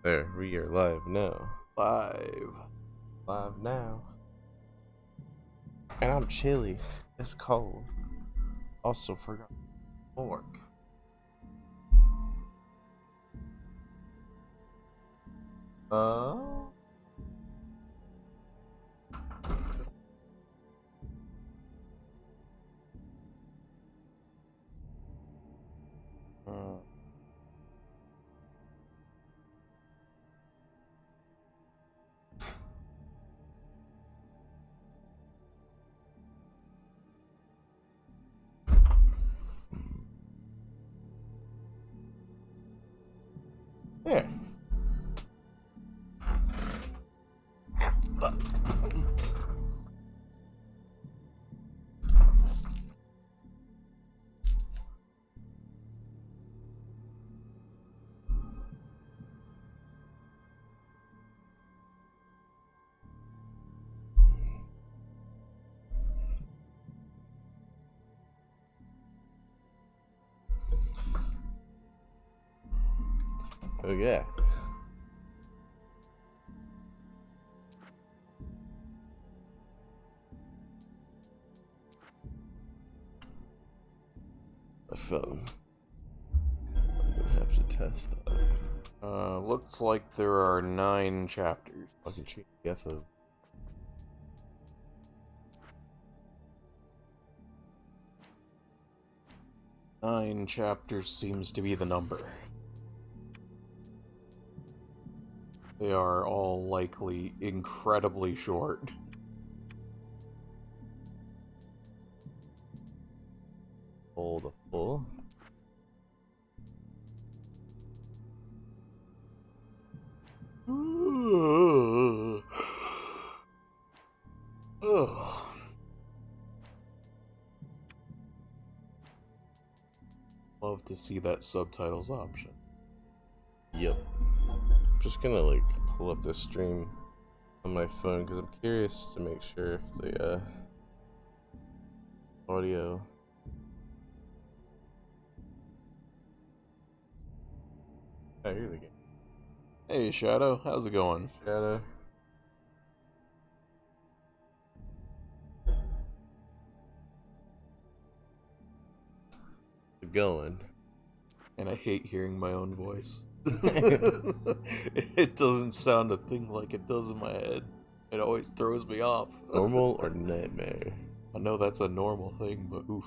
There, we are live now. Live. Live now. And I'm chilly. It's cold. Also forgot fork. Uh yeah. Oh yeah. My phone. I'm gonna have to test that. Looks like there are 9 chapters. Fucking PDF of 9 chapters seems to be the number. They are all likely incredibly short. all the full. Love to see that subtitles option. Yep. I'm just gonna like pull up this stream on my phone because I'm curious to make sure if the audio. Oh, here we go. Hey Shadow, how's it going? Shadow. Going. And I hate hearing my own voice. It doesn't sound a thing like it does in my head. It always throws me off. Normal or nightmare? I know that's a normal thing, but oof.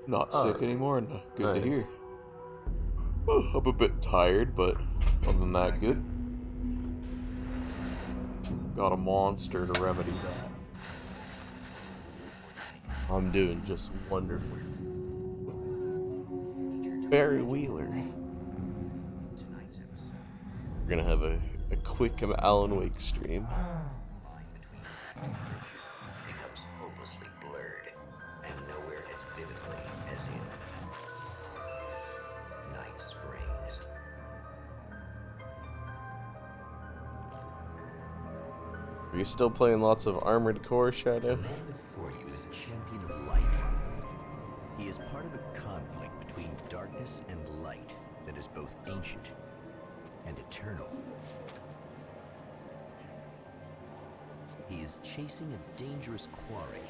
Not sick anymore, and good to hear. I'm a bit tired, but other than that, good. Got a monster to remedy that. I'm doing just wonderful. Barry Wheeler. We're gonna have a quick Alan Wake stream. Becomes hopelessly blurred and nowhere as vividly as in Night Springs. Are you still playing lots of Armored Core, Shadow? The man before you is a champion of light. He is part of a conflict between darkness and light that is both ancient and eternal. He is chasing a dangerous quarry,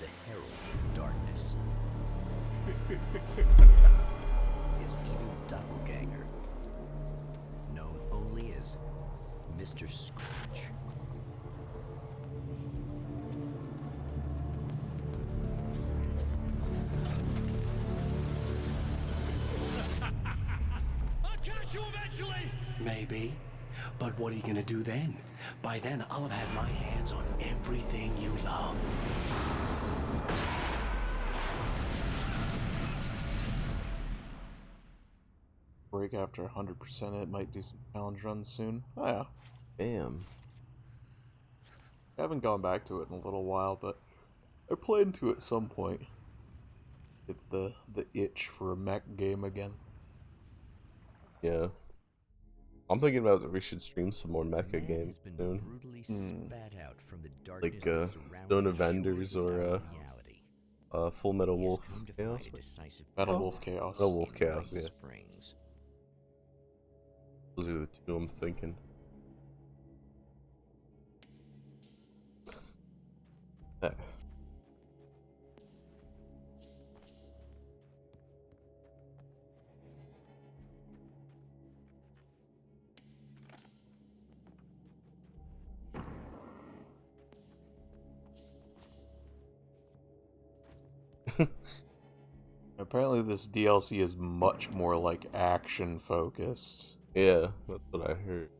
the Herald of Darkness. His evil doppelganger, known only as Mr. Scratch. I'll catch you eventually! Maybe. But what are you gonna do then? By then, I'll have had my hands on everything you love. Break after 100%, it might do some challenge runs soon. Oh yeah. Damn. I haven't gone back to it in a little while, but I plan to at some point. Get the itch for a mech game again. Yeah. I'm thinking about that we should stream some more mecha Man games has been soon. brutally spat out from the darkness Like that surrounds Zone the of Enders shores of or our reality. Full Metal He has Wolf come to Chaos. fight a decisive Metal battle Wolf Chaos. Metal Wolf in Chaos, White yeah. Springs. Those are the two I'm thinking. Eh. Apparently this DLC is much more like action focused. Yeah, that's what I heard.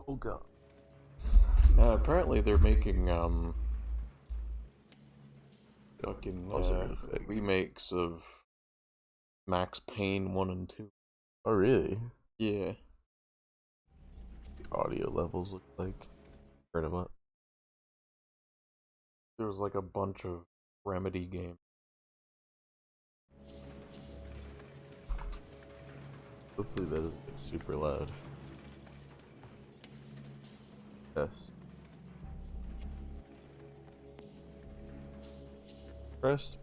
Oh god. Apparently they're making fucking Those are really big. remakes of Max Payne 1 and 2. Oh really? Yeah. The audio levels look like. Turn them up. There was like a bunch of Remedy games. Hopefully that doesn't get super loud. Yes. Press.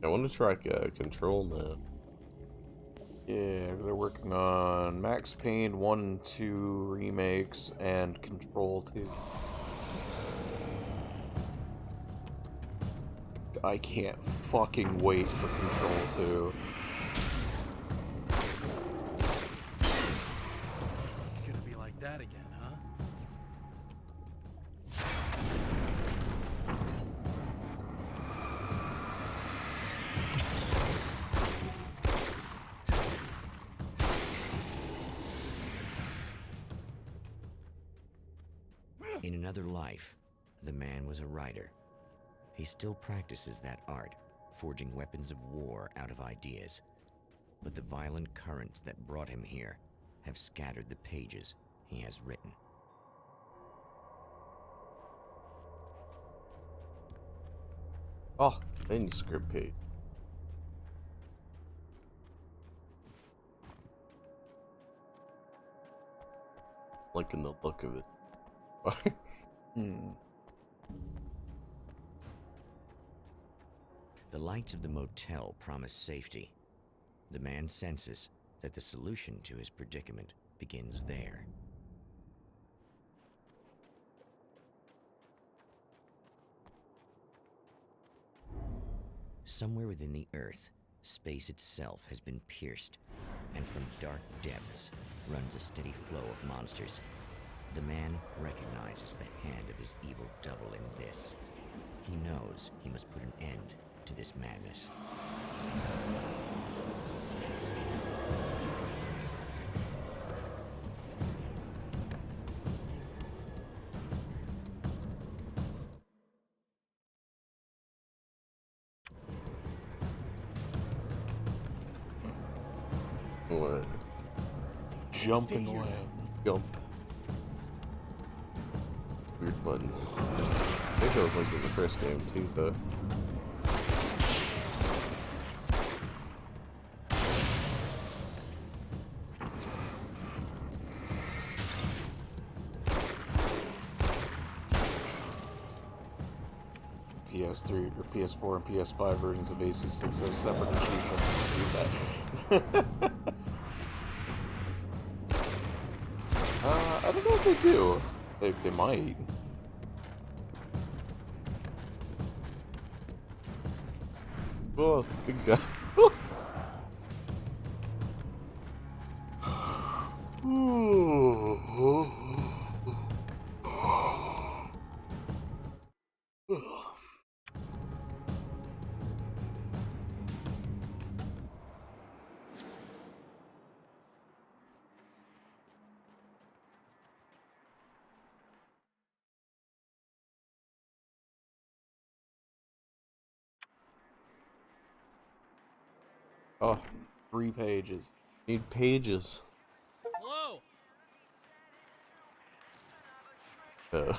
I want to try Control now. Yeah, they're working on Max Payne 1 and 2 remakes and Control 2. I can't fucking wait for Control 2. It's gonna be like that again, huh? In another life, the man was a writer. He still practices that art, forging weapons of war out of ideas. But the violent currents that brought him here have scattered the pages he has written. Oh, manuscript page. Liking the look of it. The lights of the motel promise safety. The man senses that the solution to his predicament begins there. Somewhere within the Earth, space itself has been pierced, and from dark depths runs a steady flow of monsters. The man recognizes the hand of his evil double in this. He knows he must put an end to this madness. What? Jumping Stay here. land. Jump. Weird button. I think that was like in the first game too, though. PS3 or PS4 and PS5 versions of AC6 have separate achievements to do that. I don't know if they do. They might. Oh, big guy. Oh, 3 pages. need pages. Hello. Uh,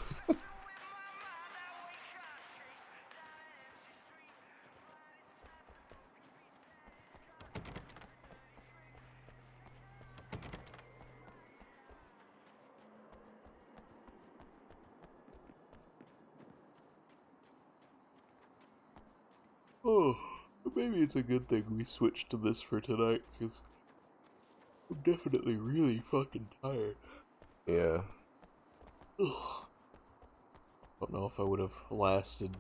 Oh, maybe it's a good thing we switched to this for tonight, because I'm definitely really fucking tired. yeah. Ugh. Don't know if I would have lasted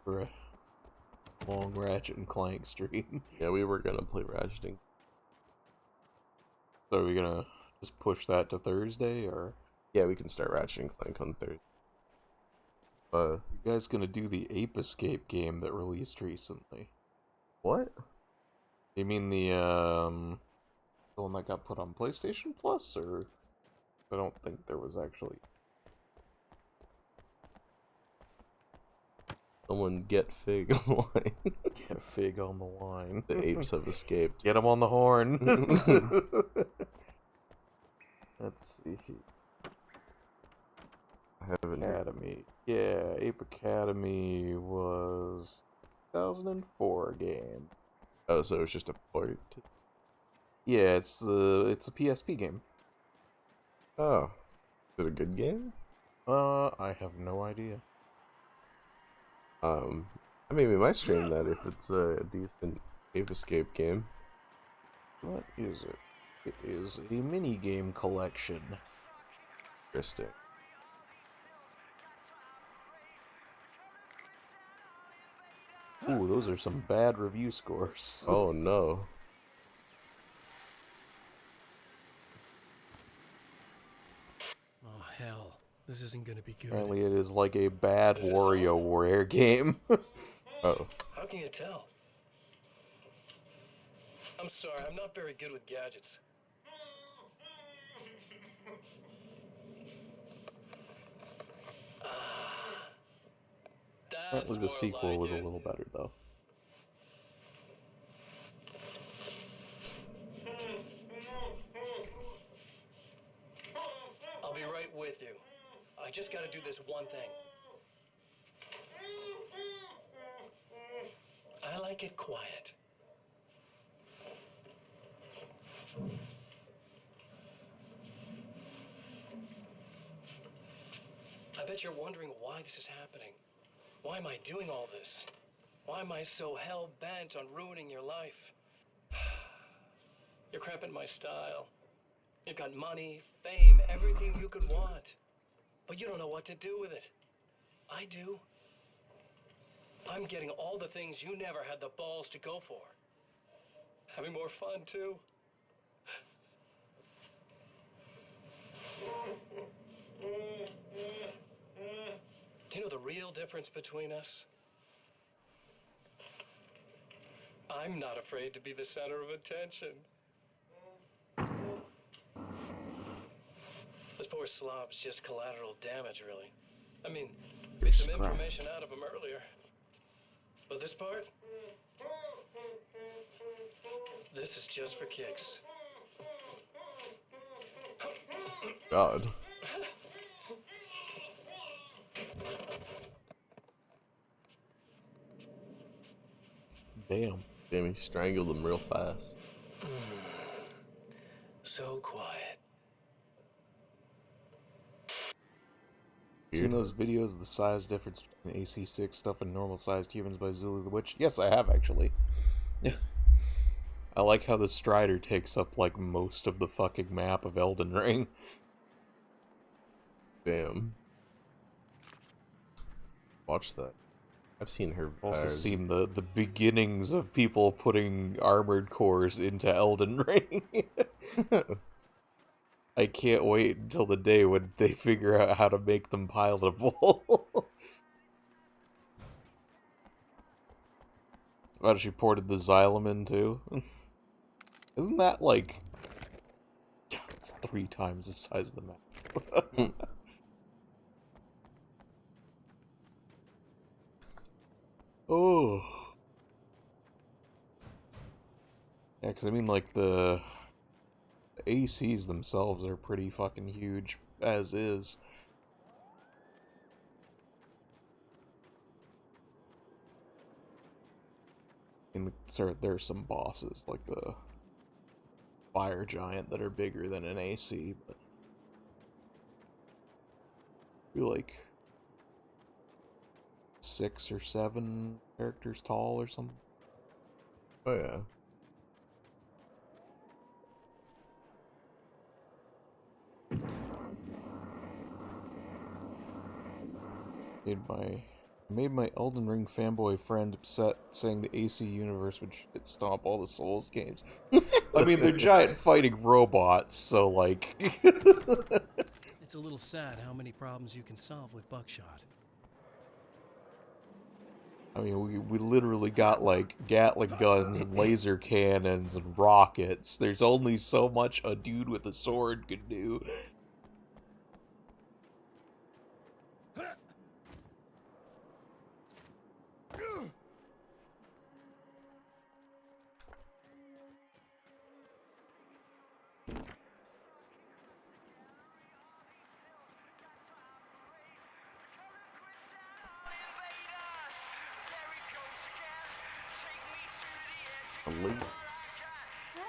for a long Ratchet and Clank stream. Yeah, we were gonna play Ratcheting. So are we gonna just push that to Thursday, or Yeah, we can start Ratchet and Clank on Thursday. you guys gonna do the Ape Escape game that released recently? What? You mean the one that got put on PlayStation Plus, or I don't think there was actually. Someone get Fig online. Get a fig on the line. The apes have escaped. Get him on the horn. Let's see. I haven't. Academy. Yeah, Ape Academy was 2004 game. Oh, so it's just a port. Yeah, it's a PSP game. Oh, is it a good game? I have no idea. I mean, we might stream that if it's a decent Ape Escape game. What is it? It is a mini game collection. Interesting. Ooh, those are some bad review scores. Oh no. Oh hell, this isn't gonna be good. Apparently, it is like a bad WarioWare game. Oh. How can you tell? I'm sorry, I'm not very good with gadgets. That's Apparently, the more sequel like was a it. little better, though. I'll be right with you. I just gotta do this one thing. I like it quiet. I bet you're wondering why this is happening. Why am I doing all this? Why am I so hell-bent on ruining your life? You're cramping my style. You've got money, fame, everything you could want. But you don't know what to do with it. I do. I'm getting all the things you never had the balls to go for. Having more fun, too. Do you know the real difference between us? I'm not afraid to be the center of attention. This poor slob's just collateral damage, really. I mean, get some information out of him earlier. But this part? This is just for kicks. God. Damn. Damn, he strangled him real fast. So quiet. Seen those videos of the size difference between AC6 stuff and normal-sized humans by Zulu the Witch? Yes, I have, actually. I like how the Strider takes up, like, most of the fucking map of Elden Ring. Damn. Watch that. I've seen her. Also seen the beginnings of people putting armored cores into Elden Ring. I can't wait until the day when they figure out how to make them pilotable. Oh, she ported the Xylem in too? Isn't that like... It's 3 times the size of the map. Oh. Yeah, because I mean, like, the ACs themselves are pretty fucking huge, as is. And sorry, there's some bosses, like the Fire Giant, that are bigger than an AC, but I feel like 6 or 7 characters tall or something. Oh yeah. Made my Elden Ring fanboy friend upset, saying the AC universe would shit stomp all the Souls games. I mean, they're giant fighting robots, so like. It's a little sad how many problems you can solve with buckshot. I mean, we literally got like Gatling guns and laser cannons and rockets. There's only so much a dude with a sword could do.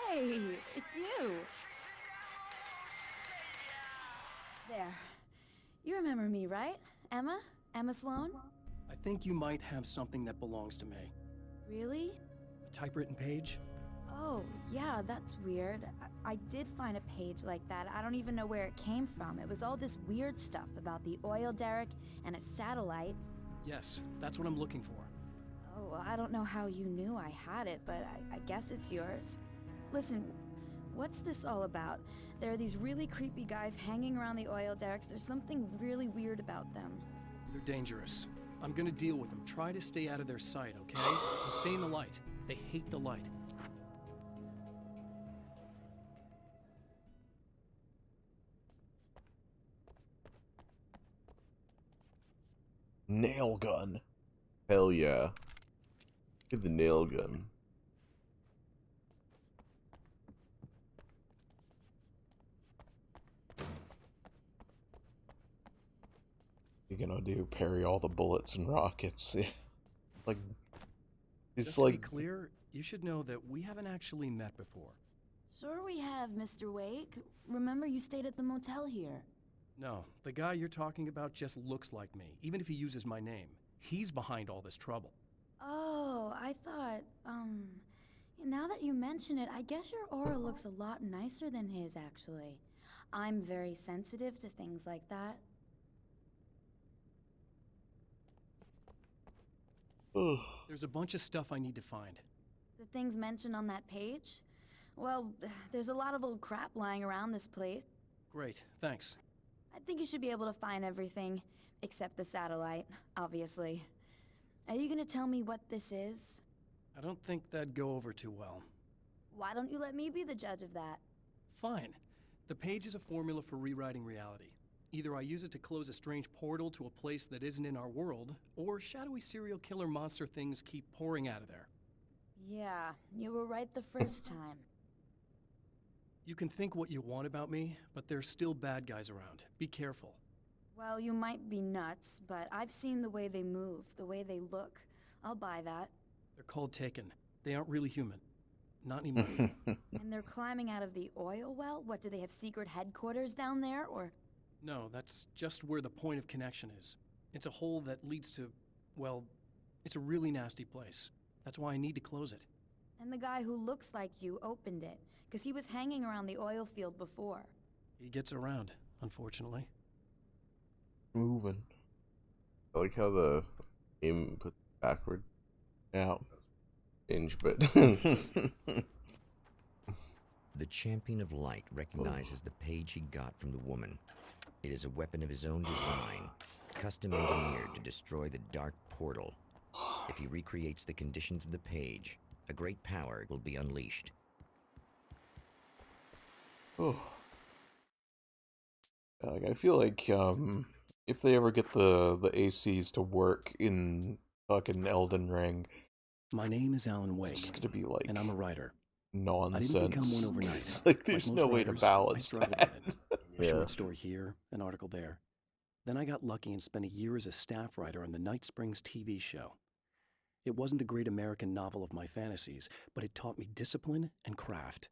Hey, it's you. There. You remember me, right? Emma? Emma Sloan? I think you might have something that belongs to me. Really? A typewritten page? Oh, yeah, that's weird. I did find a page like that. I don't even know where it came from. It was all this weird stuff about the oil derrick and a satellite. Yes, that's what I'm looking for. Oh, well, I don't know how you knew I had it, but I guess it's yours. Listen, what's this all about? There are these really creepy guys hanging around the oil derricks. There's something really weird about them. They're dangerous. I'm gonna deal with them. Try to stay out of their sight, okay? And stay in the light. They hate the light. Nail gun. Hell yeah. Look at the nail gun. You're gonna do parry all the bullets and rockets. Like, it's Just like to be clear, you should know that we haven't actually met before. Sure we have, Mr. Wake. Remember you stayed at the motel here. No, the guy you're talking about just looks like me, even if he uses my name. He's behind all this trouble. Oh, I thought, now that you mention it, I guess your aura looks a lot nicer than his, actually. I'm very sensitive to things like that. There's a bunch of stuff I need to find. The things mentioned on that page? Well, there's a lot of old crap lying around this place. Great, thanks. I think you should be able to find everything, except the satellite, obviously. Are you gonna tell me what this is? I don't think that'd go over too well. Why don't you let me be the judge of that? Fine. The page is a formula for rewriting reality. Either I use it to close a strange portal to a place that isn't in our world, or shadowy serial killer monster things keep pouring out of there. Yeah, you were right the first time. You can think what you want about me, but there's still bad guys around. Be careful. Well, you might be nuts, but I've seen the way they move, the way they look. I'll buy that. They're called Taken. They aren't really human. Not anymore. And they're climbing out of the oil well? What, do they have secret headquarters down there, or...? No, that's just where the point of connection is. It's a hole that leads to, well, it's a really nasty place. That's why I need to close it. And the guy who looks like you opened it, because he was hanging around the oil field before. He gets around, unfortunately. moving. I like how the game put backward Yeah. hinge, but The Champion of Light recognizes the page he got from the woman. It is a weapon of his own design, custom engineered to destroy the dark portal. If he recreates the conditions of the page, a great power will be unleashed. Oh. Like, I feel like if they ever get the ACs to work in fucking Elden Ring, My name is Alan Wake, it's just gonna be like and I'm a writer. nonsense. I didn't become one overnight. It's like, there's Like no most way to writers, balance I struggled that. with it. A Yeah. short story here, an article there. Then I got lucky and spent a year as a staff writer on the Night Springs TV show. It wasn't the great American novel of my fantasies, but it taught me discipline and craft,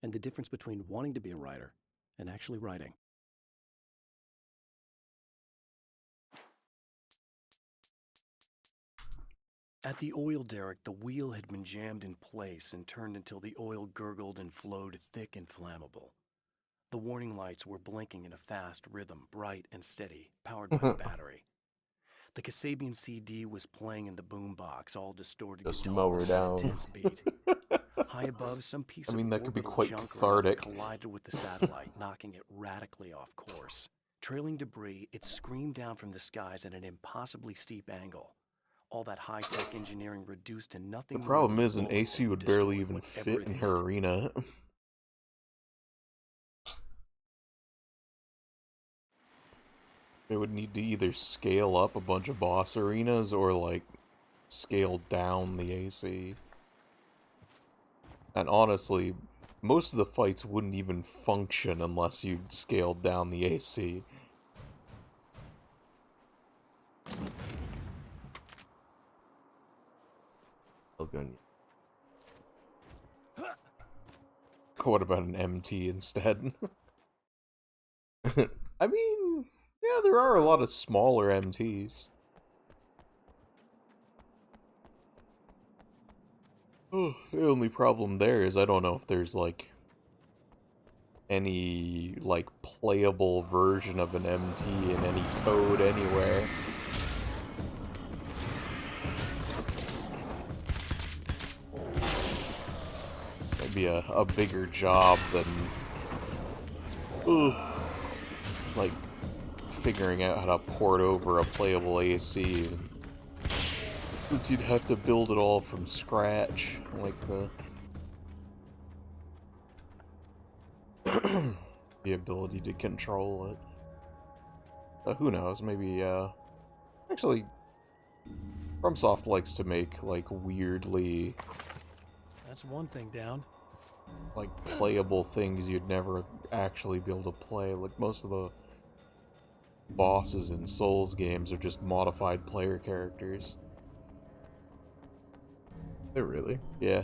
and the difference between wanting to be a writer and actually writing. At the oil derrick, the wheel had been jammed in place and turned until the oil gurgled and flowed thick and flammable. The warning lights were blinking in a fast rhythm, bright and steady, powered by the battery. The Kasabian CD was playing in the boombox, all distorted Just guitars mow her and down. intense beat. High above, some piece of that could be orbital quite junk cathartic. collided with the satellite, knocking it radically off course. Trailing debris, it screamed down from the skies at an impossibly steep angle. All that high-tech engineering reduced to nothing. The more problem than is an roll AC or would barely destroy even whatever fit it in hit. her arena. They would need to either scale up a bunch of boss arenas or, like, scale down the AC. And honestly, most of the fights wouldn't even function unless you scaled down the AC. What about an MT instead? I mean, yeah, there are a lot of smaller MTs. Oh, the only problem there is I don't know if there's, like, any, like, playable version of an MT in any code anywhere. That'd be a bigger job than, like, figuring out how to port over a playable AC. Since you'd have to build it all from scratch, like the ability to control it. Who knows? Maybe actually, FromSoft likes to make like weirdly That's one thing down. like playable things you'd never actually be able to play. Like most of the bosses in Souls games are just modified player characters. They really? Yeah.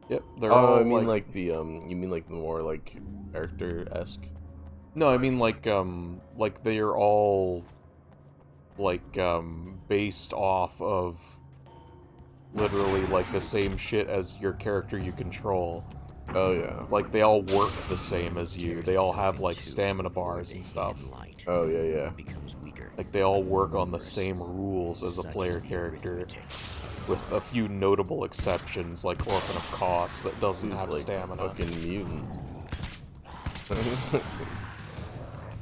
Yep, they're Oh, all I mean like the you mean like the more like character-esque? No, I mean like they're all like based off of literally like the same shit as your character you control. Oh yeah. Like they all work the same as you. They all have like stamina bars and stuff. Oh yeah, yeah. Becomes weaker. Like they all work on the same rules as a player character, with a few notable exceptions, like Orphan of Kos that doesn't Who's have like stamina. fucking mutants.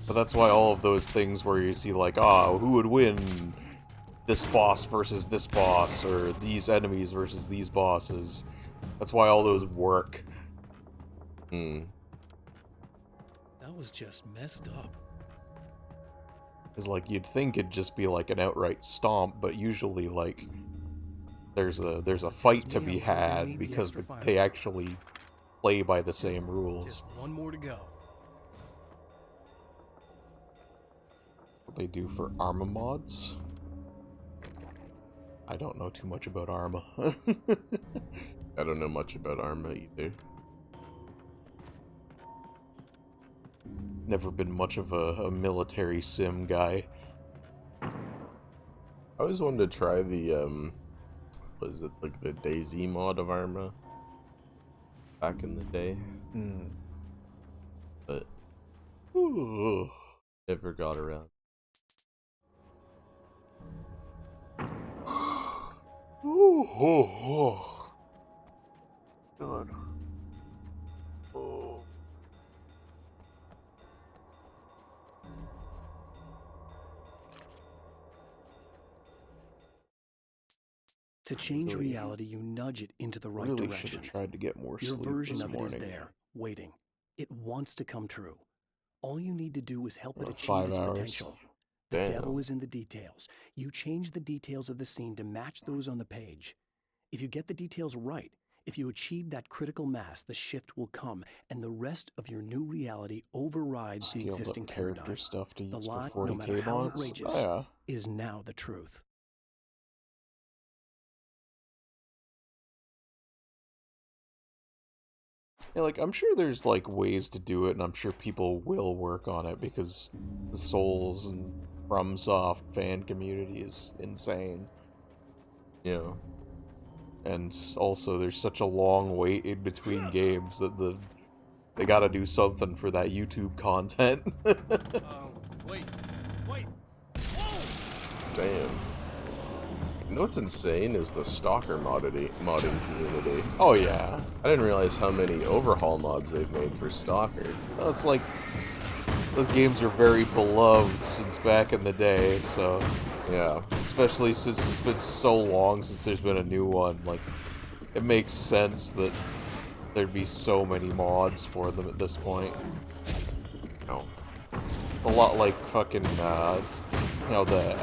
But that's why all of those things where you see like, who would win? This boss versus this boss, or these enemies versus these bosses. That's why all those work. Hmm. That was just messed up. Is like you'd think it'd just be like an outright stomp, but usually like there's a fight to be had because they actually play by the same rules. Just one more to go. What they do for Arma mods? I don't know too much about Arma. I don't know much about Arma either. Never been much of a military sim guy. I always wanted to try the what is it, like the DayZ mod of Arma back in the day. But never got around. God. To change reality, you nudge it into the right Really should direction. have tried to get more Your sleep version this of it morning. is there, waiting. It wants to come true. All you need to do is help it About achieve 5 its hours. potential. The Damn. devil is in the details. You change the details of the scene to match those on the page. If you get the details right, If you achieve that critical mass, the shift will come, and the rest of your new reality overrides the Scaled up existing character paradigm. stuff to The use for lie, no 40k matter how mods. outrageous, Oh, is now the truth. yeah, like, I'm sure there's, like, ways to do it, and I'm sure people will work on it, because the Souls and FromSoft fan community is insane. Yeah. And also, there's such a long wait in between games that they gotta do something for that YouTube content. Wait. Wait. Damn. You know what's insane is the Stalker modding community. Oh, yeah. I didn't realize how many overhaul mods they've made for Stalker. Well, it's like, those games are very beloved since back in the day, so... Yeah. Especially since it's been so long since there's been a new one, like, it makes sense that there'd be so many mods for them at this point. Oh. A lot like fucking, you know, the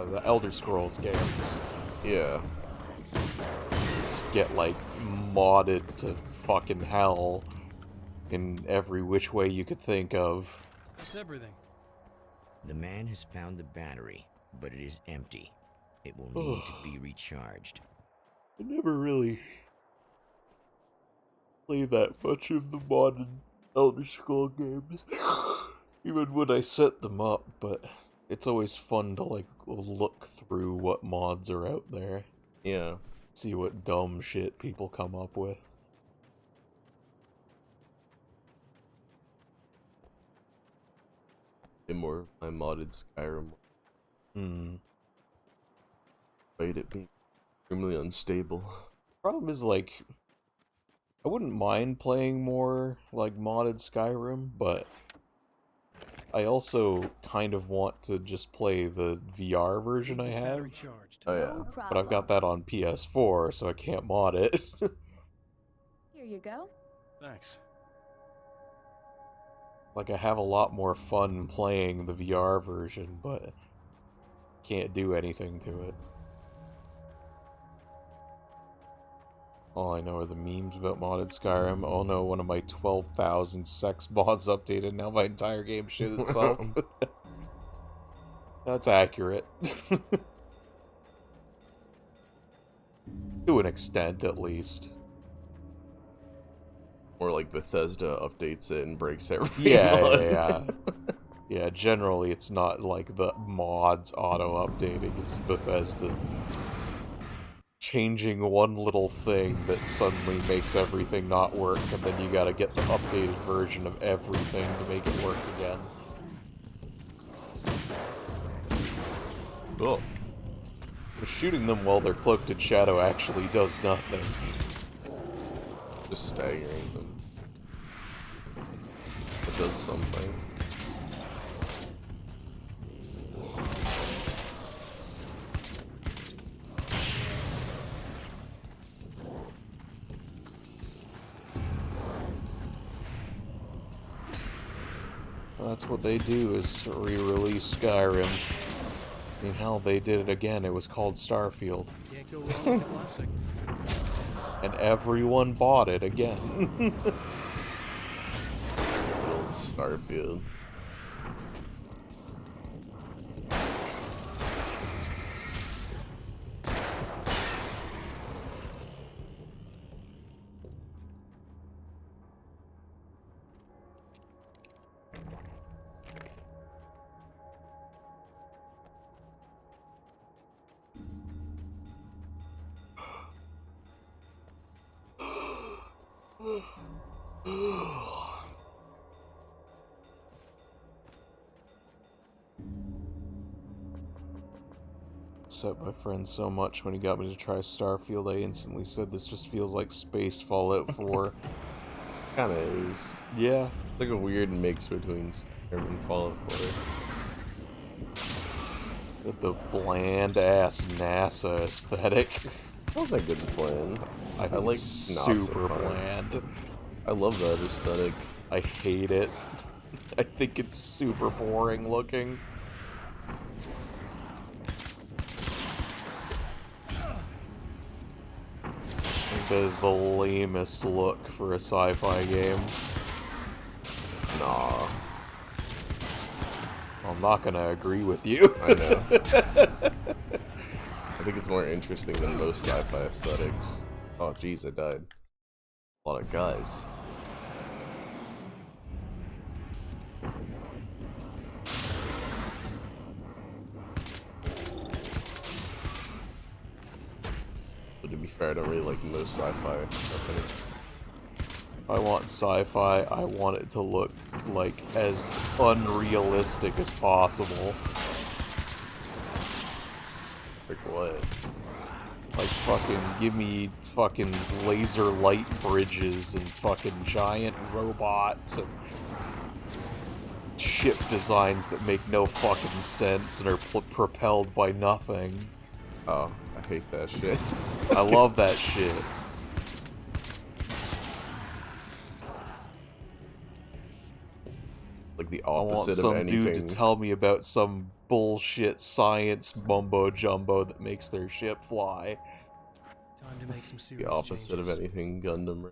the Elder Scrolls games. Yeah. Just get, like, modded to fucking hell in every which way you could think of. That's everything. The man has found the battery, but it is empty. It will need to be recharged. I never really play that much of the modern Elder Scrolls games, even when I set them up, but it's always fun to, like, look through what mods are out there. Yeah. See what dumb shit people come up with. More my modded Skyrim. Despite it being extremely unstable. Problem is, like, I wouldn't mind playing more, like, modded Skyrim, but I also kind of want to just play the VR version I This battery have. charged. Oh yeah. No But I've got that on PS4, so I can't mod it. Here you go. Thanks. Like, I have a lot more fun playing the VR version, but can't do anything to it. All I know are the memes about modded Skyrim. Oh no, one of my 12,000 sex mods updated, now my entire game shit itself. That's accurate. To an extent, at least. Or like Bethesda updates it and breaks everything. Yeah. Yeah, generally it's not like the mods auto-updating, it's Bethesda changing one little thing that suddenly makes everything not work, and then you gotta get the updated version of everything to make it work again. Cool. But shooting them while they're cloaked in shadow actually does nothing. Just staggering them. It does something. That's what they do, is re-release Skyrim. I mean, hell, they did it again. It was called Starfield. Can't go wrong with a classic. And everyone bought it again. Good old Starfield. Upset my friend so much when he got me to try Starfield, I instantly said this just feels like space Fallout 4. Kinda is. Yeah. It's like a weird mix between Skyrim and Fallout 4. The bland-ass NASA aesthetic. I don't think it's bland. I think like it's NASA super part. bland. I love that aesthetic. I hate it. I think it's super boring looking. that is the lamest look for a sci-fi game. Nah. I'm not gonna agree with you. I know. I think it's more interesting than most sci-fi aesthetics. Oh jeez, I died. A lot of guys. But to be fair, I don't really like most sci-fi stuff in it. If I want sci-fi, I want it to look like as unrealistic as possible. Like what? Like fucking give me fucking laser light bridges and fucking giant robots and ship designs that make no fucking sense and are propelled by nothing. Oh, I hate that shit. I love that shit. Like the I want opposite of some anything. dude to tell me about some bullshit science mumbo jumbo that makes their ship fly. Time to make some serious The opposite changes. of anything Gundam.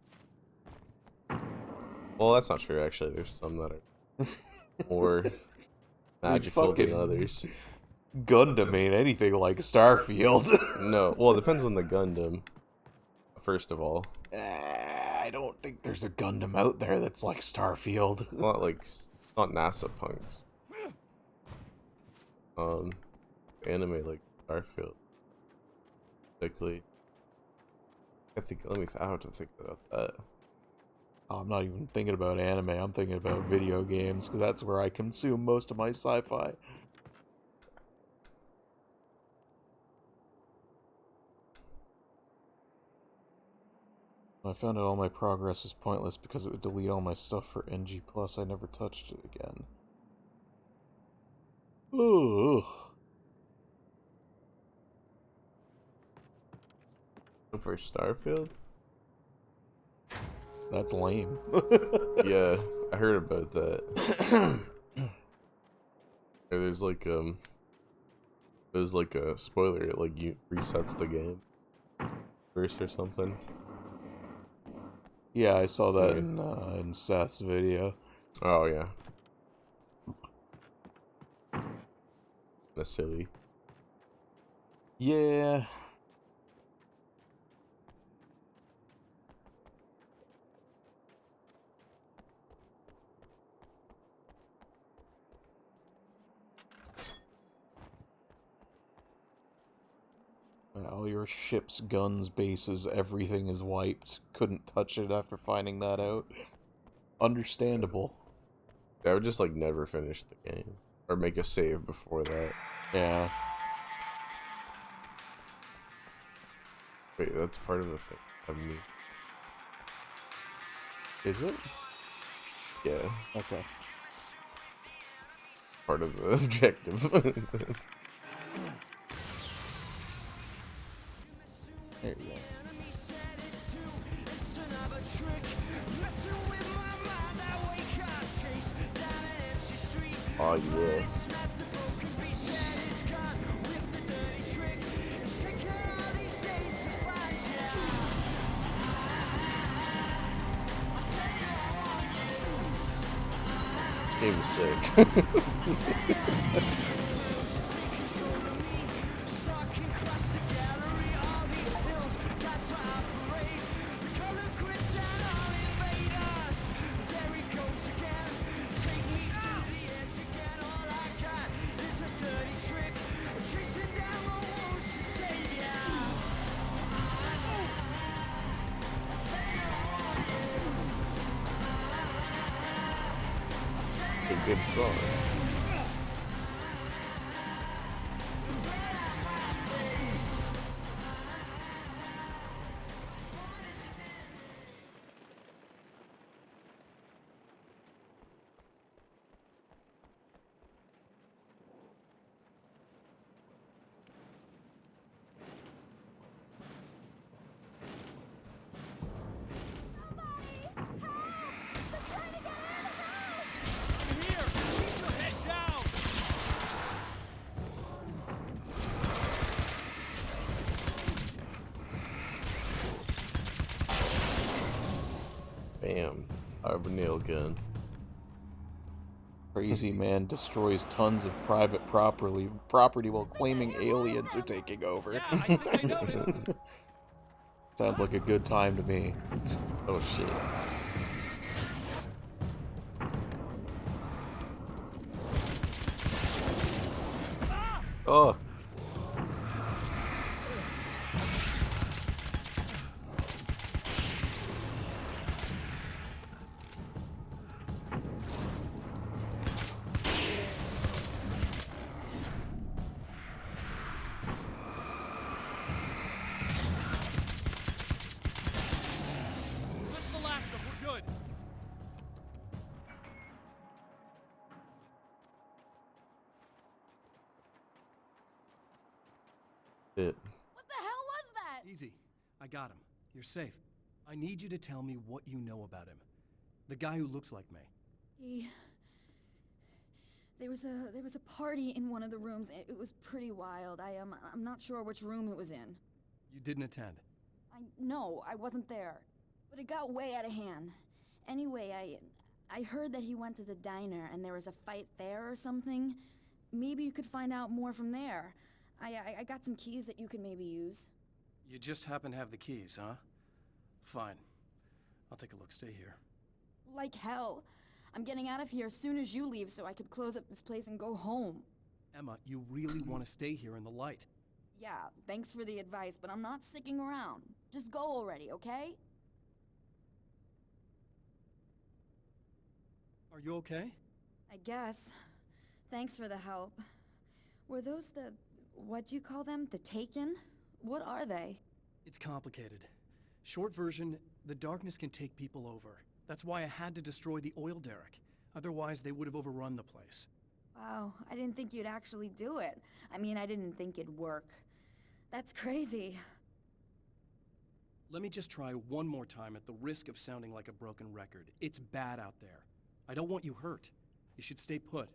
Well, that's not true. Actually, there's some that are more magical than fucking- others. Gundam ain't anything like Starfield. No, well, it depends on the Gundam. First of all, I don't think there's a Gundam out there that's like Starfield. not like not NASA punks. Anime like Starfield. Particularly, I think. I have to think about that. I'm not even thinking about anime, I'm thinking about video games, because that's where I consume most of my sci-fi. I found out all my progress was pointless because it would delete all my stuff for NG+. I never touched it again. Ugh. For Starfield? That's lame. Yeah, I heard about that. There's like a spoiler. It like you resets the game first or something. Yeah, I saw that Yeah. in Seth's video. Oh yeah. That's silly. Yeah. All your ships, guns, bases, everything is wiped. Couldn't touch it after finding that out. Understandable. I would just like never finish the game or make a save before that. Yeah. Wait, that's part of the thing. I mean, Is it? yeah, Okay. part of the objective. There you go. Oh yeah. This game is sick. A good song. Bam. I have a nail gun. Crazy man destroys tons of private property while claiming aliens are taking over. Yeah, I think I noticed. Sounds like a good time to me. Oh shit. Oh. That's the last of them. We're good. Shit. What the hell was that? Easy. I got him. You're safe. I need you to tell me what you know about him. The guy who looks like me. There was a party in one of the rooms. It was pretty wild. I'm not sure which room it was in. You didn't attend. No, I wasn't there. But it got way out of hand. Anyway, I heard that he went to the diner and there was a fight there or something. Maybe you could find out more from there. I got some keys that you could maybe use. You just happen to have the keys, huh? Fine. I'll take a look. Stay here. Like hell. I'm getting out of here as soon as you leave so I could close up this place and go home. Emma, you really want to stay here in the light. Yeah, thanks for the advice, but I'm not sticking around. Just go already, okay? Are you okay? I guess. Thanks for the help. Were those what'd you call them? The Taken? What are they? It's complicated. Short version, the darkness can take people over. That's why I had to destroy the oil derrick. Otherwise, they would have overrun the place. Wow, I didn't think you'd actually do it. I mean, I didn't think it'd work. That's crazy. Let me just try one more time at the risk of sounding like a broken record. It's bad out there. I don't want you hurt. You should stay put.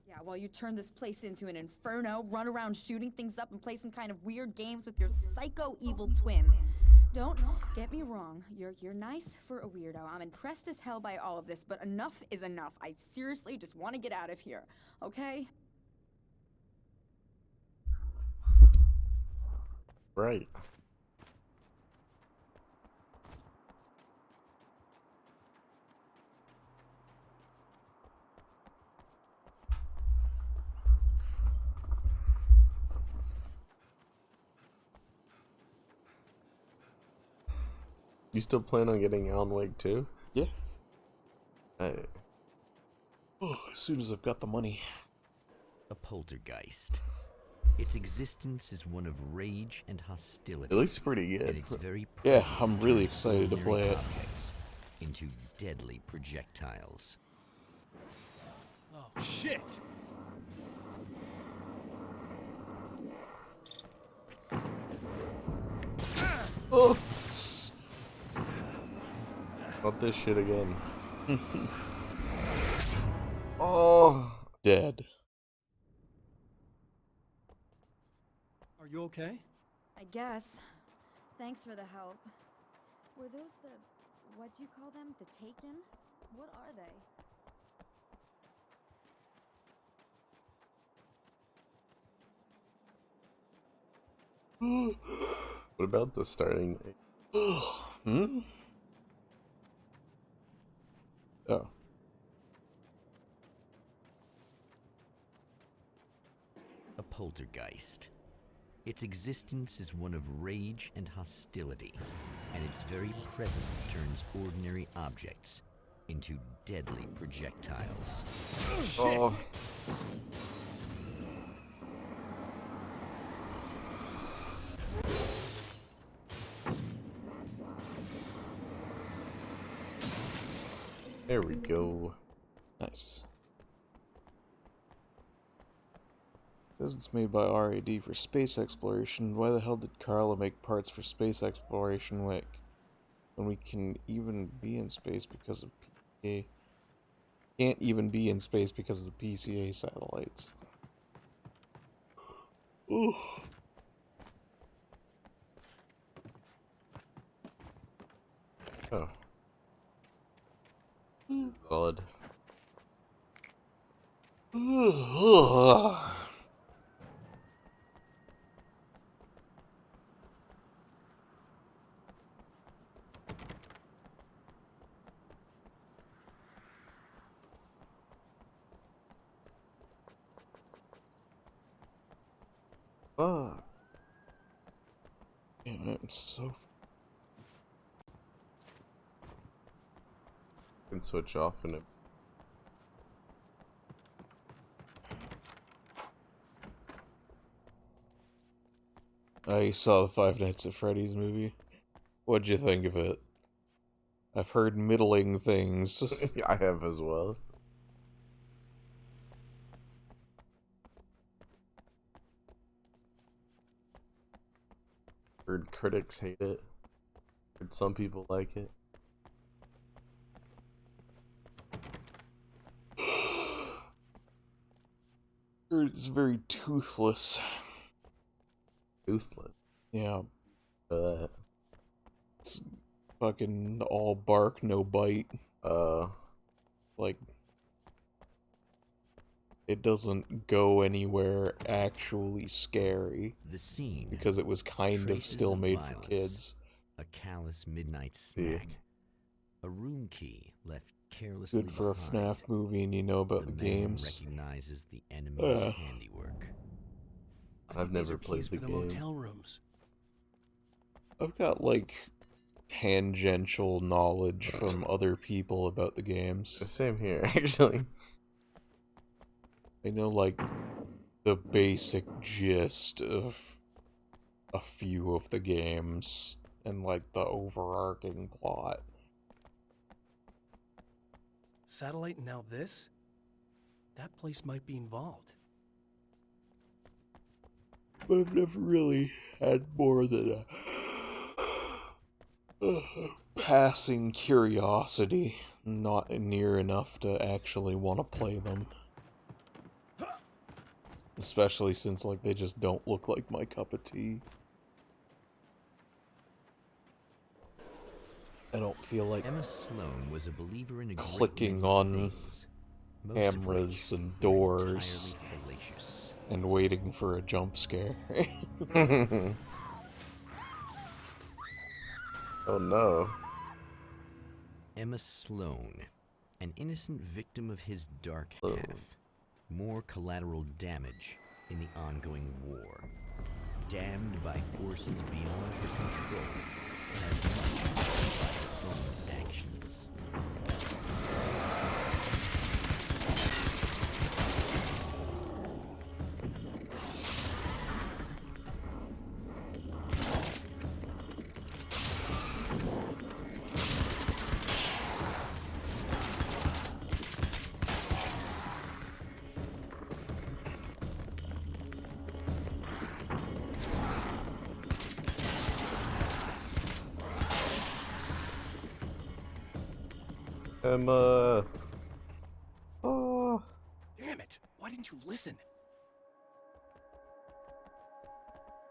Yeah, while you turn this place into an inferno, run around shooting things up and play some kind of weird games with your psycho evil twin. Don't get me wrong, you're nice for a weirdo. I'm impressed as hell by all of this, but enough is enough. I seriously just want to get out of here, okay? Right. You still plan on getting Alan Wake too? Yeah. Hey. Oh, as soon as I've got the money. A poltergeist. Its existence is one of rage and hostility. It looks pretty and good. its very Yeah, presence I'm really turns excited to play ordinary it. objects into deadly projectiles. Oh, shit! Oh! Not this shit again. Oh! Dead. Are you okay? I guess. Thanks for the help. Were those what'd you call them? The Taken? What are they? What about the starting? Hmm? Oh. A poltergeist. Its existence is one of rage and hostility, and its very presence turns ordinary objects into deadly projectiles. Oh. There we go. Nice. Says it's made by RAD for space exploration. Why the hell did Carla make parts for space exploration when we can even be in space because of PCA? Can't even be in space because of the PCA satellites. Ooh. Oh. God. Fuck. Damn, I'm so. Can switch off in it. I saw the Five Nights at Freddy's movie. What'd you think of it? I've heard middling things. I have as well. Heard critics hate it. Heard some people like it. Heard it's very toothless. Toothless. Yeah, For that. it's fucking all bark, no bite. Like, it doesn't go anywhere actually scary The scene. because it was kind of Traces still of made for violence. kids. A callous midnight Yeah. snack. A room key left carelessly Good for a behind. FNAF movie, and you know about the man games. recognizes the enemy's Ugh. handiwork. I I've think these never are played keys the for game. the motel rooms. I've got, like, tangential knowledge from other people about the games. Same here, actually. I know, like, the basic gist of a few of the games and, like, the overarching plot. Satellite and now this? That place might be involved. But I've never really had more than a passing curiosity, not near enough to actually want to play them. Especially since, like, they just don't look like my cup of tea. I don't feel like Emma Sloan was a believer in a great clicking many on things, most of cameras which and were doors entirely fallacious. and waiting for a jump scare. Oh no. Emma Sloan, an innocent victim of his dark Oh. half. More collateral damage in the ongoing war. Damned by forces beyond her control, as much by her own actions. Emma. Oh. Damn it! Why didn't you listen?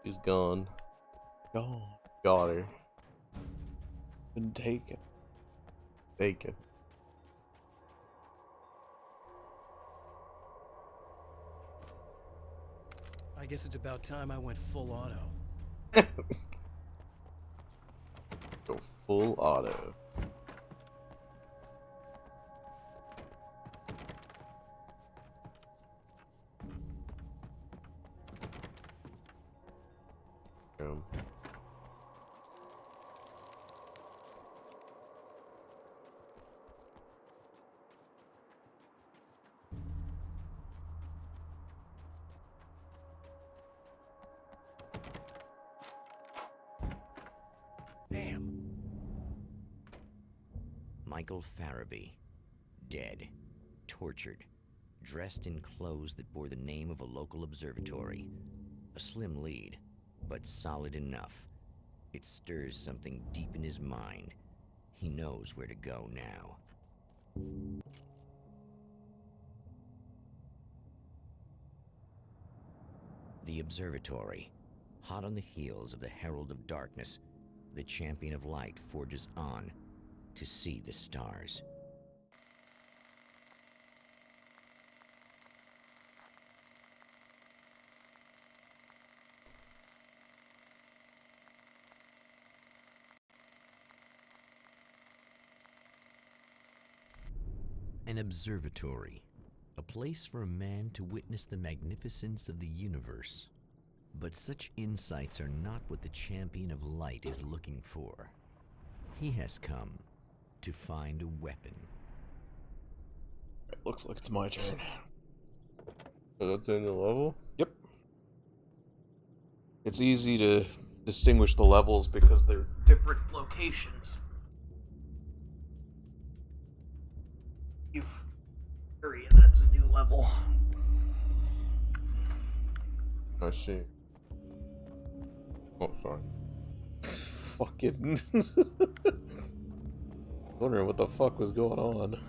She's gone. Gone. Got her. Been taken. Bacon. I guess it's about time I went full auto. Go full auto. Boom. Damn. Michael Farabee, dead, tortured, dressed in clothes that bore the name of a local observatory. A slim lead, but solid enough. It stirs something deep in his mind. He knows where to go now. The observatory, hot on the heels of the Herald of Darkness, the champion of light forges on to see the stars. An observatory, a place for a man to witness the magnificence of the universe. But such insights are not what the champion of light is looking for. He has come to find a weapon. It looks like it's my turn. So that's in the level? Yep. It's easy to distinguish the levels because they're different locations. Area, that's a new level. I see. Oh, sorry. Fucking. Wondering what the fuck was going on.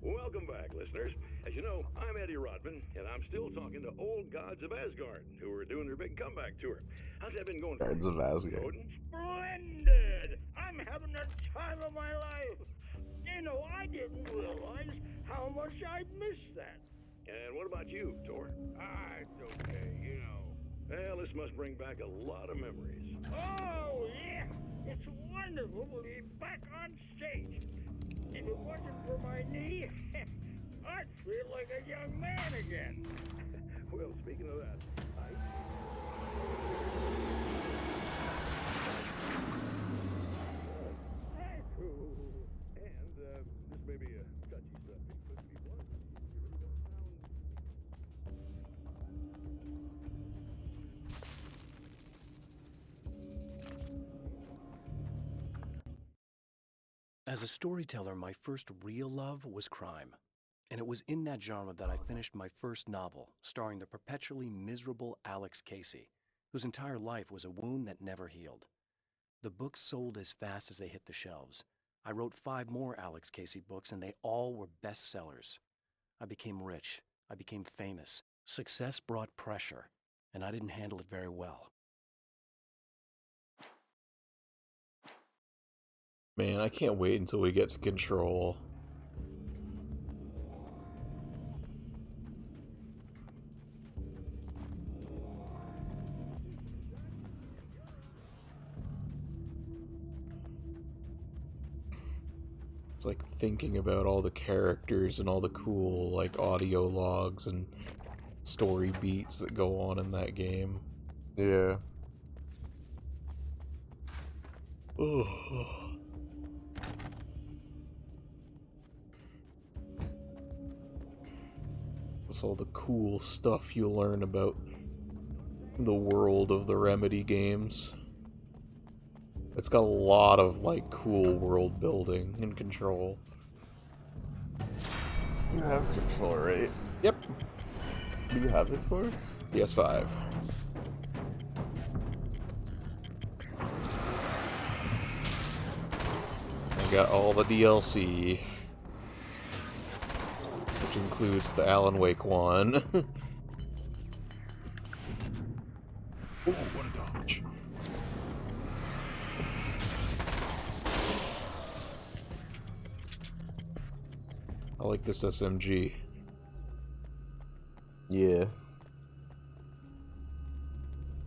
Welcome back, listeners. As you know, I'm Eddie Rodman, and I'm still talking to old gods of Asgard, who are doing their big comeback tour. How's that been going for Guards you? of Asgard. Odin? Splendid! I'm having the time of my life. You know, I didn't realize how much I missed that. And what about you, Thor? It's okay, you know. Well, this must bring back a lot of memories. Oh, yeah. It's wonderful to be back on stage. If it wasn't for my knee, I'd feel like a young man again. Well, speaking of that, and this may be a touchy subject, but to be blunt, you really don't sound... As a storyteller, my first real love was crime. And it was in that genre that I finished my first novel, starring the perpetually miserable Alex Casey, whose entire life was a wound that never healed. The books sold as fast as they hit the shelves. I wrote 5 more Alex Casey books, and they all were bestsellers. I became rich. I became famous. Success brought pressure, and I didn't handle it very well. Man, I can't wait until we get to Control. It's like thinking about all the characters and all the cool, like, audio logs and story beats that go on in that game. Yeah. Ugh. That's all the cool stuff you learn about the world of the Remedy games. It's got a lot of, like, cool world building and Control. You have Control, right? Yep. What do you have it for? PS5. I got all the DLC, which includes the Alan Wake one. Ooh, what a dodge. I like this SMG. Yeah.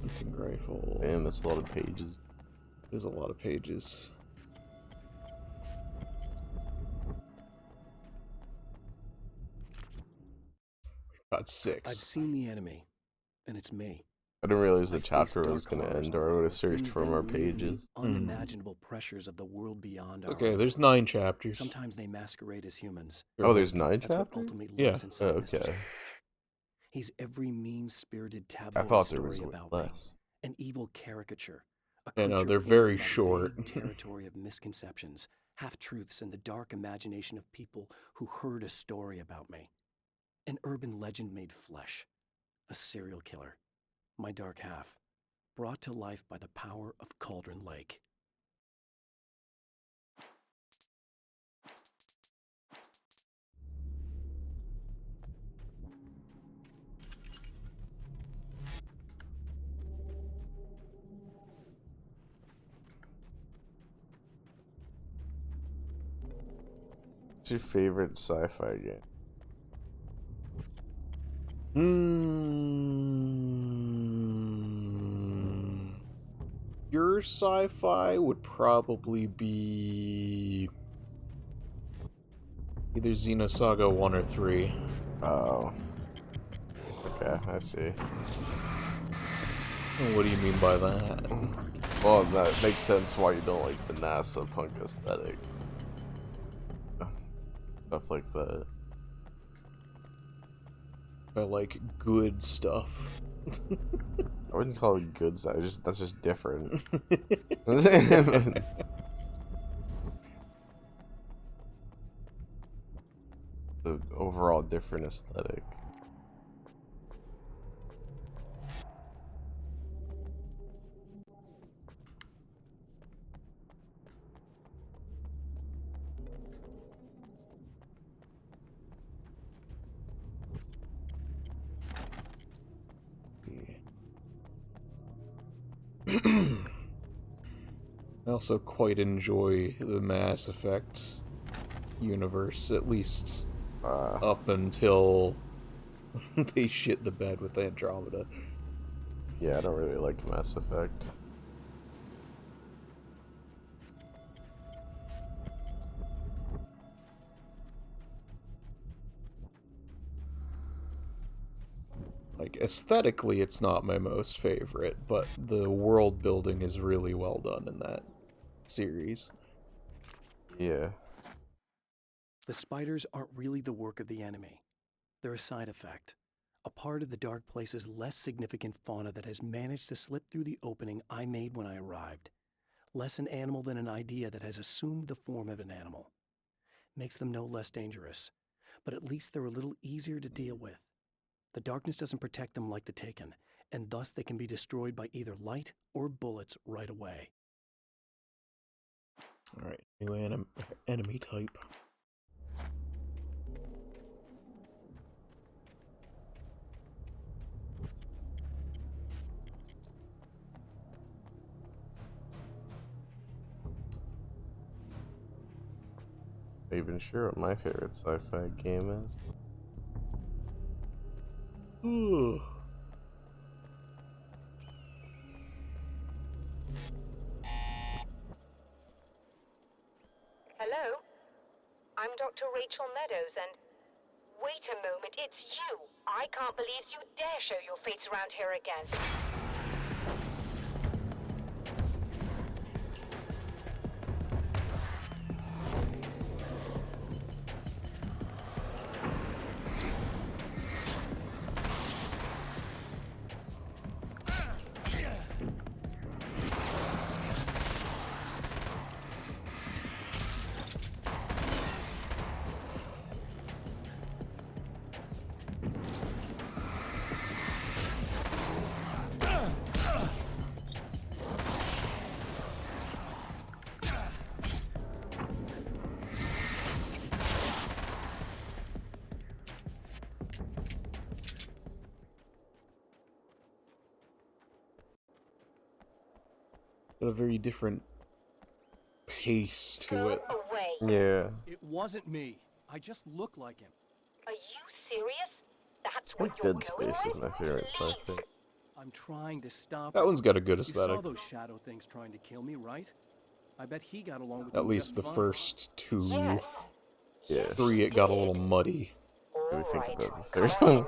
Hunting rifle. Damn, that's a lot of pages. There's a lot of pages. Got 6. I've seen the enemy, and it's me. I didn't realize the I've faced chapter was dark gonna horrors end, or I would have before, searched things for that more relieve the pages. unimaginable pressures of the world beyond our Okay, own. there's 9 chapters. Sometimes they masquerade as humans. Oh, there's 9 That's what chapters? ultimately Yeah. lives inside Oh, Mr. okay. Strange. He's every mean-spirited I tabloid thought there story was about less. me, an evil caricature. I know, creature they're formed very by short. vague territory of misconceptions, half-truths, and the dark imagination of people who heard a story about me. An urban legend made flesh. A serial killer. My dark half. Brought to life by the power of Cauldron Lake. What's your favorite sci-fi game? pure sci-fi would probably be either Xenosaga 1 or 3. Oh. Okay, I see. What do you mean by that? Well, that makes sense why you don't like the NASA punk aesthetic. Stuff like that. I like good stuff. I wouldn't call it good stuff, that's just different. The overall different aesthetic. I also quite enjoy the Mass Effect universe, at least up until they shit the bed with Andromeda. Yeah, I don't really like Mass Effect. Like, aesthetically, it's not my most favorite, but the world building is really well done in that series. Yeah. The spiders aren't really the work of the enemy. They're a side effect. A part of the Dark Place's less significant fauna that has managed to slip through the opening I made when I arrived. Less an animal than an idea that has assumed the form of an animal. Makes them no less dangerous, but at least they're a little easier to deal with. The darkness doesn't protect them like the Taken, and thus they can be destroyed by either light or bullets right away. Alright, new enemy type. Not even sure what my favorite sci-fi game is. Ooh. Hello? I'm Dr. Rachel Meadows, and... Wait a moment, it's you! I can't believe you dare show your face around here again. Got a very different pace to it. Go away. Yeah. It wasn't me. I just look like him. Are you serious? That's I what think you're Dead going Space is with? my favorite sci-fi. I'm trying to stop That him. one's got a good You saw aesthetic. those shadow things trying to kill me, right? I bet he got along with At them least just the fine. first two. Yes. Yeah. 3, it got a little muddy. What do you think Alright. about the third Come on. one?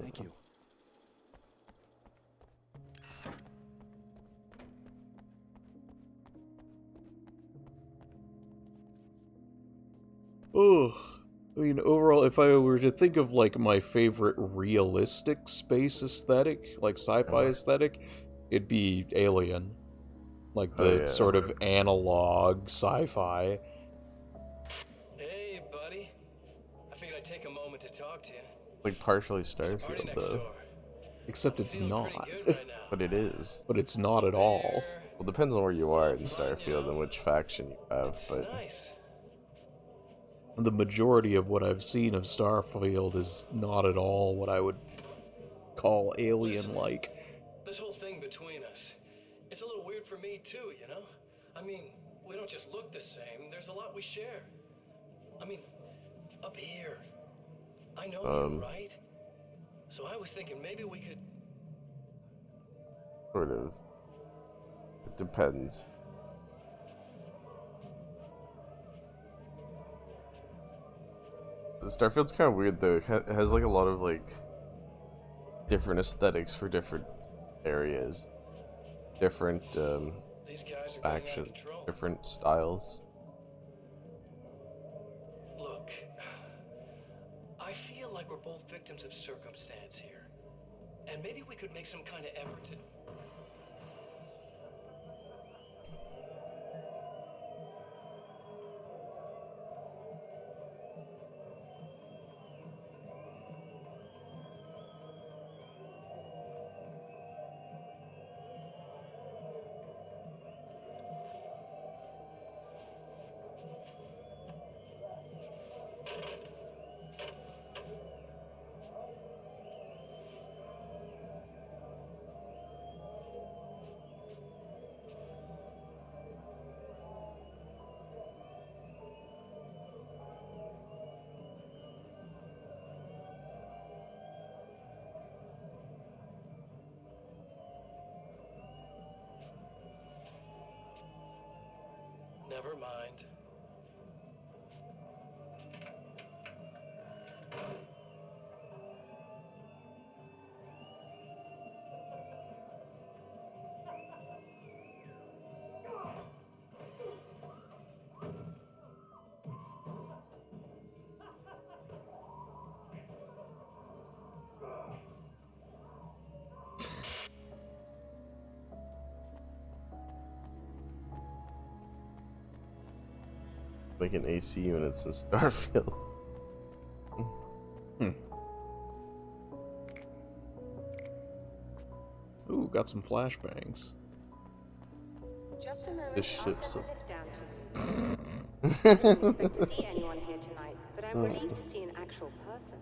Thank you. Ugh. I mean, overall, if I were to think of, like, my favorite realistic space aesthetic, like sci-fi aesthetic, it'd be Alien. Like, the yeah. sort of analog sci-fi. Hey, buddy. I figured I'd take a moment to talk to you. Like partially There's a party Starfield next though. door. Except it's Feeling not. pretty good right now. But it is. But it's not at all. Well, depends on where you are in Starfield and which faction you have, It's but nice. The majority of what I've seen of Starfield is not at all what I would call alien-like. This whole thing between us, it's a little weird for me too, you know? I mean, we don't just look the same, there's a lot we share. I mean, up here. I know you, right? So I was thinking maybe we could... sort of. Depends. Starfield's kind of weird though. It has like a lot of like different aesthetics for different areas, different These guys are getting out of action, control. different styles. Look, I feel like we're both victims of circumstance here. And maybe we could make some kind of effort to... Never mind. Making AC units in Starfield. Ooh, got some flashbangs. Just a moment, This I'll ship's send a- the lift down to you. I didn't expect to see anyone here tonight, but I'm relieved to see an actual person.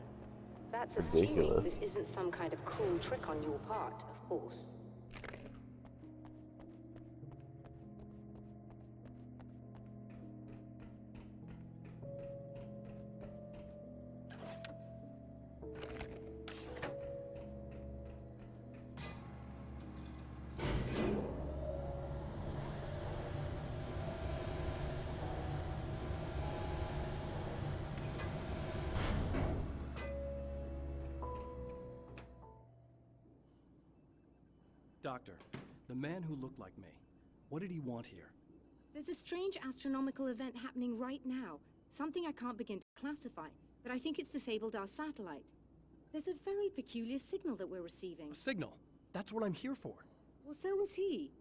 That's assuming Ridiculous. this isn't some kind of cruel trick on your part, of course. Doctor, the man who looked like me, what did he want here? There's a strange astronomical event happening right now. Something I can't begin to classify, but I think it's disabled our satellite. There's a very peculiar signal that we're receiving. A signal. That's what I'm here for. Well, so was he.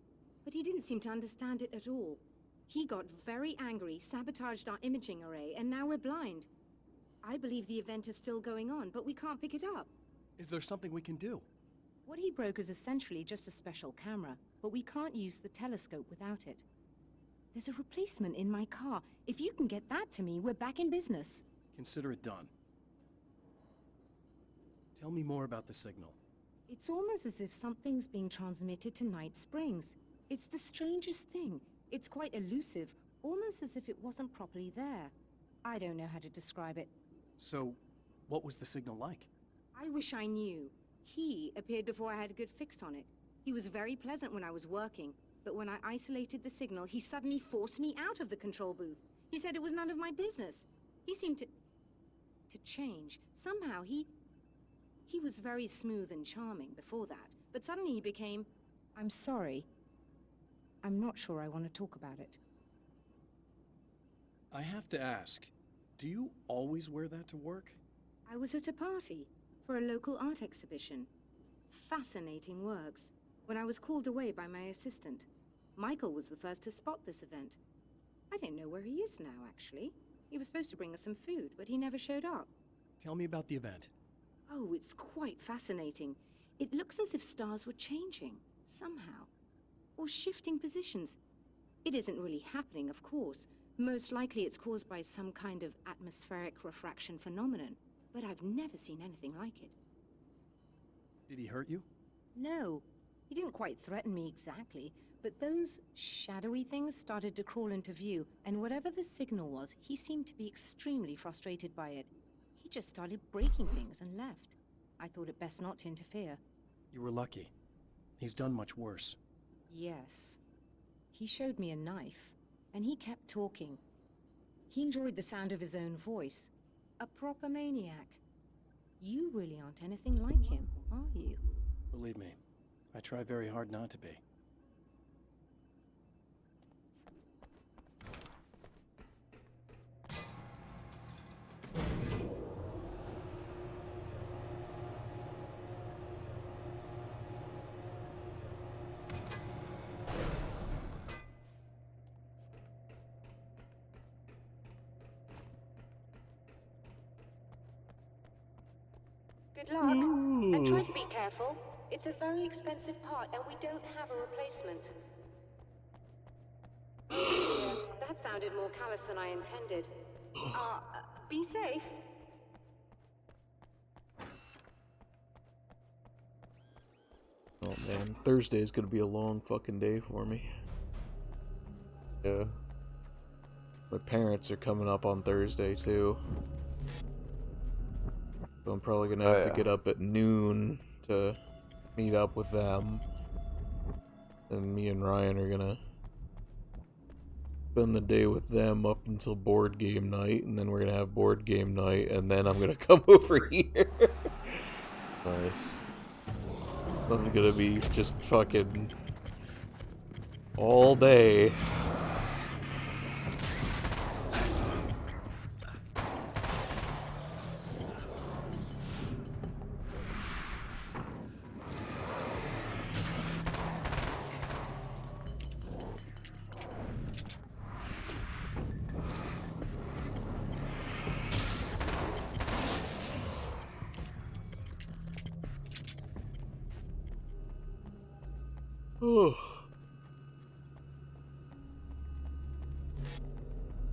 But he didn't seem to understand it at all. He got very angry, sabotaged our imaging array, and now we're blind. I believe the event is still going on, but we can't pick it up. Is there something we can do? What he broke is essentially just a special camera, but we can't use the telescope without it. There's a replacement in my car. If you can get that to me, we're back in business. Consider it done. Tell me more about the signal. It's almost as if something's being transmitted to Night Springs. It's the strangest thing. It's quite elusive, almost as if it wasn't properly there. I don't know how to describe it. So, what was the signal like? I wish I knew. He appeared before I had a good fix on it. He was very pleasant when I was working, but when I isolated the signal, he suddenly forced me out of the control booth. He said it was none of my business. He seemed to change. Somehow he was very smooth and charming before that, but suddenly he became... I'm sorry. I'm not sure I want to talk about it. I have to ask, do you always wear that to work? I was at a party for a local art exhibition. Fascinating works. When I was called away by my assistant, Michael was the first to spot this event. I don't know where he is now, actually. He was supposed to bring us some food, but he never showed up. Tell me about the event. Oh, it's quite fascinating. It looks as if stars were changing, somehow. Or shifting positions. It isn't really happening, of course. Most likely it's caused by some kind of atmospheric refraction phenomenon. But I've never seen anything like it. Did he hurt you? No. He didn't quite threaten me exactly, but those shadowy things started to crawl into view, and whatever the signal was, he seemed to be extremely frustrated by it. He just started breaking things and left. I thought it best not to interfere. You were lucky. He's done much worse. Yes. He showed me a knife, and he kept talking. He enjoyed the sound of his own voice. A proper maniac. You really aren't anything like him, are you? Believe me, I try very hard not to be. Good luck, and try to be careful. It's a very expensive part, and we don't have a replacement. Yeah, that sounded more callous than I intended. Be safe. Oh man, Thursday's gonna be a long fucking day for me. Yeah. My parents are coming up on Thursday too. So I'm probably gonna have to get up at noon to meet up with them. And me and Ryan are gonna spend the day with them up until board game night, and then we're gonna have board game night, and then I'm gonna come over here. Nice. I'm gonna be just fucking all day.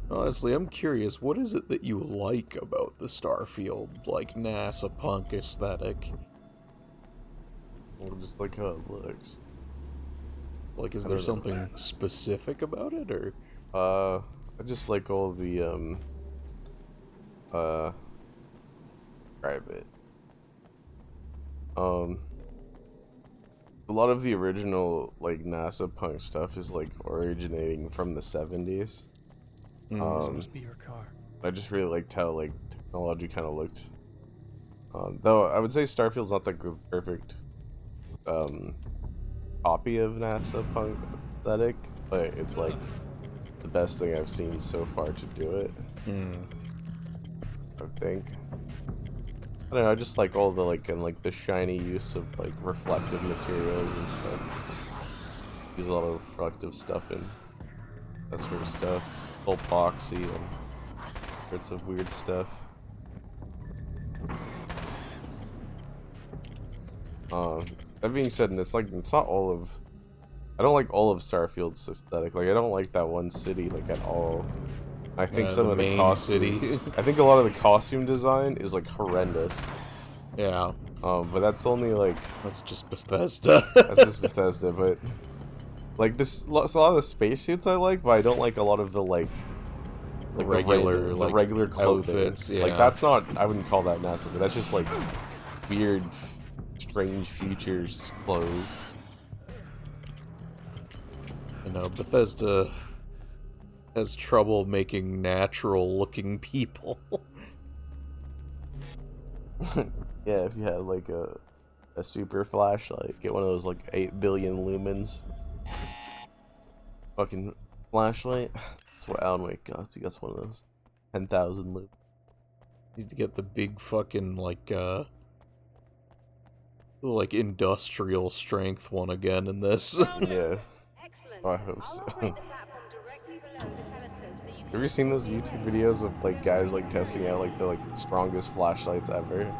Honestly, I'm curious, what is it that you like about the Starfield, like, NASA punk aesthetic? Well, just like how it looks. Like, is there something specific about it, or? I just like all the, describe it. A lot of the original, like, NASA punk stuff is, like, originating from the 70s. This must be your car. I just really liked how, like, technology kind of looked. Though, I would say Starfield's not, like, the perfect, copy of NASA punk aesthetic, but it's, like, the best thing I've seen so far to do it. I think. I don't know, I just like all the, like, and, like, the shiny use of, like, reflective materials and stuff. Use a lot of reflective stuff in that sort of stuff. Epoxy and sorts of weird stuff. That being said, and it's like, it's not all of, I don't like all of Starfield's aesthetic. Like, I don't like that one city, like, at all. I think some of the costume, I think a lot of the costume design is, like, horrendous. Yeah. But that's only, like, that's just Bethesda. That's just Bethesda, but like this, a lot of the spacesuits I like, but I don't like a lot of the like regular, the regular clothing. Outfits, yeah. Like, that's not, I wouldn't call that NASA, but that's just like weird, strange futures clothes. You know, Bethesda has trouble making natural-looking people. Yeah, if you had like a super flashlight, get one of those like 8 billion lumens fucking flashlight. That's what Alan Wake got. He got one of those 10,000 lumens. Need to get the big fucking like industrial strength one again in this. Yeah. Oh, I hope so. Have you seen those YouTube videos of like guys like testing out like the like strongest flashlights ever?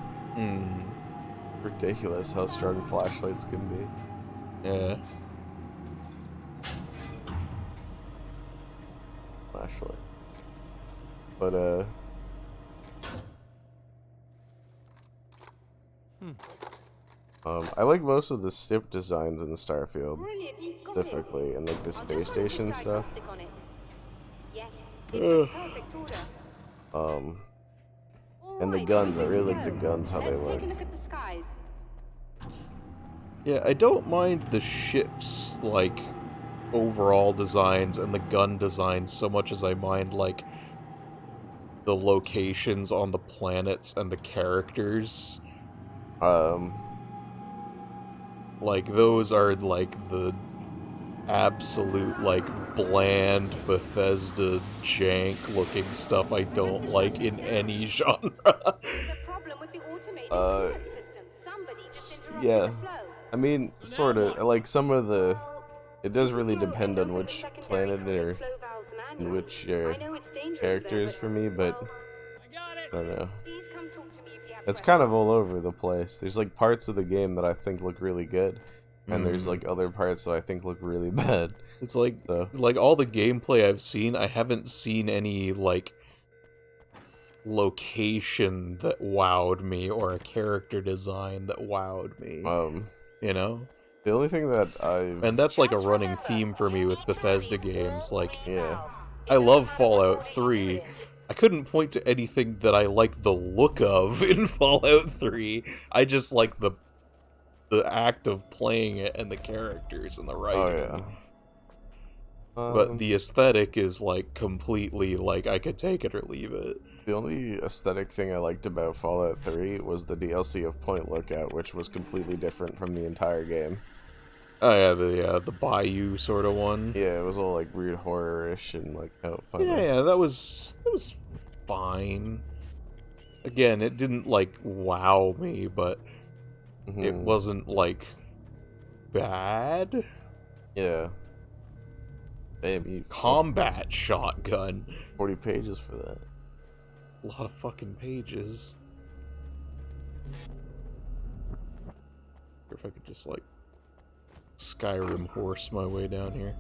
Ridiculous how strong flashlights can be. Yeah. Flashlight. But I like most of the ship designs in Starfield, specifically, and like the space station stuff. And the guns, I really like the guns, how they look. Yeah, I don't mind the ships, like, overall designs and the gun designs so much as I mind, like, the locations on the planets and the characters. Like, those are, like, the absolute, like, bland Bethesda jank-looking stuff I don't like in any genre. Yeah. I mean, sort of. Like, some of the... It does really depend on which planet or which characters for me, but... I don't know. It's kind of all over the place. There's, like, parts of the game that I think look really good. And there's, like, other parts that I think look really bad. It's like, like, all the gameplay I've seen, I haven't seen any, like, location that wowed me, or a character design that wowed me. You know? The only thing that And that's, like, a running theme for me with Bethesda games. Like, I love Fallout 3. I couldn't point to anything that I like the look of in Fallout 3. I just like the act of playing it and the characters and the writing. But the aesthetic is, like, completely, like, I could take it or leave it. The only aesthetic thing I liked about Fallout 3 was the DLC of Point Lookout, which was completely different from the entire game. Oh yeah, the Bayou sort of one. Yeah, it was all, like, weird horror-ish and, like, how fun. Yeah, that was fine. Again, it didn't, like, wow me, but it wasn't, like, bad. Yeah. Damn, you... Combat shotgun. 40 pages for that. A lot of fucking pages. If I could just, like, Skyrim horse my way down here.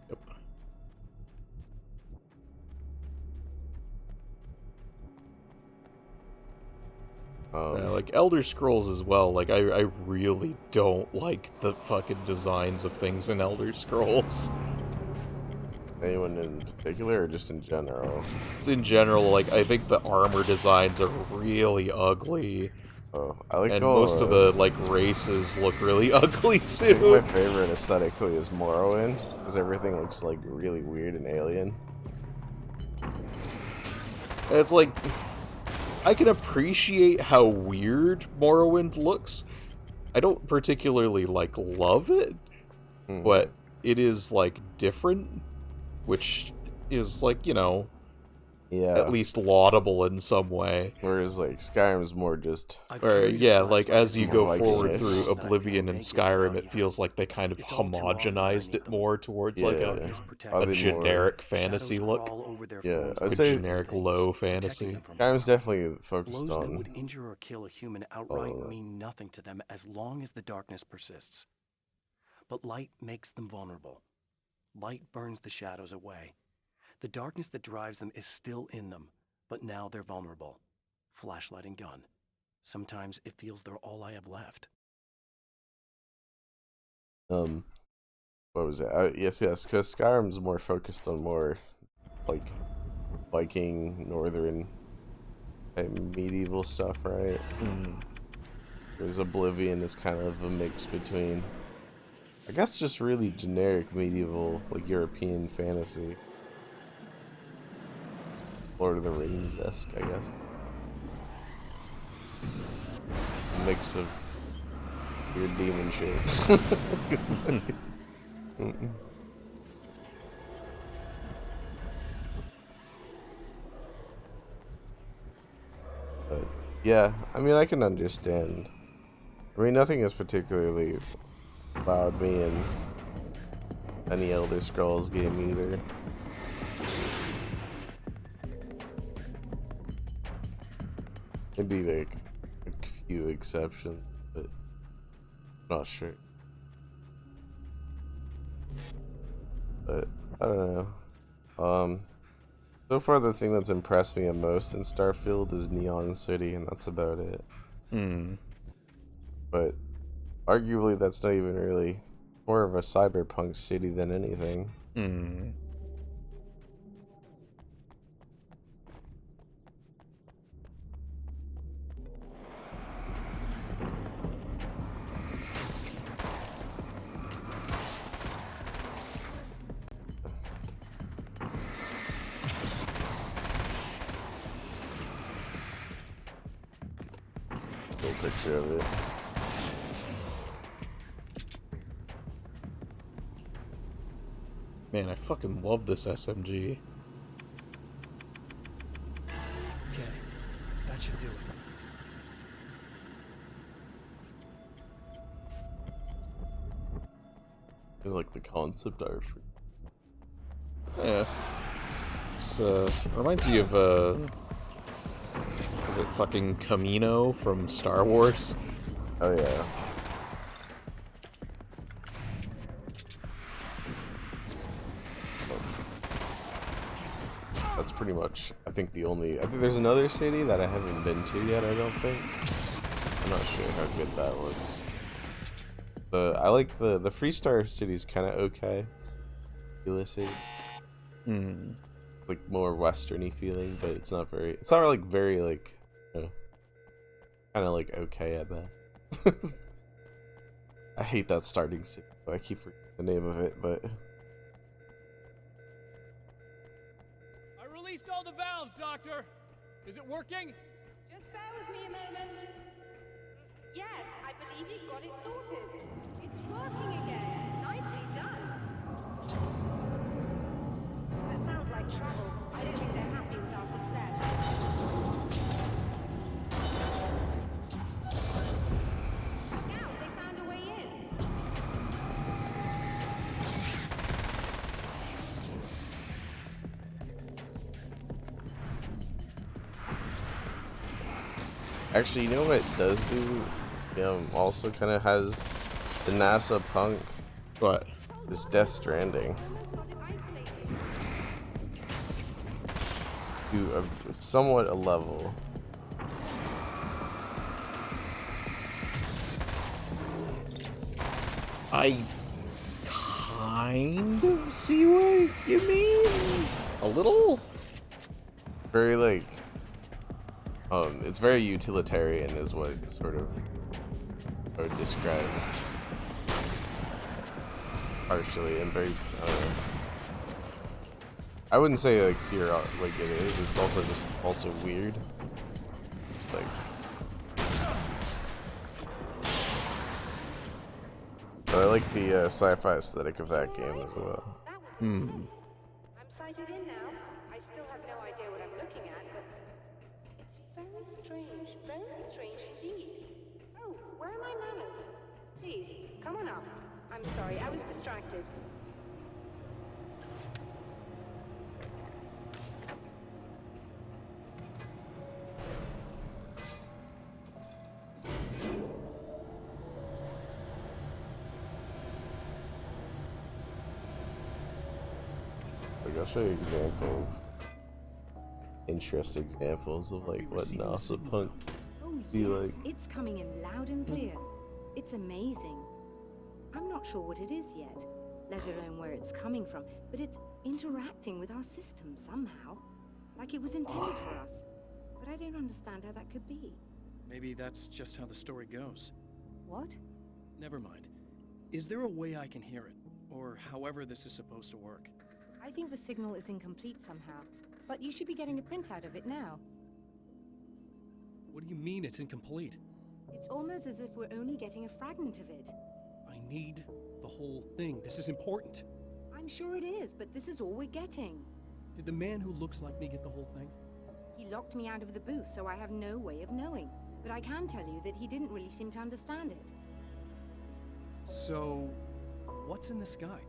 Yep. Like, Elder Scrolls as well, like, I really don't like the fucking designs of things in Elder Scrolls. Anyone in particular, or just in general? It's in general, like, I think the armor designs are really ugly. Oh, I like and most of the, like, races look really ugly, too. I think my favorite aesthetically is Morrowind, because everything looks, like, really weird and alien. It's like... I can appreciate how weird Morrowind looks. I don't particularly, like, love it, but it is, like, different, which is, like, you know, at least laudable in some way. Whereas, like, Skyrim's more just... Or, yeah, like, as you go forward through Oblivion and Skyrim, it feels like they kind of homogenized it more towards, like, a generic fantasy look. Yeah, I'd say generic low fantasy. Skyrim's definitely focused Blows on... that would injure or kill a human outright mean nothing to them as long as the darkness persists. But light makes them vulnerable. Light burns the shadows away. The darkness that drives them is still in them, but now they're vulnerable. Flashlight and gun. Sometimes it feels they're all I have left. What was it? Yes, because Skyrim's more focused on more, like, Viking, northern, type medieval stuff, right? Whereas Oblivion is kind of a mix between, I guess, just really generic medieval, like, European fantasy. Lord of the Rings-esque, I guess. A mix of weird demon shit. But, yeah, I mean, I can understand. I mean, nothing has particularly wowed me in any Elder Scrolls game either. Maybe like a few exceptions, but not sure. But I don't know. So far the thing that's impressed me the most in Starfield is Neon City, and that's about it. But arguably that's not even really more of a cyberpunk city than anything. picture of it. Man, I fucking love this SMG. Okay, that should do it. It's like the concept art for. Yeah. It's, reminds me of, is it fucking Camino from Star Wars? Oh, yeah. That's pretty much, I think I think there's another city that I haven't been to yet, I don't think. I'm not sure how good that looks. But I like the Freestar city's kind of okay. City. Like more westerny feeling, but it's not like very like, you know, kind of like okay at best. I hate that starting city. I keep forgetting the name of it, but I released all the valves, Doctor. Is it working? Just bear with me a moment. Yes, I believe you've got it sorted. It's working again. Nicely done. That sounds like trouble. I don't think they're happy with our success. Now, they found a way in. actually, you know what it does do? Also kind of has the NASA punk. What? Is Death Stranding. To somewhat a level. I kind of see what you mean. A little? Very like, it's very utilitarian is what sort of I would describe partially, and very, I wouldn't say like pure like it is, it's also just also weird. Like, but I like the sci-fi aesthetic of that game as well. I'm sighted in now. I still have no idea what I'm looking at, but it's very strange indeed. Oh, where are my manners? Please, come on up. I'm sorry, I was distracted. Like, I'll show you interesting examples of like what NASA punk be like. It's coming in loud and clear. It's amazing. I'm not sure what it is yet, let alone where it's coming from, but it's interacting with our system somehow, like it was intended for us. But I don't understand how that could be. Maybe that's just how the story goes. What? Never mind. Is there a way I can hear it? Or however this is supposed to work? I think the signal is incomplete somehow, but you should be getting a printout of it now. What do you mean it's incomplete? It's almost as if we're only getting a fragment of it. I need the whole thing. This is important. I'm sure it is, but this is all we're getting. Did the man who looks like me get the whole thing? He locked me out of the booth, so I have no way of knowing. But I can tell you that he didn't really seem to understand it. So, what's in the sky?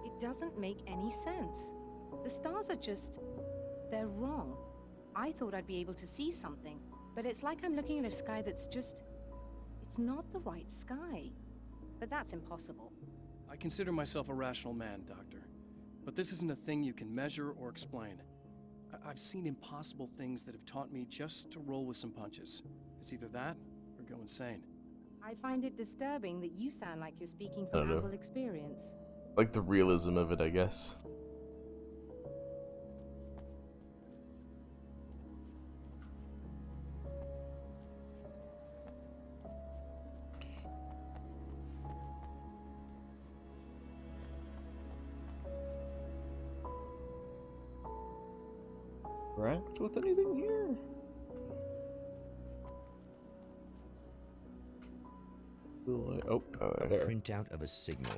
It doesn't make any sense. The stars are just... they're wrong. I thought I'd be able to see something, but it's like I'm looking at a sky that's just... it's not the right sky. But that's impossible. I consider myself a rational man, Doctor. But this isn't a thing you can measure or explain. I've seen impossible things that have taught me just to roll with some punches. It's either that, or go insane. I find it disturbing that you sound like you're speaking from ample experience. Like the realism of it, I guess. Interact with anything here? Oh, A there. printout of a signal.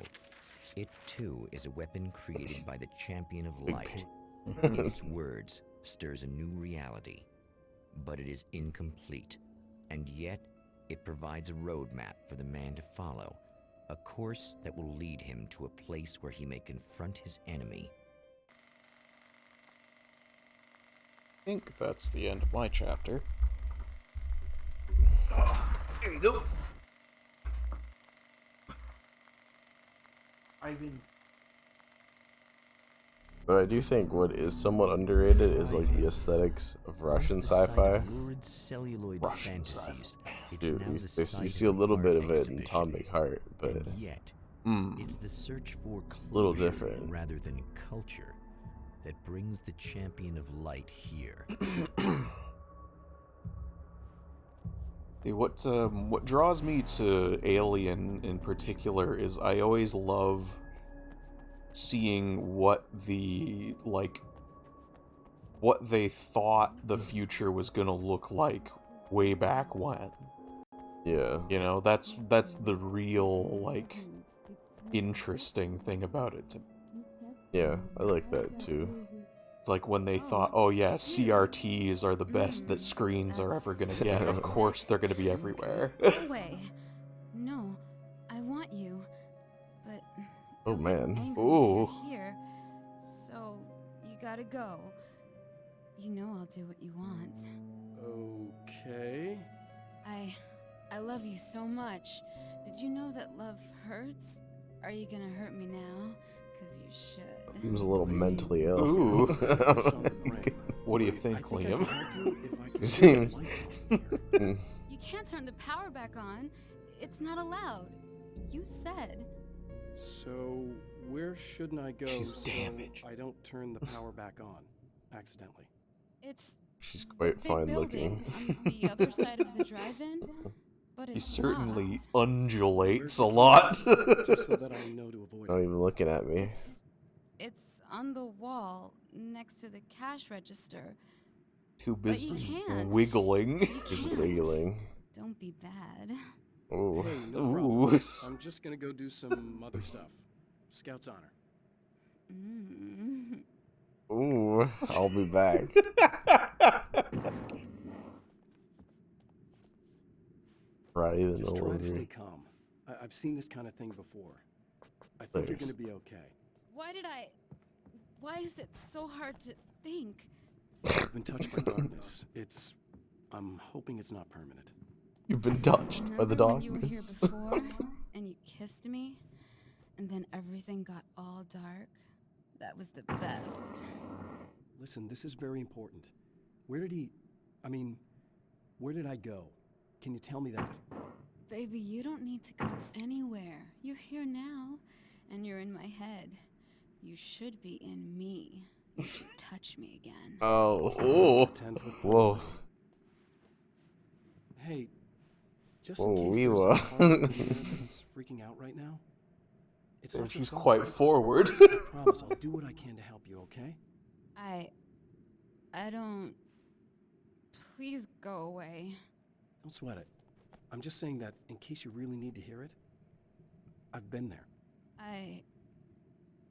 It too is a weapon created by the Champion of Big Light. pain. In its words, stirs a new reality. But it is incomplete, and yet it provides a roadmap for the man to follow. A course that will lead him to a place where he may confront his enemy. I think that's the end of my chapter. There you go. But I do think what is somewhat underrated is like the aesthetics of Russian Once the site sci-fi. of lurid celluloid Russian fantasies, it's Dude, now you, the you site see a of an little bit art of it in exhibition. Tom McHart, but And yet, it's the search for little closure different. rather than culture that brings the Champion of Light here. What draws me to Alien in particular is I always love seeing what they thought the future was gonna look like way back when. yeah. You know, that's the real like interesting thing about it to me. Yeah, I like that too. It's like when they thought, oh yeah, CRTs are the best that screens are ever gonna get. Of course they're gonna be everywhere. Go away. No, I want you, but Oh I'll get man. angry if Ooh. you're here. So you gotta go. You know I'll do what you want. Okay. I love you so much. Did you know that love hurts? Are you gonna hurt me now? 'Cause you should. Seems a little mentally ill. Ooh. Focus on the brain. What do you I think, think I Liam? can help you if I can It see the seems- lights on here. You can't turn the power back on. It's not allowed. You said. So, where shouldn't I go She's so damaged. I don't turn the power back on accidentally? It's She's quite big fine building looking. on the other side of the drive-in, but He it's certainly locked. undulates a lot. Just so that I know to avoid Not it. even looking at me. It's on the wall next to the cash register. Too But you busy can't. wiggling. You Just can't. wiggling. Don't be bad. Ooh. Hey, no Ooh. problem. I'm just gonna go do some other stuff. Scout's honor. Mm. Ooh. I'll be back. Right, even Just try to though stay calm. I've seen this kind of thing before. I think you're Thanks. gonna be okay. Why is it so hard to think? I've been touched by darkness. I'm hoping it's not permanent. you've been touched by the Remember when you were here darkness. before and you kissed me, and then everything got all dark? That was the best. Listen, this is very important. Where did I go? Can you tell me that? Baby, you don't need to go anywhere. You're here now, and you're in my head. You should be in me. You should touch me again. Oh. Oh. 10-foot Whoa. Hey, just Whoa, in case we there's were. a part of me that's freaking out right now. It's not your She's fault. quite forward. I promise I'll do what I can to help you, okay? I don't. Please go away. Don't sweat it. I'm just saying that in case you really need to hear it. I've been there.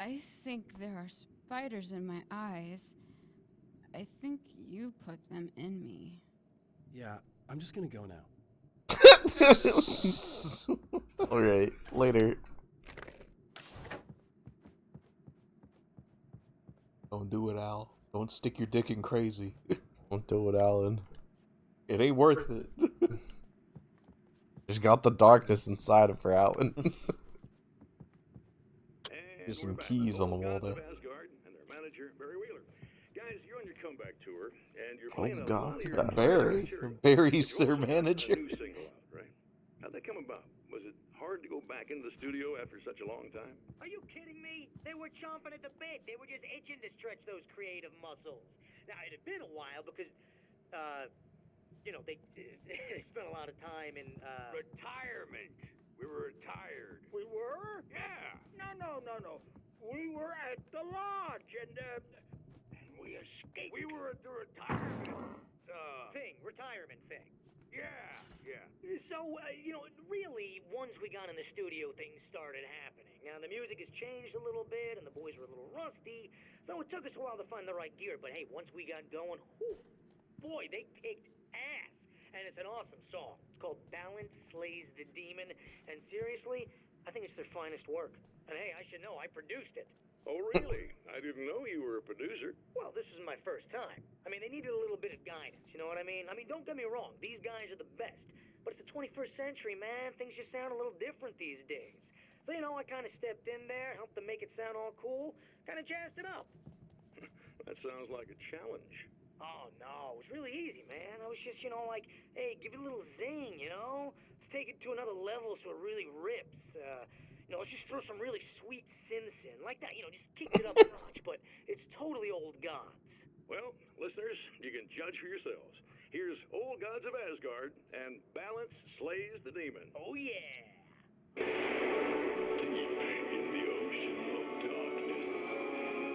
I think there are spiders in my eyes. I think you put them in me. Yeah, I'm just gonna go now. Alright, later. Don't do it, Al. Don't stick your dick in crazy. Don't do it, Alan. It ain't worth it. She's got the darkness inside of her, Alan. There's some keys on the wall there. Asgard and their manager, Barry Wheeler. Guys, you're on your comeback tour, and you're Oh, playing a God, lot of your Barry. material. Barry's You their also got manager. A new single out, right? How'd that come about? Was it hard to go back into the studio after such a long time? Are you kidding me? They were chomping at the bit. They were just itching to stretch those creative muscles. Now, it had been a while because, they spent a lot of time in, Retirement. We were retired. We were? Yeah. No. We were at the lodge and We escaped. We were at the retirement. retirement thing. Yeah. So, really, once we got in the studio, things started happening. Now, the music has changed a little bit, and the boys were a little rusty, so it took us a while to find the right gear. But hey, once we got going, whew, boy, they kicked ass. And it's an awesome song. It's called Balance Slays the Demon, and seriously, I think it's their finest work. And hey, I should know, I produced it. Oh, really? I didn't know you were a producer. Well, this was my first time. I mean, they needed a little bit of guidance, you know what I mean? I mean, don't get me wrong, these guys are the best. But it's the 21st century, man. Things just sound a little different these days. So, I kind of stepped in there, helped them make it sound all cool, kind of jazzed it up. That sounds like a challenge. Oh, no, it was really easy, man. I was just, like, hey, give it a little zing, Let's take it to another level so it really rips. Let's just throw some really sweet synths in. Like that, just kick it up a notch, but it's totally old gods. Well, listeners, you can judge for yourselves. Here's Old Gods of Asgard, and Balance Slays the Demon. Oh, yeah. Deep in the ocean of darkness,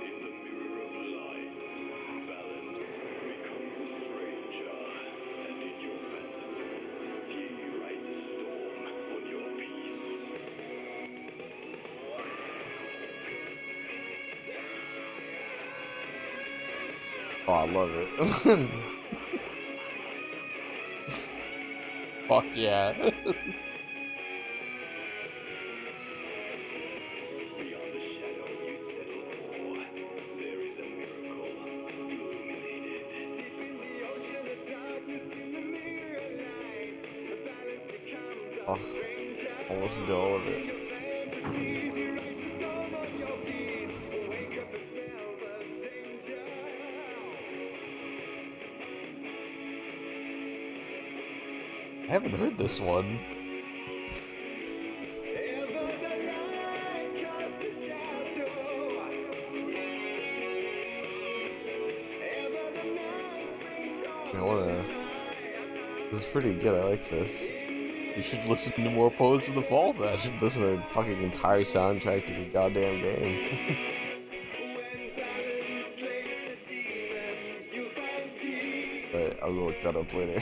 in the mirror of light, Balance becomes a stranger, and in your fantasies, he rides a storm on your peace. Oh, I love it. Fuck yeah. Beyond the shadow you settle for, there is a miracle illuminated. Deep in the ocean of darkness, in the mirror light, Balance becomes a stranger. Almost done with it. Fantasies, he rides a storm on your peace. Wake up and smell the danger. I haven't heard this one. This is pretty good. I like this. You should listen to more Poets of the Fall then. I should listen to the fucking entire soundtrack to this goddamn game. But I'll look that up later.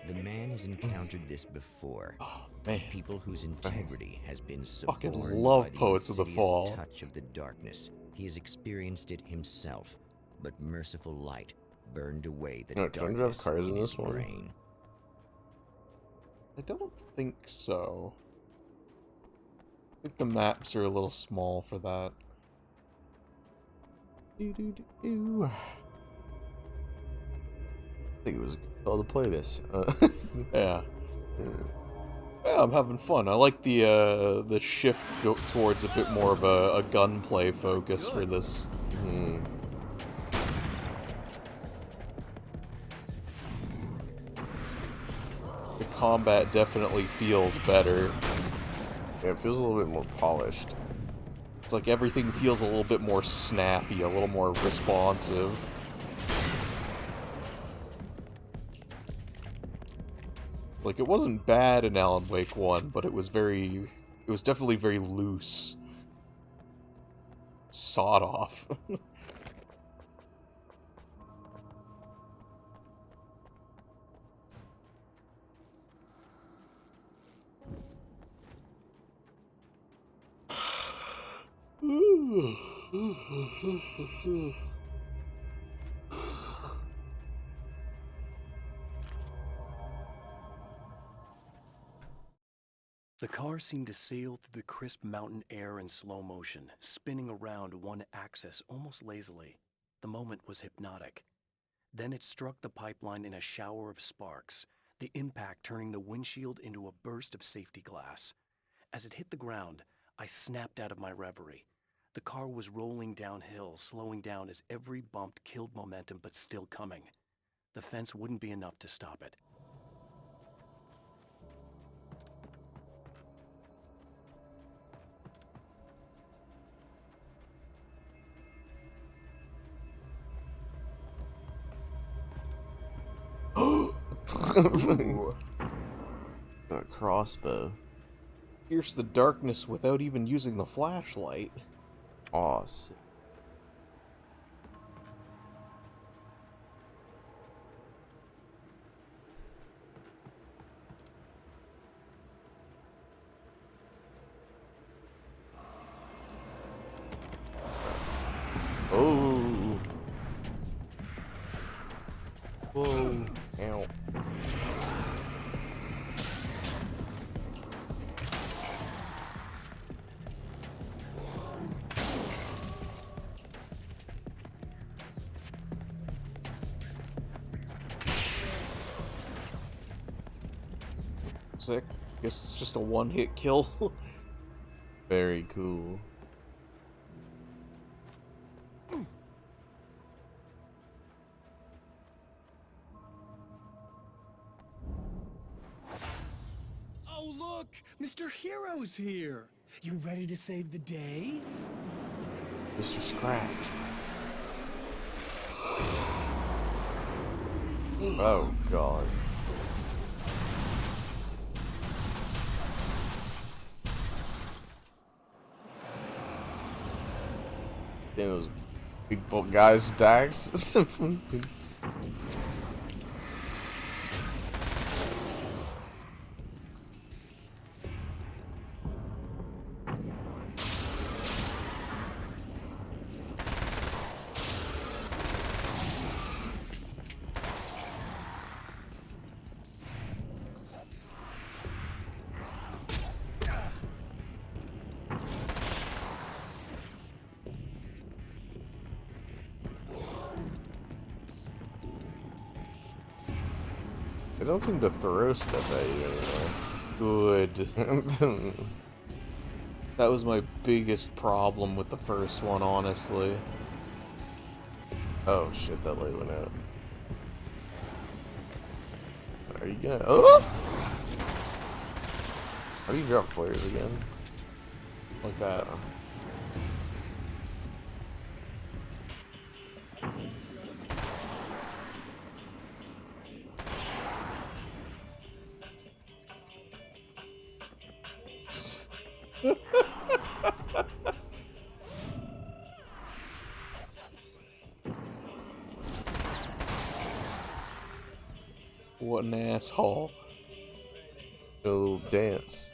The man has encountered this before. Oh, man. People whose integrity has been Fucking suborned love by the Poets of the insidious Fall. touch of the darkness. He has experienced it himself, but merciful light burned away the Can I drive darkness cars in in this his one? brain. I don't think so. I think the maps are a little small for that. I think it was called to play this. Yeah. Yeah, I'm having fun. I like the shift towards a bit more of a gunplay focus for this. The combat definitely feels better. Yeah, it feels a little bit more polished. It's like everything feels a little bit more snappy, a little more responsive. Like, it wasn't bad in Alan Wake 1, but it was definitely very loose. Sawed off. The car seemed to sail through the crisp mountain air in slow motion, spinning around one axis almost lazily. The moment was hypnotic. Then it struck the pipeline in a shower of sparks, the impact turning the windshield into a burst of safety glass. As it hit the ground, I snapped out of my reverie. The car was rolling downhill, slowing down as every bump killed momentum but still coming. The fence wouldn't be enough to stop it. A crossbow. Pierce the darkness without even using the flashlight. Awesome. Sick. Guess it's just a one-hit kill. Very cool. Oh, look! Mr. Hero's here! You ready to save the day? Mr. Scratch. Oh, God. Damn, those big bulk guys, Dax. They don't seem to throw stuff at you anymore. Good. That was my biggest problem with the first one, honestly. Oh shit, that light went out. Are you gonna... Oh! How do you drop flares again? Like that. What an asshole. Go dance.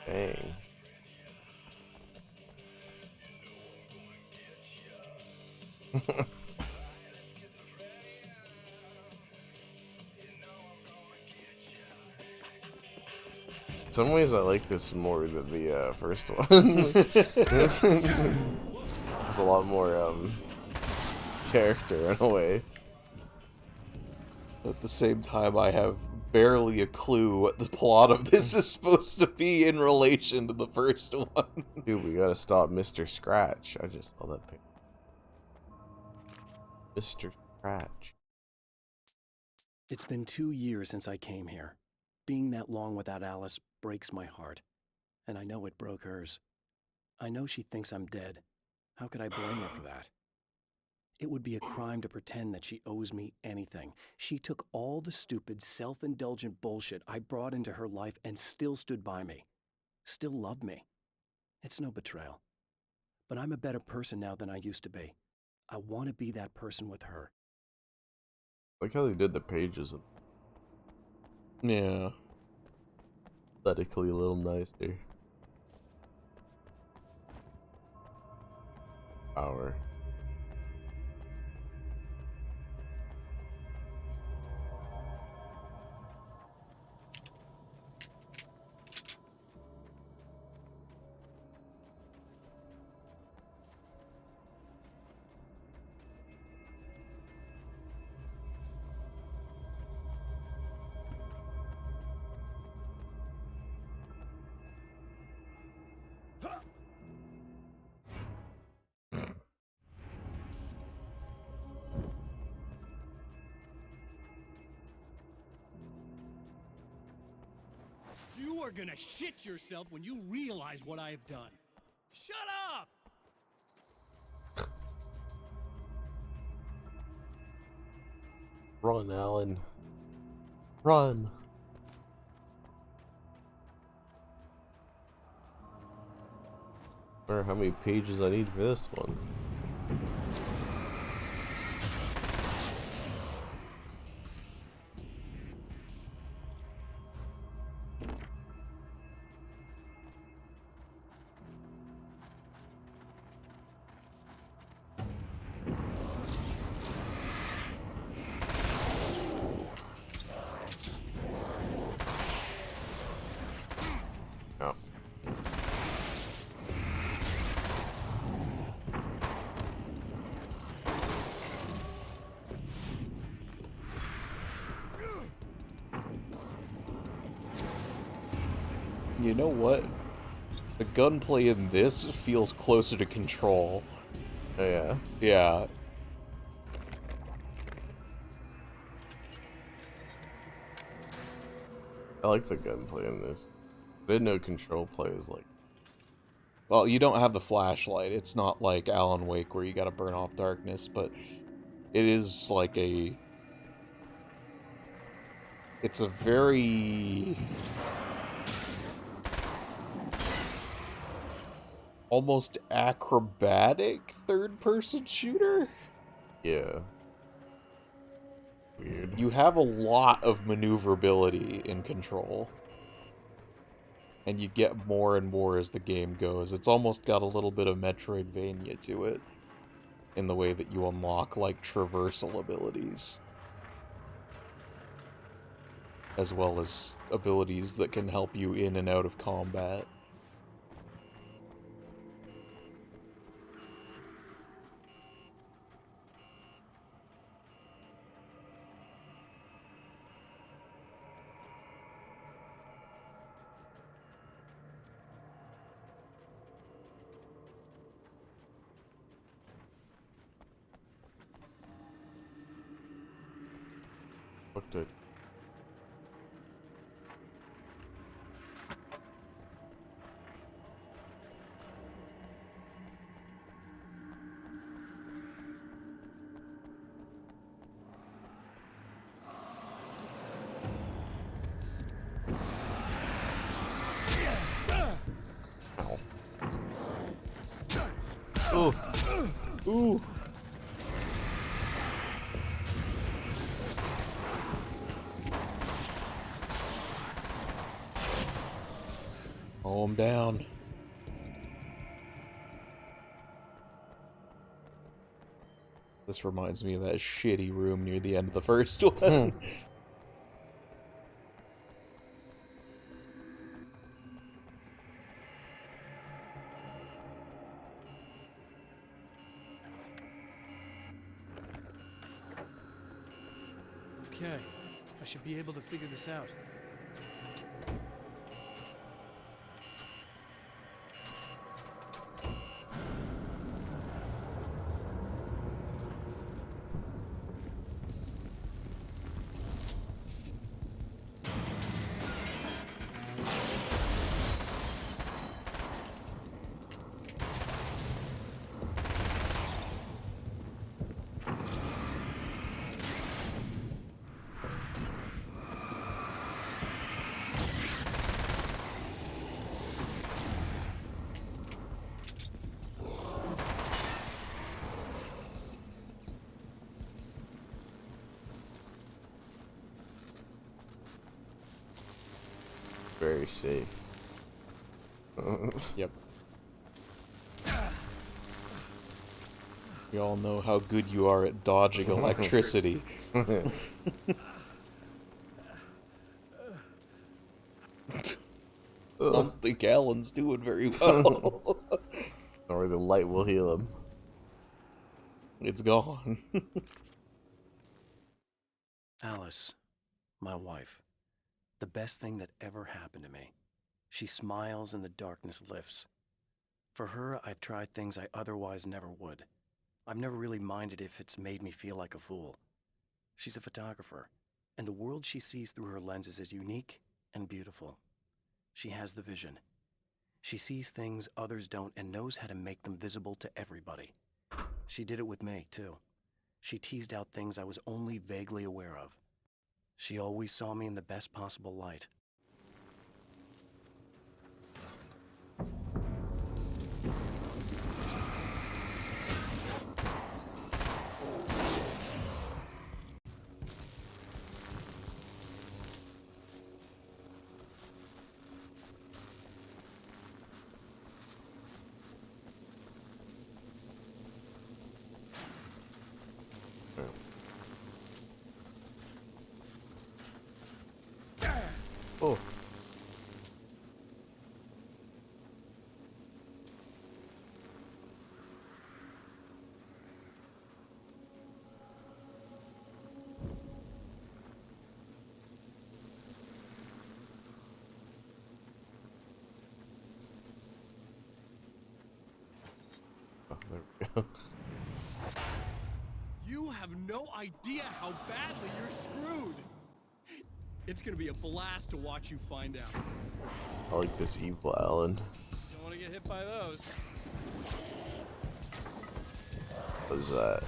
Dang. In some ways, I like this more than the first one. It's a lot more character in a way. At the same time, I have barely a clue what the plot of this is supposed to be in relation to the first one. Dude, we gotta stop Mr. Scratch. I just saw that picture. Mr. Scratch. It's been 2 years since I came here. Being that long without Alice breaks my heart. And I know it broke hers. I know she thinks I'm dead. How could I blame her for that? It would be a crime to pretend that she owes me anything. She took all the stupid, self-indulgent bullshit I brought into her life and still stood by me. Still loved me. It's no betrayal. But I'm a better person now than I used to be. I want to be that person with her. I like how they did the pages. Yeah. Aesthetically a little nicer. Power. You are gonna shit yourself when you realize what I have done. Shut up! Run, Alan. Run. I wonder how many pages I need for this one. You know what? The gunplay in this feels closer to Control. Oh, yeah? Yeah. I like the gunplay in this. I didn't know Control plays like... Well, you don't have the flashlight. It's not like Alan Wake where you gotta burn off darkness, but it is like a... It's a very... almost acrobatic third-person shooter? Yeah. Weird. You have a lot of maneuverability in Control. And you get more and more as the game goes. It's almost got a little bit of Metroidvania to it. In the way that you unlock, like, traversal abilities. As well as abilities that can help you in and out of combat. Looked it. Ooh. Ooh. Oh, I'm down. This reminds me of that shitty room near the end of the first one. Okay, I should be able to figure this out. Very safe. Yep. We all know how good you are at dodging electricity. I don't think Alan's doing very well. Or the light will heal him. It's gone. Alice, my wife, the best thing that ever happened to me. She smiles and the darkness lifts. For her, I've tried things I otherwise never would. I've never really minded if it's made me feel like a fool. She's a photographer, and the world she sees through her lenses is unique and beautiful. She has the vision. She sees things others don't and knows how to make them visible to everybody. She did it with me, too. She teased out things I was only vaguely aware of. She always saw me in the best possible light. no idea how badly you're screwed. It's gonna be a blast to watch you find out. I like this evil Alan. Don't want to get hit by those. What is that?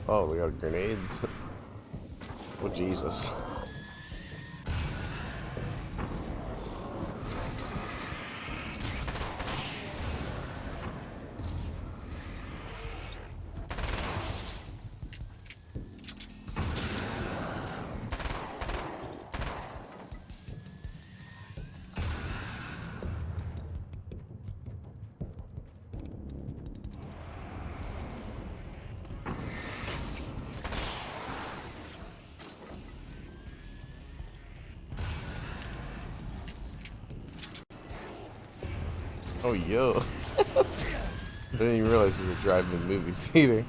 Oh, we got grenades. Oh, Jesus. Oh, yo. I didn't even realize it was a drive-in movie theater.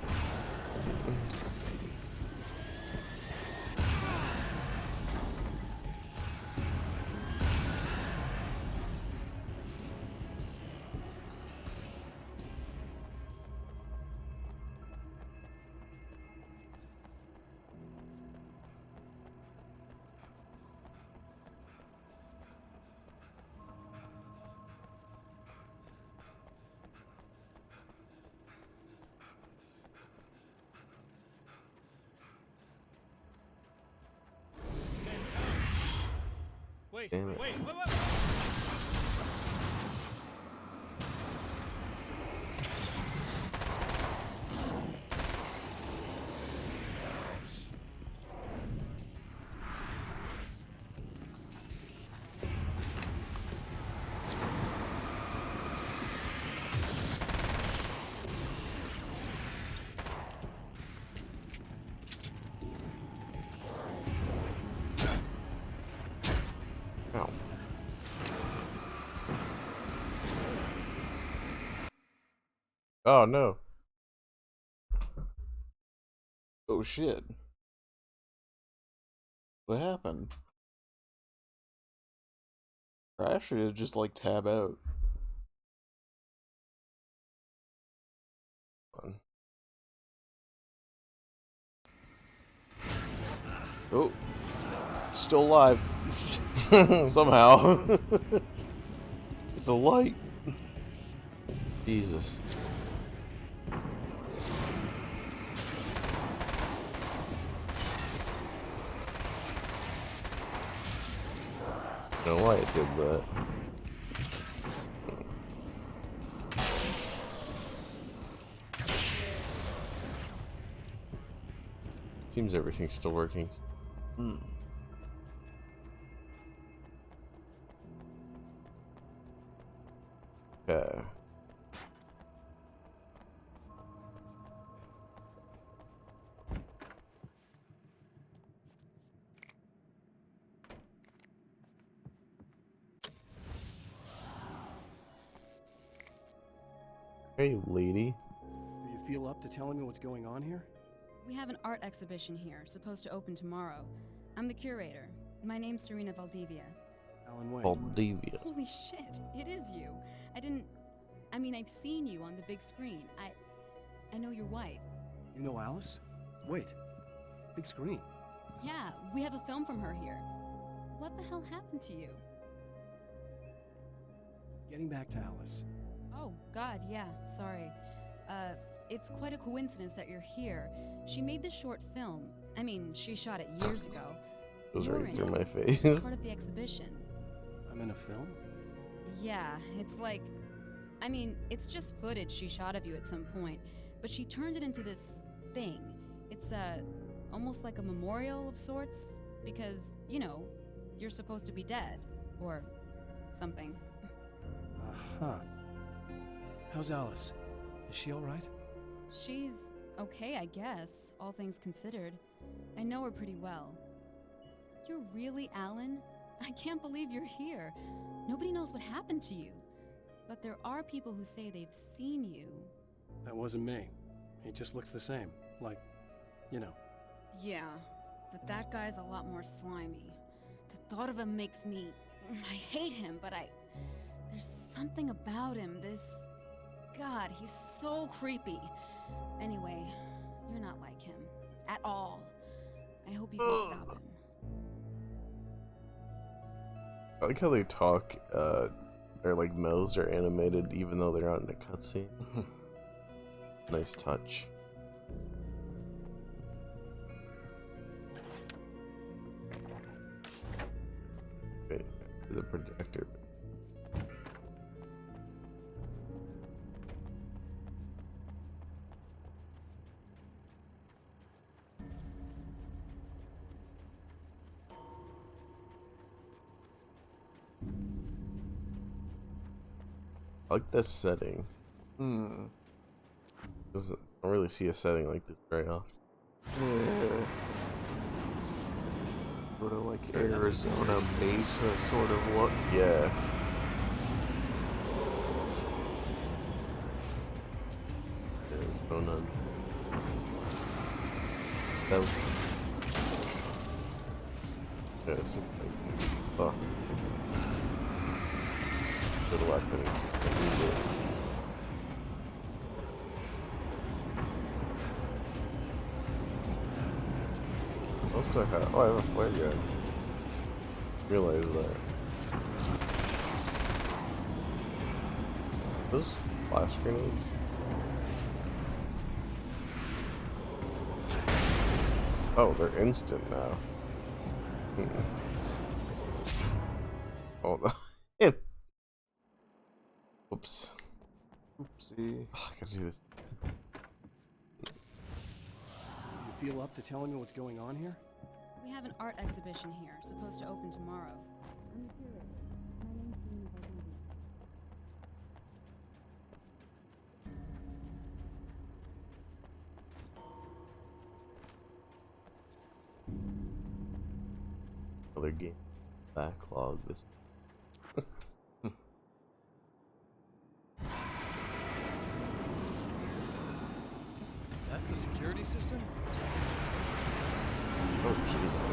Wait, Damn it. wait. Ow. Oh, no. Oh shit. What happened? Crash or did it just like tab out? Oh. Still alive. Somehow. It's a light. Jesus. I don't know why it did that. Seems everything's still working. Yeah. Hey, lady. Do you feel up to telling me what's going on here? We have an art exhibition here, supposed to open tomorrow. I'm the curator. My name's Serena Valdivia. Alan Wake. Valdivia. Holy shit, it is you. I've seen you on the big screen. I know your wife. You know Alice? Wait. Big screen. Yeah, we have a film from her here. What the hell happened to you? Getting back to Alice. Oh, God, yeah, sorry. It's quite a coincidence that you're here. She made this short film. She shot it years ago. Goes You're right in through it. my face. It's part of the exhibition. I'm in a film? Yeah, it's like... it's just footage she shot of you at some point, but she turned it into this thing. It's, almost like a memorial of sorts, because, you're supposed to be dead. Or something. Uh-huh. How's Alice? Is she alright? She's okay, I guess, all things considered. I know her pretty well. You're really Alan? I can't believe you're here. Nobody knows what happened to you. But there are people who say they've seen you. That wasn't me. He just looks the same. Like, Yeah, but that guy's a lot more slimy. The thought of him makes me... I hate him, but there's something about him, this... God, he's so creepy. Anyway, you're not like him. at all. I hope you can stop him. I like how they talk, their like mouths are animated even though they're not in a cutscene. Nice touch. Wait, the projector. I like this setting. I don't really see a setting like this very often. Yeah. Sort of like Arizona Mesa sort of look. Yeah. Arizona. That was... Yeah, it seems like... Oh. Good weapon. Also, I have a flare gun. Realize that. Those flash grenades. Oh, they're instant now. Oh no. Oops. Oopsie. Oh, I gotta do this. You feel up to telling me what's going on here? We have an art exhibition here, supposed to open tomorrow. Another game backlog this. That's the security system? Oh Jesus.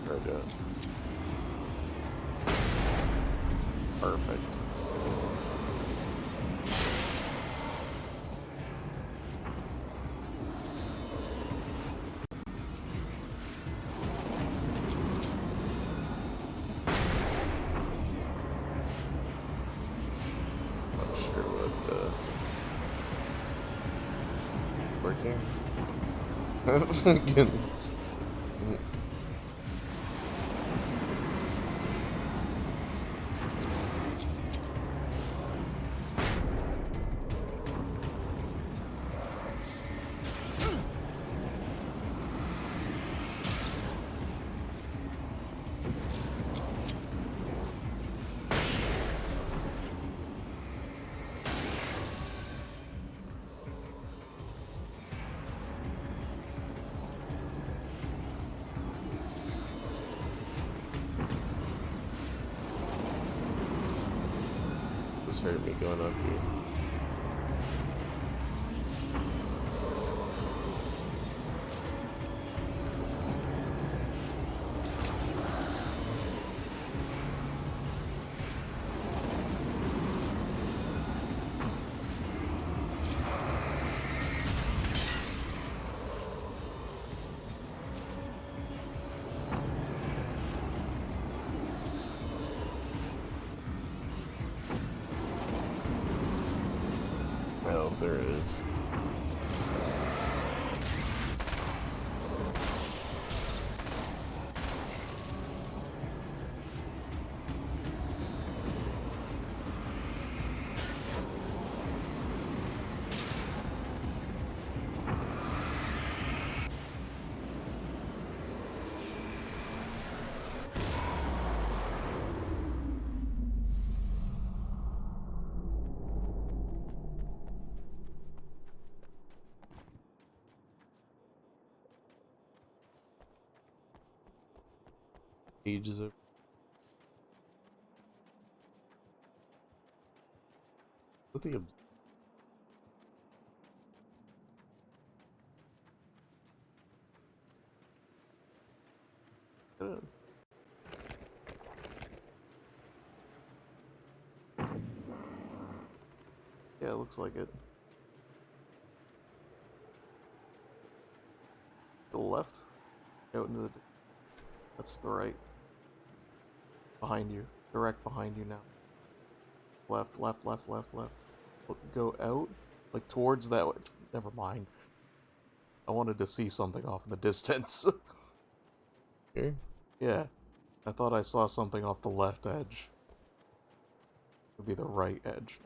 Very good. Perfect. Not sure what working. Again. This hurt me going up here. Oh, there it is. Ages of what the Yeah, it looks like it. To the left. Out into the... That's the right. Behind you. Direct behind you now. Left, left, left, left, left. Go out. Like towards that way. Never mind. I wanted to see something off in the distance. Here? Yeah. I thought I saw something off the left edge. It would be the right edge.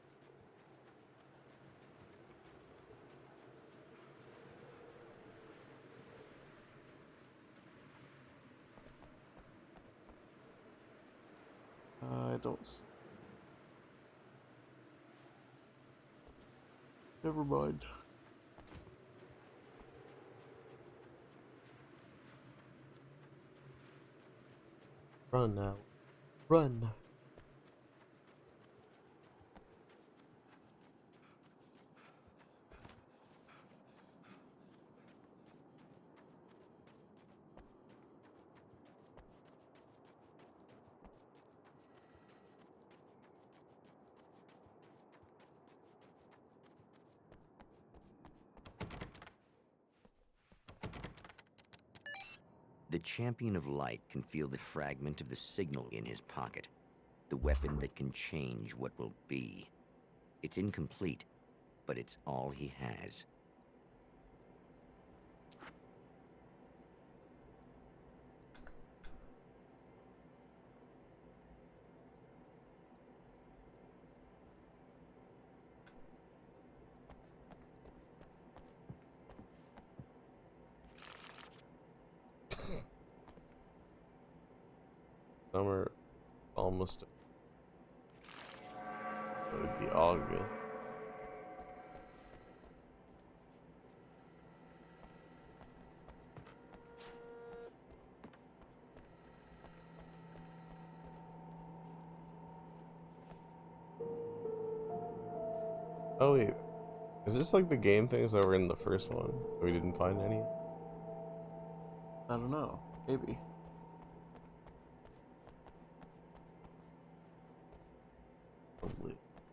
I don't... Never mind. Run now. Run. The Champion of Light can feel the fragment of the signal in his pocket, the weapon that can change what will be. It's incomplete, but it's all he has. Summer almost. It would be August. Oh wait, is this like the game things that were in the first one? We didn't find any? I don't know. Maybe.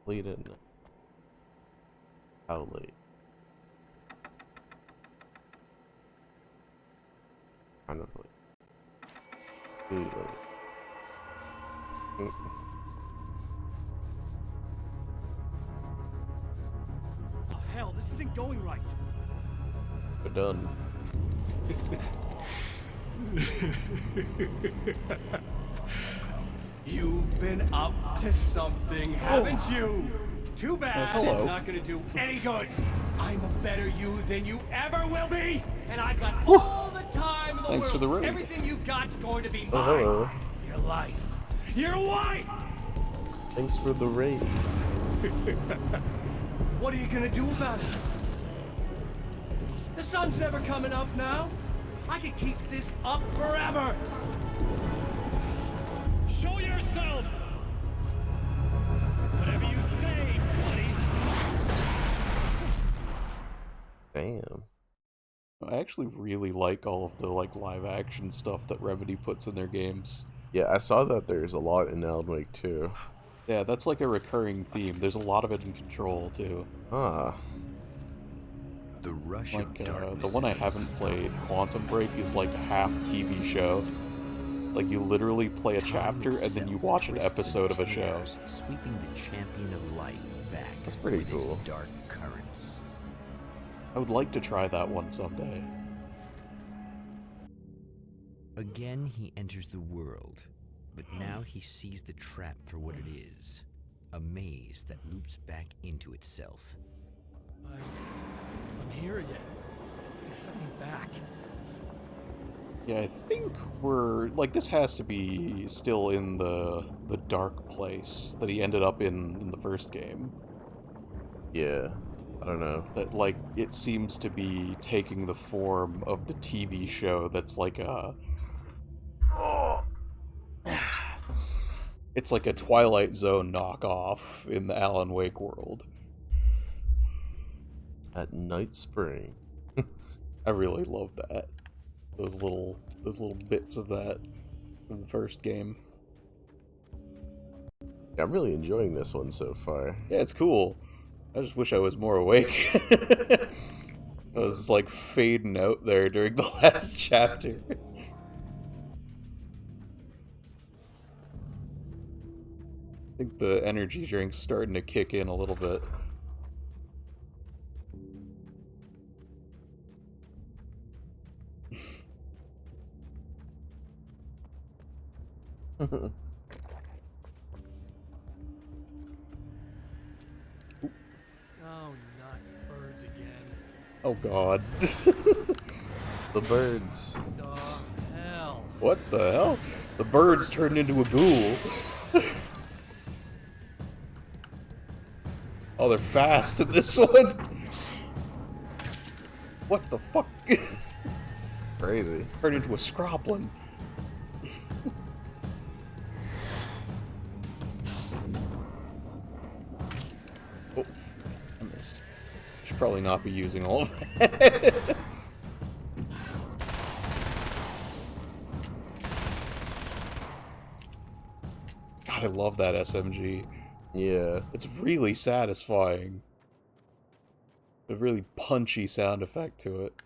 Late at night. How late? Kind of late. Really late. Oh, hell, this isn't going right. We're done. You've been up to something, haven't you? Too bad. hello. It's not gonna do any good. I'm a better you than you ever will be, and I've got all the time in the Thanks world. for the raid. Everything you've got's going to be Oh, mine. hello. Your life, your wife. Thanks for the raid. What are you gonna do about it? The sun's never coming up now. I can keep this up forever. Show yourself! Whatever you say, buddy. Damn. I actually really like all of the like live action stuff that Remedy puts in their games. Yeah, I saw that there's a lot in Alan Wake too. Yeah, that's like a recurring theme. There's a lot of it in Control too. Ah. The rush Like of darkness. the one I is haven't played, Quantum Break, is like half TV show. Like you literally play a chapter and then you watch an episode of a show. Sweeping the Champion of Light back. That's pretty with its cool. dark currents. I would like to try that one someday. Again, he enters the world, but now he sees the trap for what it is. A maze that loops back into itself. I'm here again. They sent me back. Yeah, I think we're like this has to be still in the dark place that he ended up in the first game. Yeah. I don't know. That like it seems to be taking the form of the TV show that's like a it's like a Twilight Zone knockoff in the Alan Wake world. At Night Spring. I really love that. Those little bits of that from the first game. Yeah, I'm really enjoying this one so far. Yeah, it's cool. I just wish I was more awake. I was like fading out there during the last chapter. I think the energy drink's starting to kick in a little bit. Oh, not birds again. Oh god. The birds. Oh, hell. What the hell? The birds turned into a ghoul. Oh, they're fast in this one. What the fuck? Crazy. Turned into a scroblin. Oh, I missed. Should probably not be using all of that. God, I love that SMG. Yeah. It's really satisfying. A really punchy sound effect to it.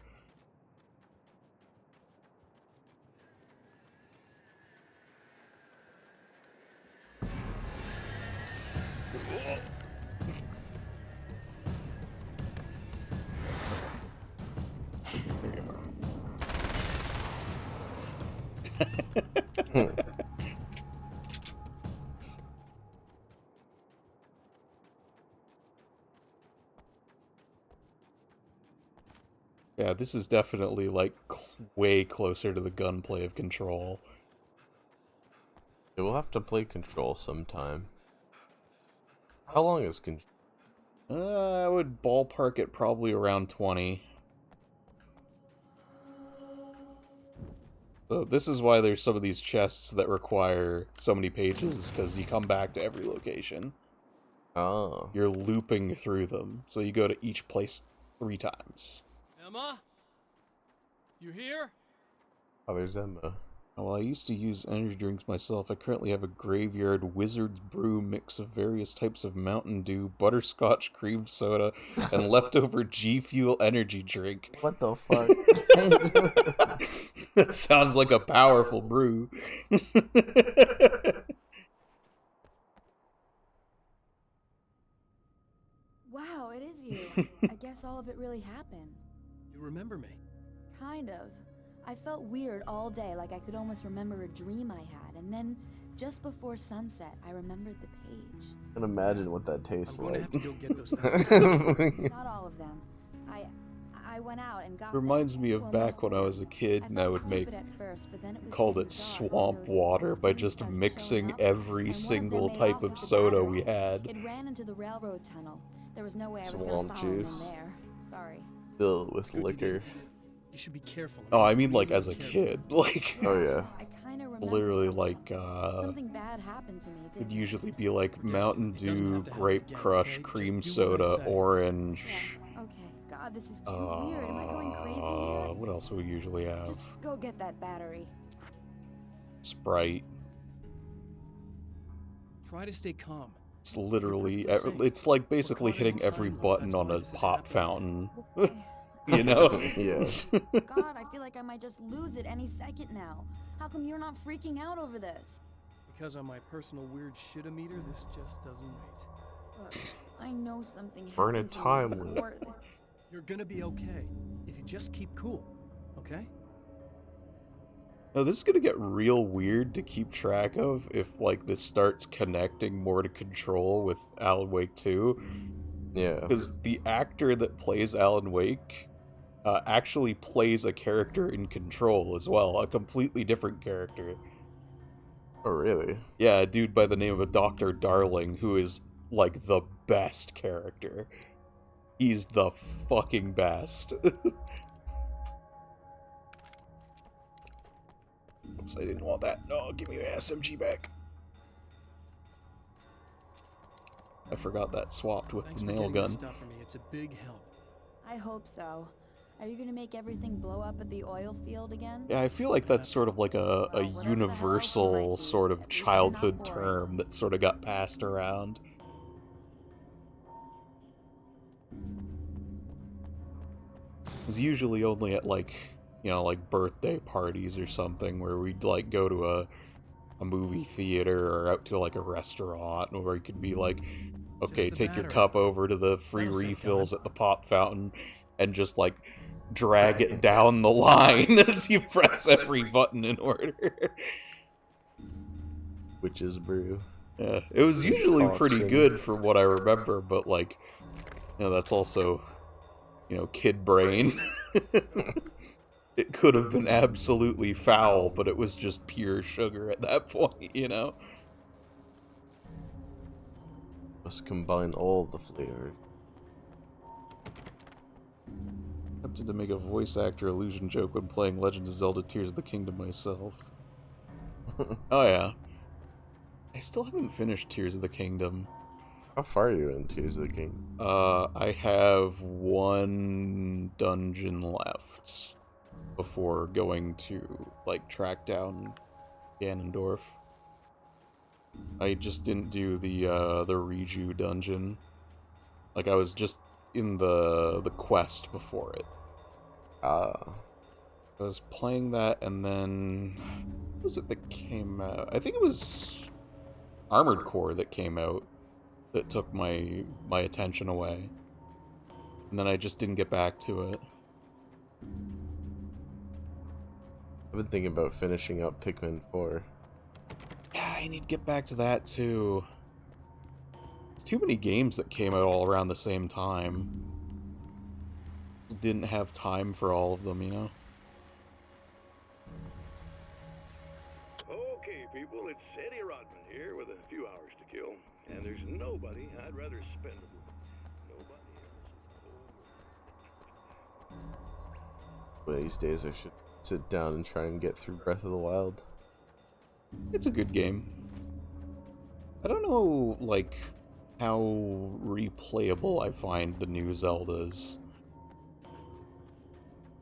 Yeah, this is definitely, like, way closer to the gunplay of Control. Yeah, we'll have to play Control sometime. How long is Control? I would ballpark it probably around 20. So this is why there's some of these chests that require so many pages, because you come back to every location. Oh. You're looping through them, so you go to each place 3 times. Emma? You here? Oh, there's Emma. While I used to use energy drinks myself, I currently have a Graveyard Wizard's Brew mix of various types of Mountain Dew, butterscotch cream soda, and leftover G Fuel energy drink. What the fuck? That sounds like a powerful brew. Wow, it is you. I guess all of it really happened. You remember me? Kind of. I felt weird all day, like I could almost remember a dream I had, and then, just before sunset, I remembered the page. I can imagine what that tastes I'm like. gonna have to go get those things. Not all of them. I went out and got Reminds me of well, back most when of I them. was a kid and I felt would make, stupid at first, but then it was called getting it dark when swamp those water by things just started mixing showing up, every and one of them single made type off of with the soda battery. we had. It ran into the railroad tunnel. There was no way I was gonna Swamp follow him in juice. there. Sorry. Filled with Good you liquor. didn't. You should be careful. Oh, I mean like Really as a careful. kid. Like, Oh yeah. I kind of remember literally something. like, Something bad happened to me. it'd Didn't it? usually be like Mountain It doesn't Dew, have to happen Grape again, Crush, okay? cream Just do what I soda, say. orange. Yeah. Okay. God, this is too weird. Am I going crazy here? What else do we usually have? Just go get that battery. Sprite. Try to stay calm. It's literally, perfectly safe. it's like basically We're caught in hitting a every time loop, button that's on why a this is pop happening. fountain. You know? Yeah. God, I feel like I might just lose it any second now. How come you're not freaking out over this? Because on my personal weird shit-o-meter, this just doesn't wait. Look, I know something Burn a happened to me time loop. before- You're gonna be okay if you just keep cool, okay? Now, this is gonna get real weird to keep track of if, like, this starts connecting more to Control with Alan Wake 2. Yeah. Because the actor that plays Alan Wake actually plays a character in Control as well, a completely different character. Oh really? Yeah, a dude by the name of Dr. Darling, who is, like, the best character. He's the fucking best. Oops, I didn't want that. No, give me my SMG back. I forgot that swapped with Thanks the for nail getting gun. this stuff for me. It's a big help. I hope so. Are you gonna make everything blow up at the oil field again? Yeah, I feel like that's sort of like a Well, whatever the hell else you might universal be, sort at of least you're not childhood boring. term that sort of got passed around. was usually only at like, you know, like birthday parties or something where we'd like go to a movie theater or out to like a restaurant where you could be like, okay, the take your battery. cup over to the free That'll save refills time. at the pop fountain and just like drag it down the line as you press every button in order. Witch's brew. Yeah, it was usually pretty Concoction. good for what I remember, but like, you know, that's also, you know, kid brain. It could have been absolutely foul, but it was just pure sugar at that point, you know? Must combine all the flavors. Attempted to make a voice actor illusion joke when playing Legend of Zelda Tears of the Kingdom myself. Oh yeah. I still haven't finished Tears of the Kingdom. How far are you in Tears of the King? I have one dungeon left before going to, like, track down Ganondorf. I just didn't do the Riju dungeon. Like, I was just in the quest before it. I was playing that, and then... what was it that came out? I think it was Armored Core that came out that took my attention away. And then I just didn't get back to it. I've been thinking about finishing up Pikmin 4. Yeah, I need to get back to that too. There's too many games that came out all around the same time. Didn't have time for all of them, you know? Okay, people, it's Eddie Rodman here with a few hours to kill. And there's nobody I'd rather spend it with. Nobody else. One of these days I should sit down and try and get through Breath of the Wild. It's a good game. I don't know, like, how replayable I find the new Zeldas.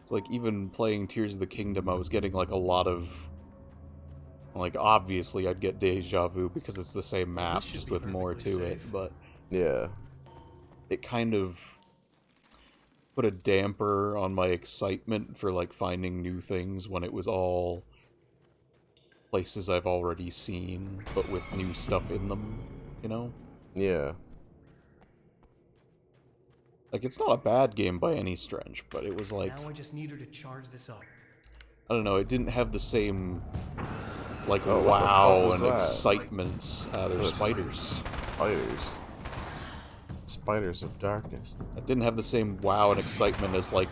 It's like, even playing Tears of the Kingdom, I was getting, like, a lot of... like, obviously I'd get deja vu because it's the same map, just with more to it, but... yeah. It kind of put a damper on my excitement for, like, finding new things when it was all places I've already seen, but with new stuff in them, you know? Yeah. Like, it's not a bad game by any stretch, but it was like... Now I just need her to charge this up. I don't know, it didn't have the same, like, Oh, what the fuck wow was and that? excitement. There's Those spiders. Spiders. Spiders of darkness. It didn't have the same wow and excitement as, like,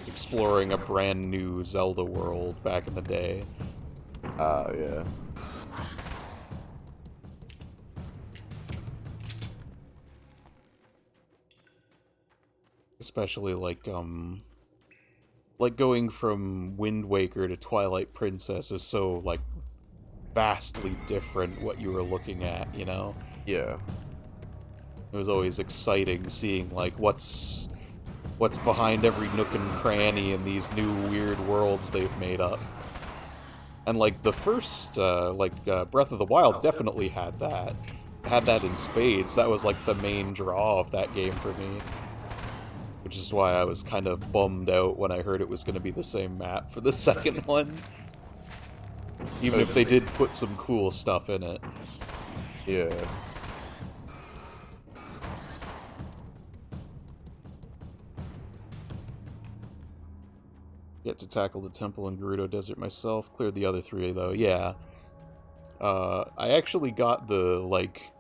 exploring a brand new Zelda world back in the day. Yeah. Especially, like going from Wind Waker to Twilight Princess was so, like, vastly different what you were looking at, you know? Yeah. It was always exciting seeing, like, what's behind every nook and cranny in these new weird worlds they've made up. And, like, the first, Breath of the Wild definitely had that. Had that in spades. That was, like, the main draw of that game for me. Which is why I was kind of bummed out when I heard it was going to be the same map for the second one. Even if they did put some cool stuff in it. Yeah. Yet to tackle the temple in Gerudo Desert myself. Cleared the other three, though. Yeah. I actually got the, like...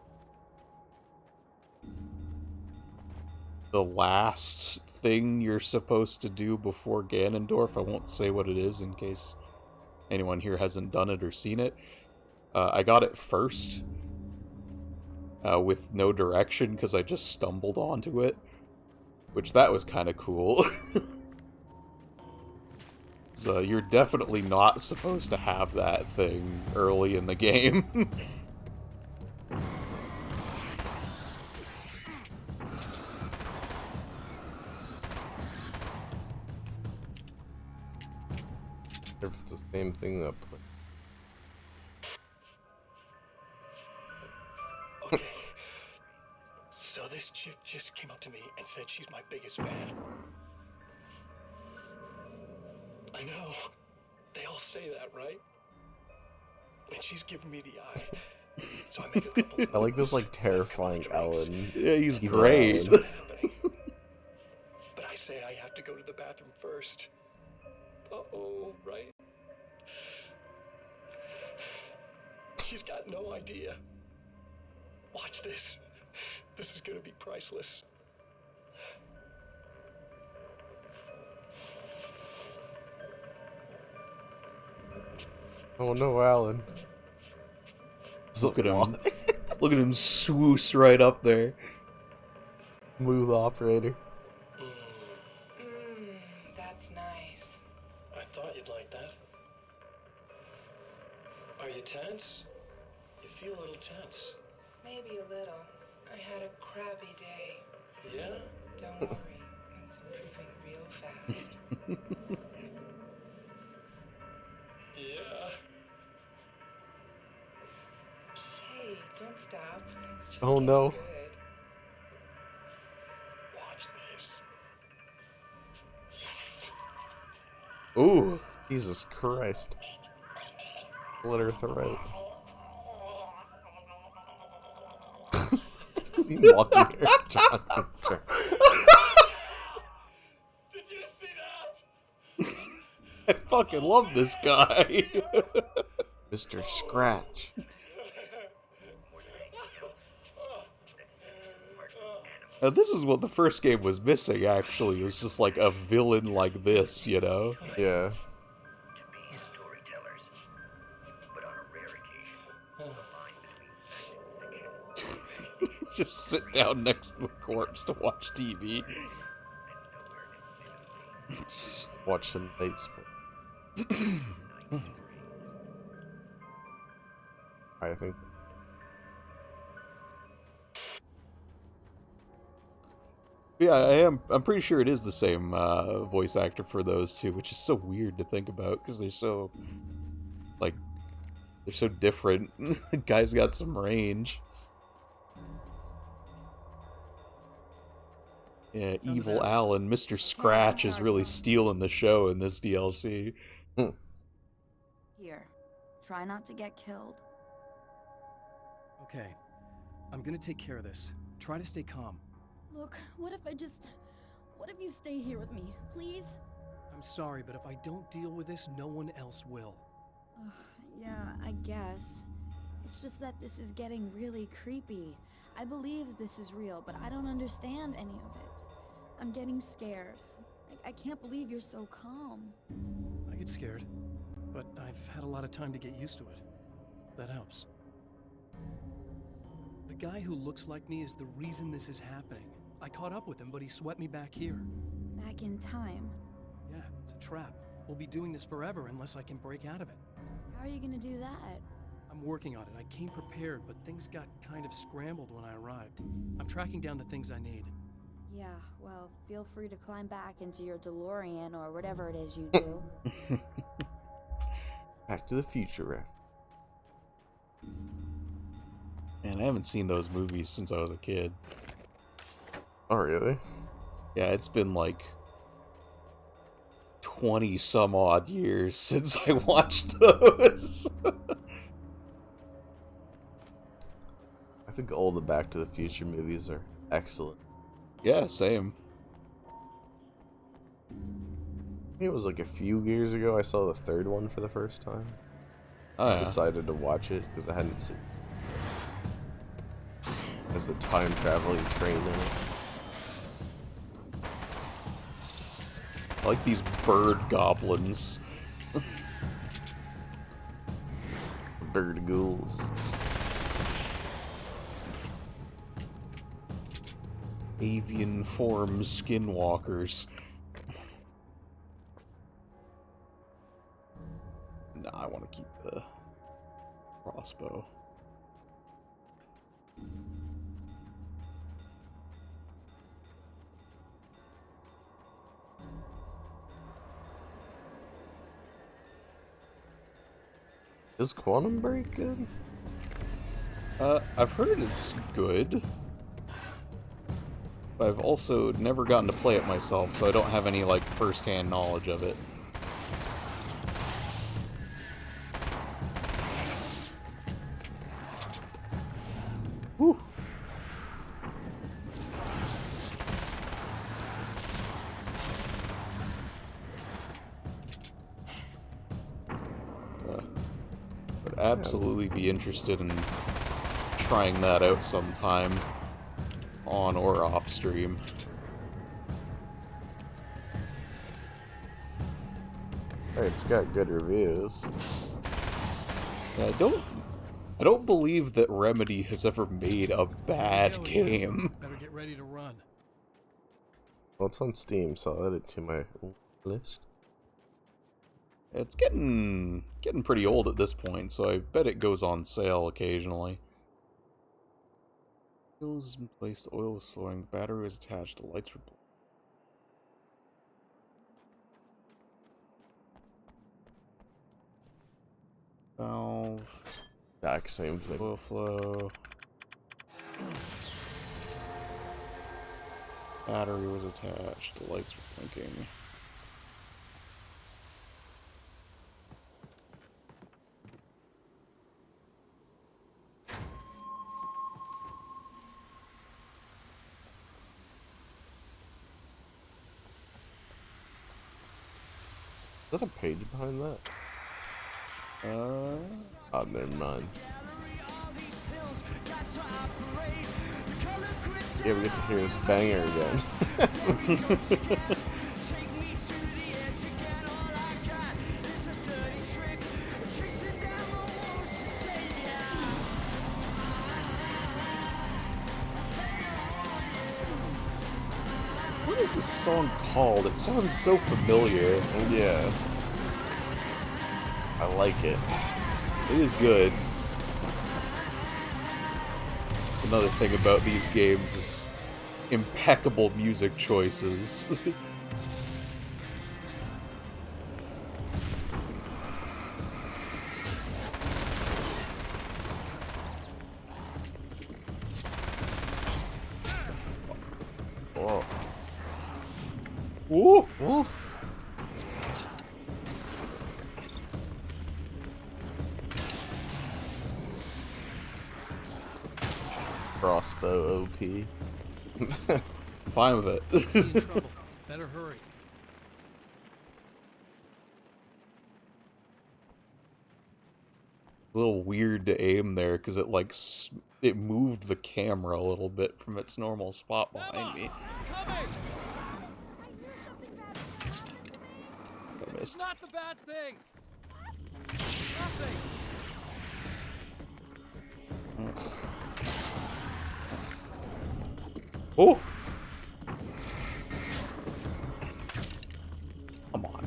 the last thing you're supposed to do before Ganondorf. I won't say what it is in case anyone here hasn't done it or seen it. I got it first. With no direction, because I just stumbled onto it. Which, that was kind of cool. So you're definitely not supposed to have that thing early in the game. If it's the same thing that play. Okay. So this chick just came up to me and said she's my biggest fan. say that, right? And she's giving me the eye. So I make a couple I like this, like, terrifying Alan. Yeah, he's Evil great. Alan. But I say I have to go to the bathroom first. Uh-oh, right? She's got no idea. Watch this. This is gonna be priceless. Oh no, Alan. Look at him. Look at him swoosh right up there. Smooth operator. That's nice. I thought you'd like that. Are you tense? You feel a little tense. Maybe a little. I had a crappy day. Yeah? Don't worry. It's improving real fast. Yeah. Hey, don't stop. It's just Oh no. good. Watch this. Ooh. Jesus Christ. Slit her throat. Is he walking here? John? Did you see that? I fucking love this guy. Mr. Scratch. Now, this is what the first game was missing, actually. It was just like a villain like this, you know? Yeah. Just sit down next to the corpse to watch TV. Watch some Nate Sport. I think. Yeah, I'm pretty sure it is the same voice actor for those two, which is so weird to think about because they're so, like, they're so different. The guy's got some range. Yeah, Evil Alan, Mr. Scratch is really stealing the show in this DLC. Here, try not to get killed. Okay, I'm gonna take care of this. Try to stay calm. Look, what if you stay here with me, please? I'm sorry, but if I don't deal with this, no one else will. Ugh, yeah, I guess. It's just that this is getting really creepy. I believe this is real, but I don't understand any of it. I'm getting scared. I can't believe you're so calm. I get scared, but I've had a lot of time to get used to it. That helps. The guy who looks like me is the reason this is happening. I caught up with him, but he swept me back here. Back in time. Yeah, it's a trap. We'll be doing this forever unless I can break out of it. How are you gonna do that? I'm working on it. I came prepared, but things got kind of scrambled when I arrived. I'm tracking down the things I need. Yeah, well, feel free to climb back into your DeLorean or whatever it is you do. Back to the Future, ref. Man, I haven't seen those movies since I was a kid. Oh, really? Yeah, it's been like 20 some odd years since I watched those. I think all the Back to the Future movies are excellent. Yeah, same. I think it was like a few years ago I saw the third one for the first time. Oh, Just yeah. decided to watch it because I hadn't seen it. As the time traveling train in it. I like these bird goblins. Bird ghouls. Avian form skinwalkers. Nah, I want to keep the crossbow. Is Quantum Break good? I've heard it's good. But I've also never gotten to play it myself, so I don't have any, like, first-hand knowledge of it. Whew. Would absolutely be interested in trying that out sometime, on or off stream. Hey, it's got good reviews. I don't believe that Remedy has ever made a bad game. Better get ready to run. Well, it's on Steam, so I'll add it to my list. It's getting pretty old at this point, so I bet it goes on sale occasionally. Wheels in place, the oil was flowing, the battery was attached, the lights were valve. Same thing. Oil flow. Battery was attached, the lights were blinking. Is that a page behind that? Oh, never mind. Yeah, we get to hear this banger again. What is this song called? It sounds so familiar. Yeah. I like it. It is good. Another thing about these games is impeccable music choices. Oh. Ooh. Ooh. Crossbow OP. Fine with it. In trouble. Better hurry. A little weird to aim there because it like it moved the camera a little bit from its normal spot behind me. I missed. It's not the bad thing. Nothing. Oh! Come on.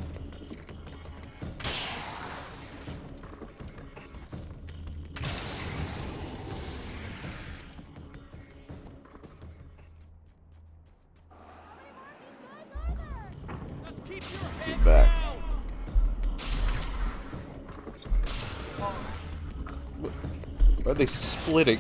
Just keep your head Get back. down. Why are they splitting?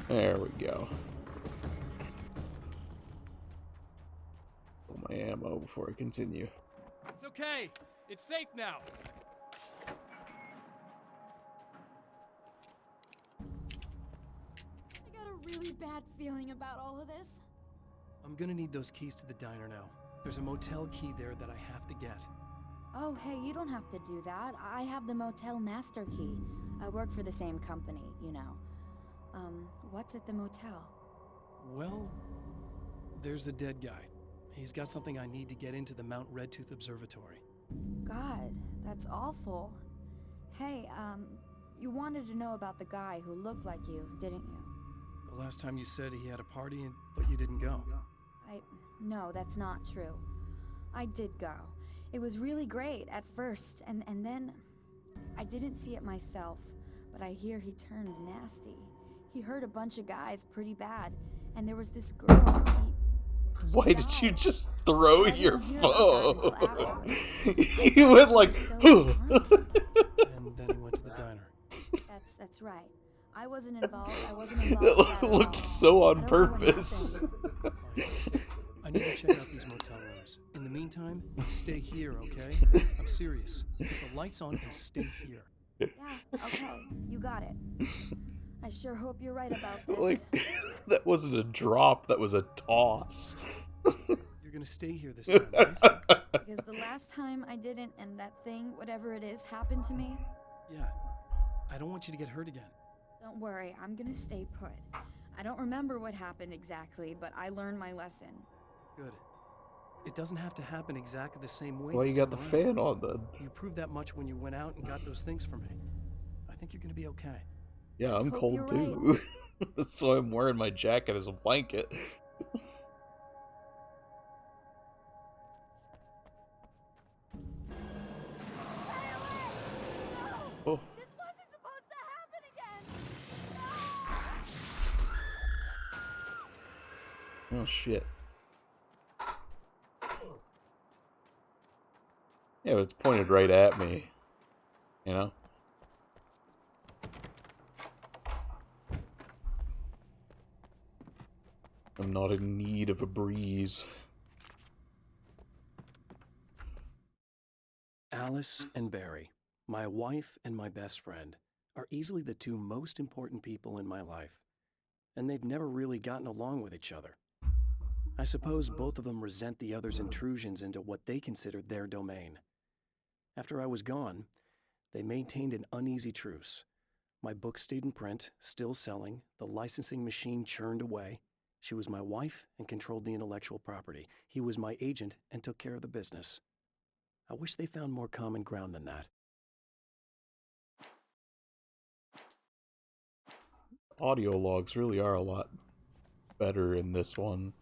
There we go. Pull my ammo before I continue. It's okay. It's safe now. I got a really bad feeling about all of this. I'm gonna need those keys to the diner now. There's a motel key there that I have to get. Oh, hey, you don't have to do that. I have the motel master key. I work for the same company, you know. What's at the motel? Well, there's a dead guy. He's got something I need to get into the Mount Redtooth Observatory. God, that's awful. Hey, you wanted to know about the guy who looked like you, didn't you? The last time you said he had a party, but you didn't go. No, that's not true. I did go. It was really great at first, and then I didn't see it myself, but I hear he turned nasty. He hurt a bunch of guys pretty bad, and there was this girl, Why did you just throw your phone? You went like, and then he went to the diner. That's right. I wasn't involved. I wasn't involved. With that That at looked all. so on I don't know what purpose. happened. I need to check out these motel rooms. In the meantime, stay here, okay? I'm serious. Keep the lights on and stay here. Yeah, okay. You got it. I sure hope you're right about this. Like, that wasn't a drop, that was a toss. You're gonna stay here this time, right? Because the last time I didn't, and that thing, whatever it is, happened to me. Yeah. I don't want you to get hurt again. Don't worry, I'm gonna stay put. I don't remember what happened exactly, but I learned my lesson. Good. It doesn't have to happen exactly the same way. Why this you got time the around. fan on then? You proved that much when you went out and got those things for me. I think you're gonna be okay. Yeah, Let's I'm hope cold you're too. That's why I'm wearing my jacket as a blanket. Oh. This wasn't supposed to happen again! Oh shit. Yeah, but it's pointed right at me. You know? I'm not in need of a breeze. Alice and Barry, my wife and my best friend, are easily the two most important people in my life. And they've never really gotten along with each other. I suppose both of them resent the other's intrusions into what they considered their domain. After I was gone, they maintained an uneasy truce. My book stayed in print, still selling, the licensing machine churned away. She was my wife and controlled the intellectual property. He was my agent and took care of the business. I wish they found more common ground than that. Audio logs really are a lot better in this one.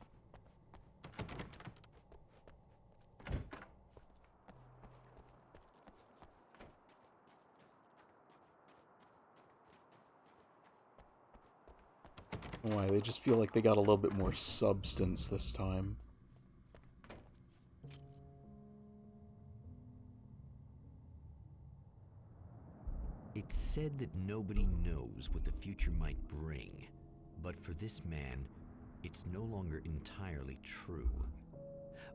Why, they just feel like they got a little bit more substance this time. It's said that nobody knows what the future might bring, but for this man, it's no longer entirely true.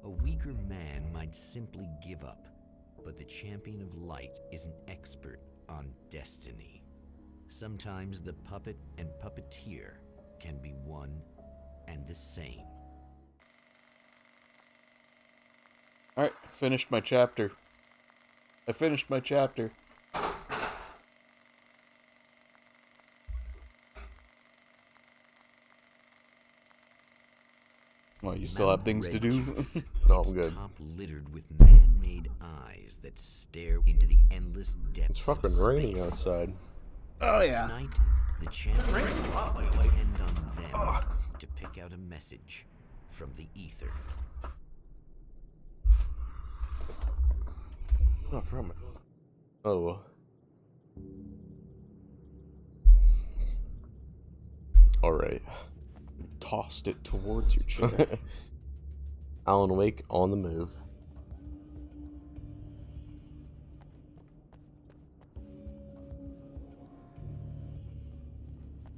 A weaker man might simply give up, but the champion of light is an expert on destiny. Sometimes the puppet and puppeteer can be one and the same. Alright, finished my chapter. I finished my chapter. Well, you still have things to do? No, I'm good. Top littered with man-made eyes that stare into the endless depths. It's fucking of raining space. outside. Oh yeah. Tonight, the champion will depend on them to pick out a message from the ether. Not from it. Oh well. Alright. You've tossed it towards your chair. Alan Wake on the move.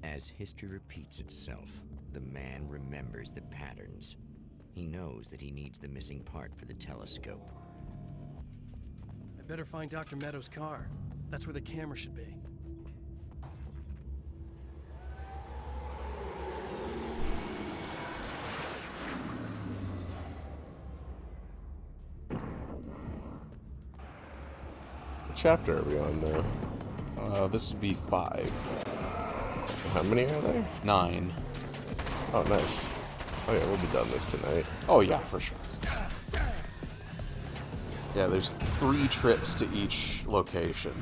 As history repeats itself, the man remembers the patterns. He knows that he needs the missing part for the telescope. I better find Dr. Meadows' car. That's where the camera should be. What chapter are we on now? This would be 5. How many are there? 9. Oh, nice. Oh yeah, we'll be done this tonight. Oh yeah, for sure. Yeah, there's 3 trips to each location.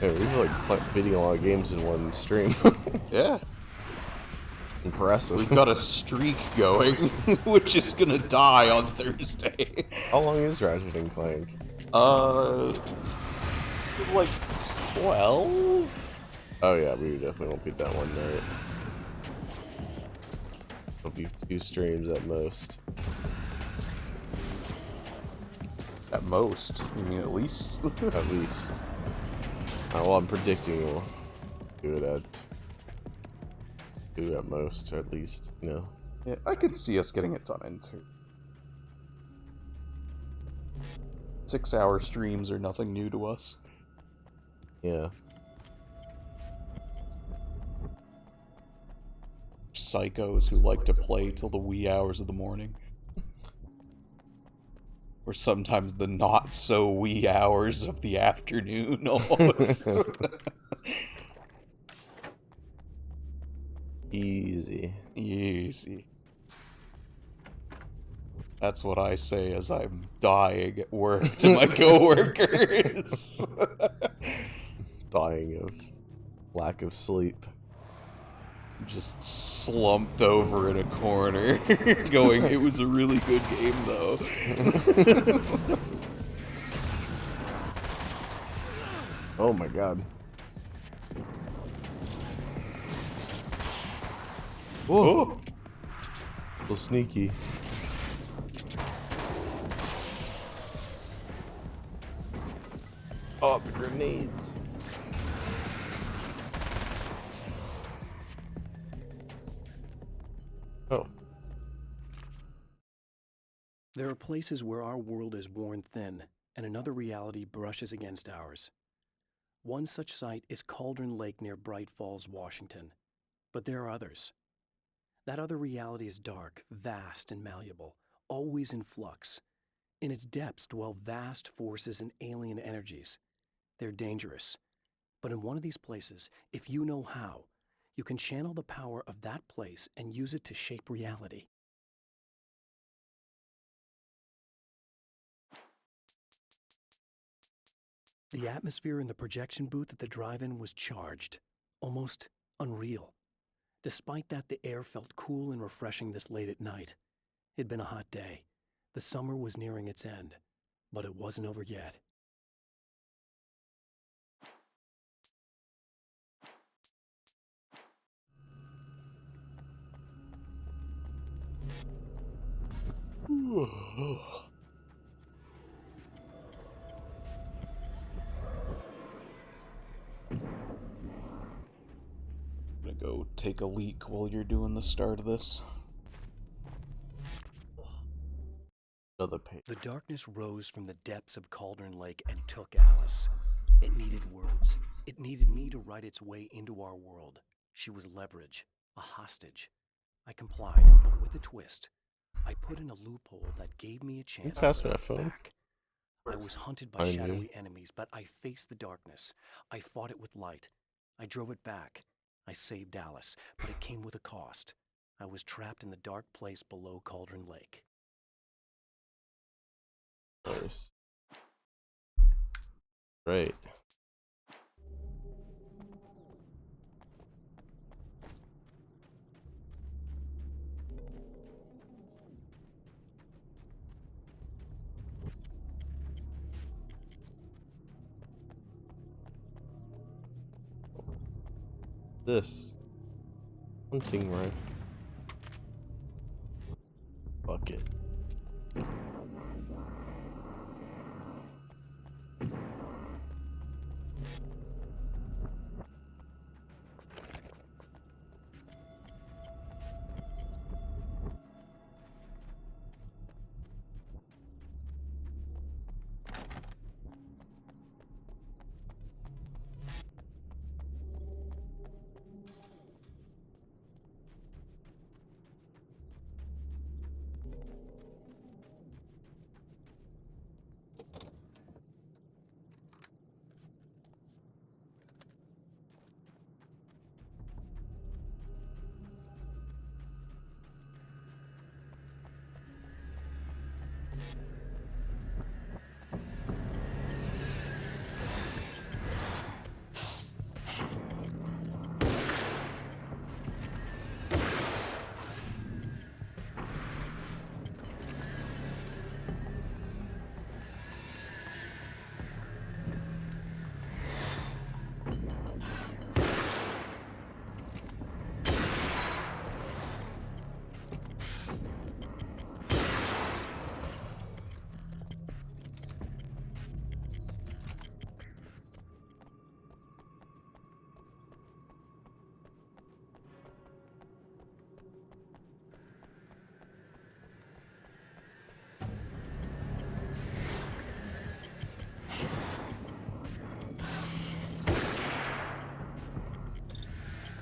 Hey, we're like beating a lot of games in one stream. Yeah. Impressive. We've got a streak going, which is gonna die on Thursday. How long is Ratchet and Clank? Like 12? Oh yeah, we definitely won't beat that one night. Maybe 2 streams at most. At most. You mean at least? At least. Well, I'm predicting we'll do it at 2 at most, or at least, you know. Yeah, I could see us getting it done in 2. 6-hour streams are nothing new to us. Yeah. Psychos who like to play till the wee hours of the morning. Or sometimes the not so wee hours of the afternoon almost. Easy. Easy. That's what I say as I'm dying at work to my coworkers. Dying of lack of sleep. Just slumped over in a corner, going, it was a really good game though. Oh my god. Whoa! So sneaky. Oh, the grenades. Oh. There are places where our world is worn thin, and another reality brushes against ours. One such site is Cauldron Lake near Bright Falls, Washington. But there are others. That other reality is dark, vast, and malleable, always in flux. In its depths dwell vast forces and alien energies. They're dangerous. But in one of these places, if you know how, you can channel the power of that place and use it to shape reality. The atmosphere in the projection booth at the drive-in was charged, almost unreal. Despite that, the air felt cool and refreshing this late at night. It'd been a hot day. The summer was nearing its end, but it wasn't over yet. I'm gonna go take a leak while you're doing the start of this. Another page. The darkness rose from the depths of Cauldron Lake and took Alice. It needed words. It needed me to write its way into our world. She was leverage, a hostage. I complied, but with a twist. I put in a loophole that gave me a chance pass to me that fight phone? back. I was hunted by Behind shadowy you. enemies, but I faced the darkness. I fought it with light. I drove it back. I saved Alice, but it came with a cost. I was trapped in the dark place below Cauldron Lake. Nice. Right. This hunting rifle. Bucket.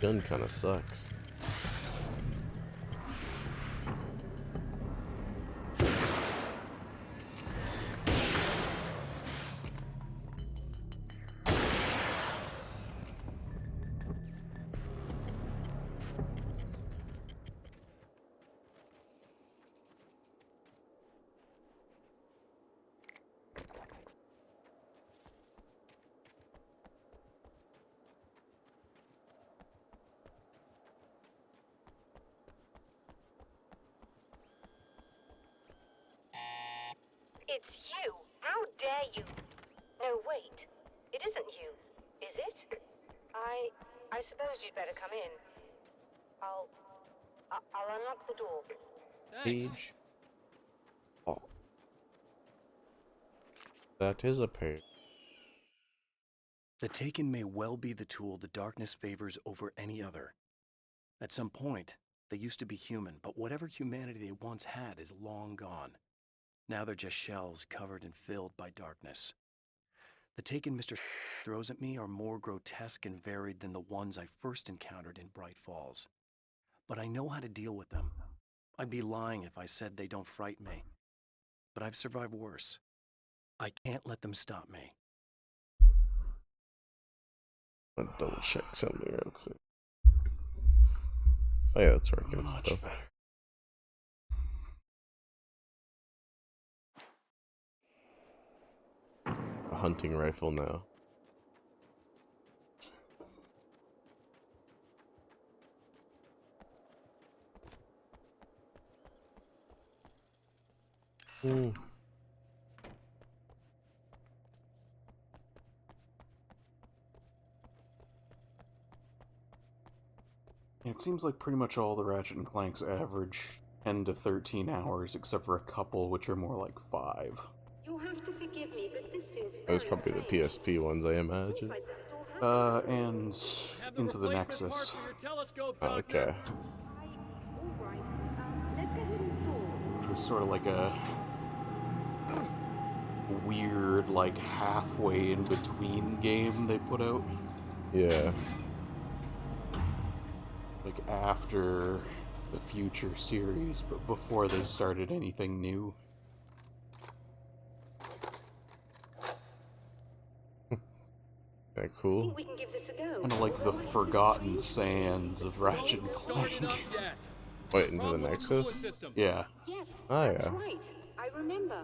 Gun kind of sucks. It's you! How dare you! No, wait. It isn't you, is it? I suppose you'd better come in. I'll unlock the door. Page. Oh. That is a page. The Taken may well be the tool the darkness favors over any other. At some point, they used to be human, but whatever humanity they once had is long gone. Now they're just shells covered and filled by darkness. The Taken Mr. throws at me are more grotesque and varied than the ones I first encountered in Bright Falls. But I know how to deal with them. I'd be lying if I said they don't frighten me. But I've survived worse. I can't let them stop me. I'll double check something real quick. Oh yeah, that's working. Much Stuff. better. A hunting rifle now. Hmm. Yeah, it seems like pretty much all the Ratchet and Clanks average 10 to 13 hours, except for a couple which are more like 5. You'll have to forgive me, but this feels That was probably the PSP ones, I imagine. And Into the Nexus. Okay. Let's get it installed. Which was sort of like a weird, like, halfway in between game they put out. Yeah. Like, after the Future series, but before they started anything new. Okay, I cool. think we can give this a go. Kind of like the Forgotten Sands of Ratchet and Clank. Wait, into the Nexus? Yeah. Yes, Oh, that's yeah. right. I remember.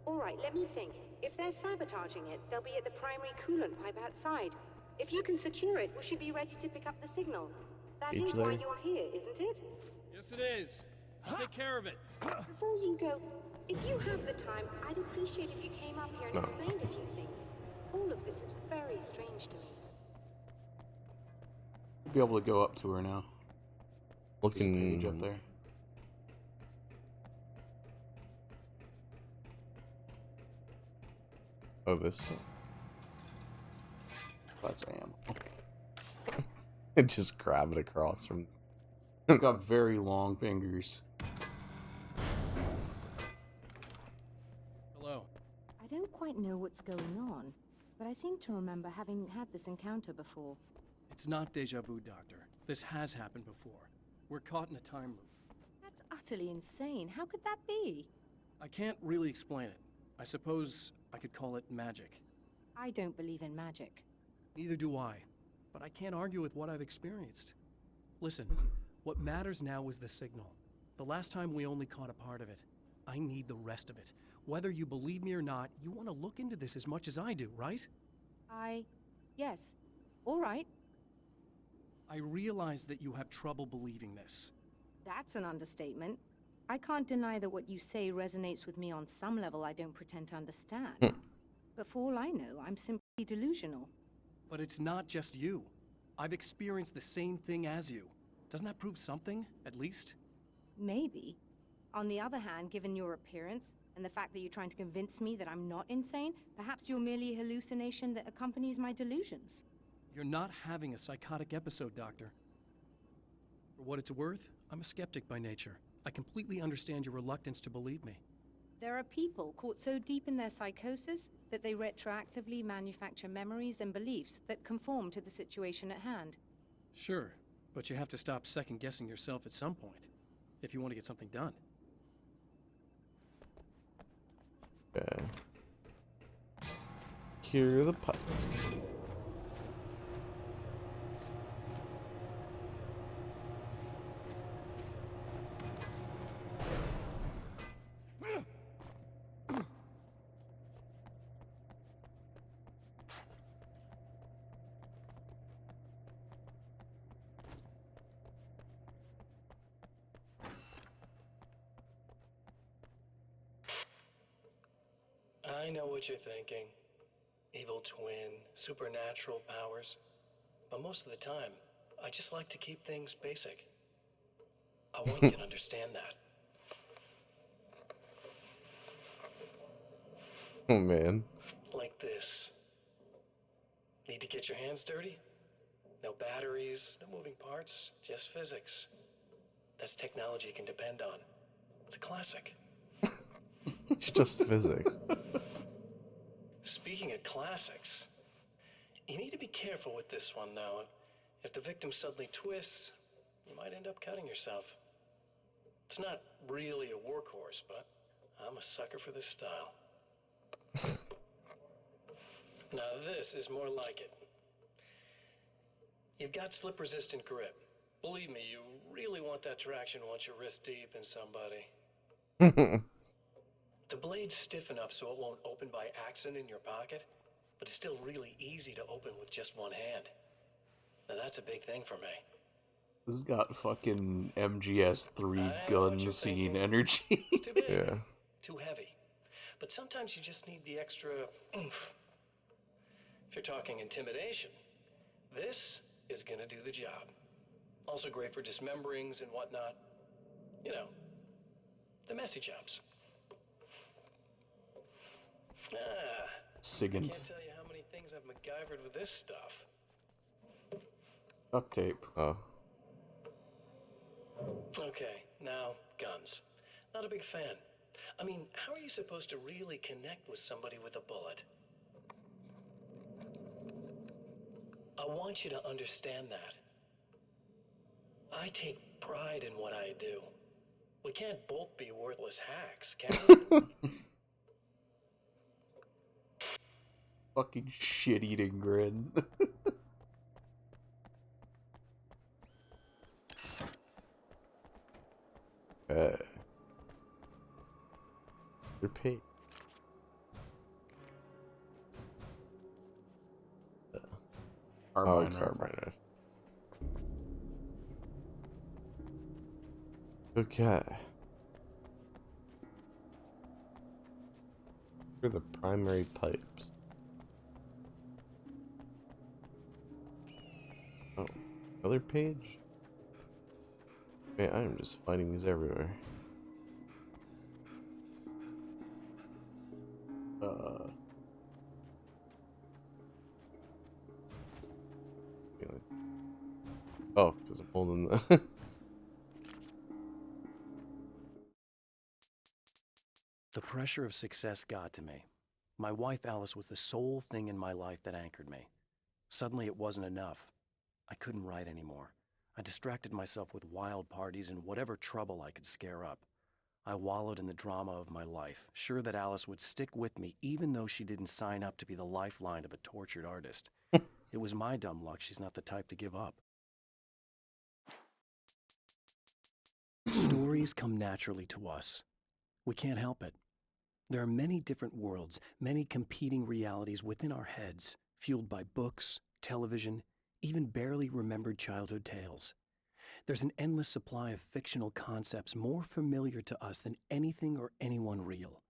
All right, let me think. If they're sabotaging it, they'll be at the primary coolant pipe outside. If you can secure it, we should be ready to pick up the signal. That Each is why there? you're here, isn't it? Yes, it is. I'll take care of it. Before you go, if you have the time, I'd appreciate if you came up here and No. explained a few things. All of this is very strange to me. You'll be able to go up to her now. There's a page up Looking. there. Oh, this one. That's Am. Just grab it across from. It's got very long fingers. Hello. I don't quite know what's going on, but I seem to remember having had this encounter before. It's not deja vu, Doctor. This has happened before. We're caught in a time loop. That's utterly insane. How could that be? I can't really explain it. I suppose I could call it magic. I don't believe in magic. Neither do I. But I can't argue with what I've experienced. Listen, what matters now is the signal. The last time we only caught a part of it. I need the rest of it. Whether you believe me or not, you want to look into this as much as I do, right? Yes. All right. I realize that you have trouble believing this. That's an understatement. I can't deny that what you say resonates with me on some level I don't pretend to understand. But for all I know, I'm simply delusional. But it's not just you. I've experienced the same thing as you. Doesn't that prove something, at least? Maybe. On the other hand, given your appearance, and the fact that you're trying to convince me that I'm not insane, perhaps you're merely a hallucination that accompanies my delusions. You're not having a psychotic episode, Doctor. For what it's worth, I'm a skeptic by nature. I completely understand your reluctance to believe me. There are people caught so deep in their psychosis that they retroactively manufacture memories and beliefs that conform to the situation at hand. Sure, but you have to stop second-guessing yourself at some point, if you want to get something done. Okay. Here are the pipes. I know what you're thinking. Evil twin, supernatural powers. But most of the time, I just like to keep things basic. I want you to understand that. Oh man. Like this. Need to get your hands dirty? No batteries, no moving parts, just physics. That's technology you can depend on. It's a classic. It's just physics. Speaking of classics, you need to be careful with this one, though. If the victim suddenly twists, you might end up cutting yourself. It's not really a workhorse, but I'm a sucker for this style. Now this is more like it. You've got slip-resistant grip. Believe me, you really want that traction once you're wrist deep in somebody. The blade's stiff enough so it won't open by accident in your pocket, but it's still really easy to open with just one hand. Now that's a big thing for me. This has got fucking MGS3 gun scene energy. It's too big, Yeah. too heavy. But sometimes you just need the extra oomph. If you're talking intimidation, this is gonna do the job. Also great for dismemberings and whatnot. You know, the messy jobs. Sigint. I can't tell you how many things I've MacGyvered with this stuff. Duct tape. Oh. Okay, now, guns. Not a big fan. I mean, how are you supposed to really connect with somebody with a bullet? I want you to understand that. I take pride in what I do. We can't both be worthless hacks, can we? Fucking shit-eating grin. Repeat. Carbine Oh, rifle. carbine rifle. Okay. Here are the primary pipes. Oh, other page? Man, I am just finding these everywhere. Oh, because I'm holding the... The pressure of success got to me. My wife Alice was the sole thing in my life that anchored me. Suddenly it wasn't enough. I couldn't write anymore. I distracted myself with wild parties and whatever trouble I could scare up. I wallowed in the drama of my life, sure that Alice would stick with me even though she didn't sign up to be the lifeline of a tortured artist. It was my dumb luck she's not the type to give up. Stories come naturally to us. We can't help it. There are many different worlds, many competing realities within our heads, fueled by books, television, even barely remembered childhood tales. There's an endless supply of fictional concepts more familiar to us than anything or anyone real.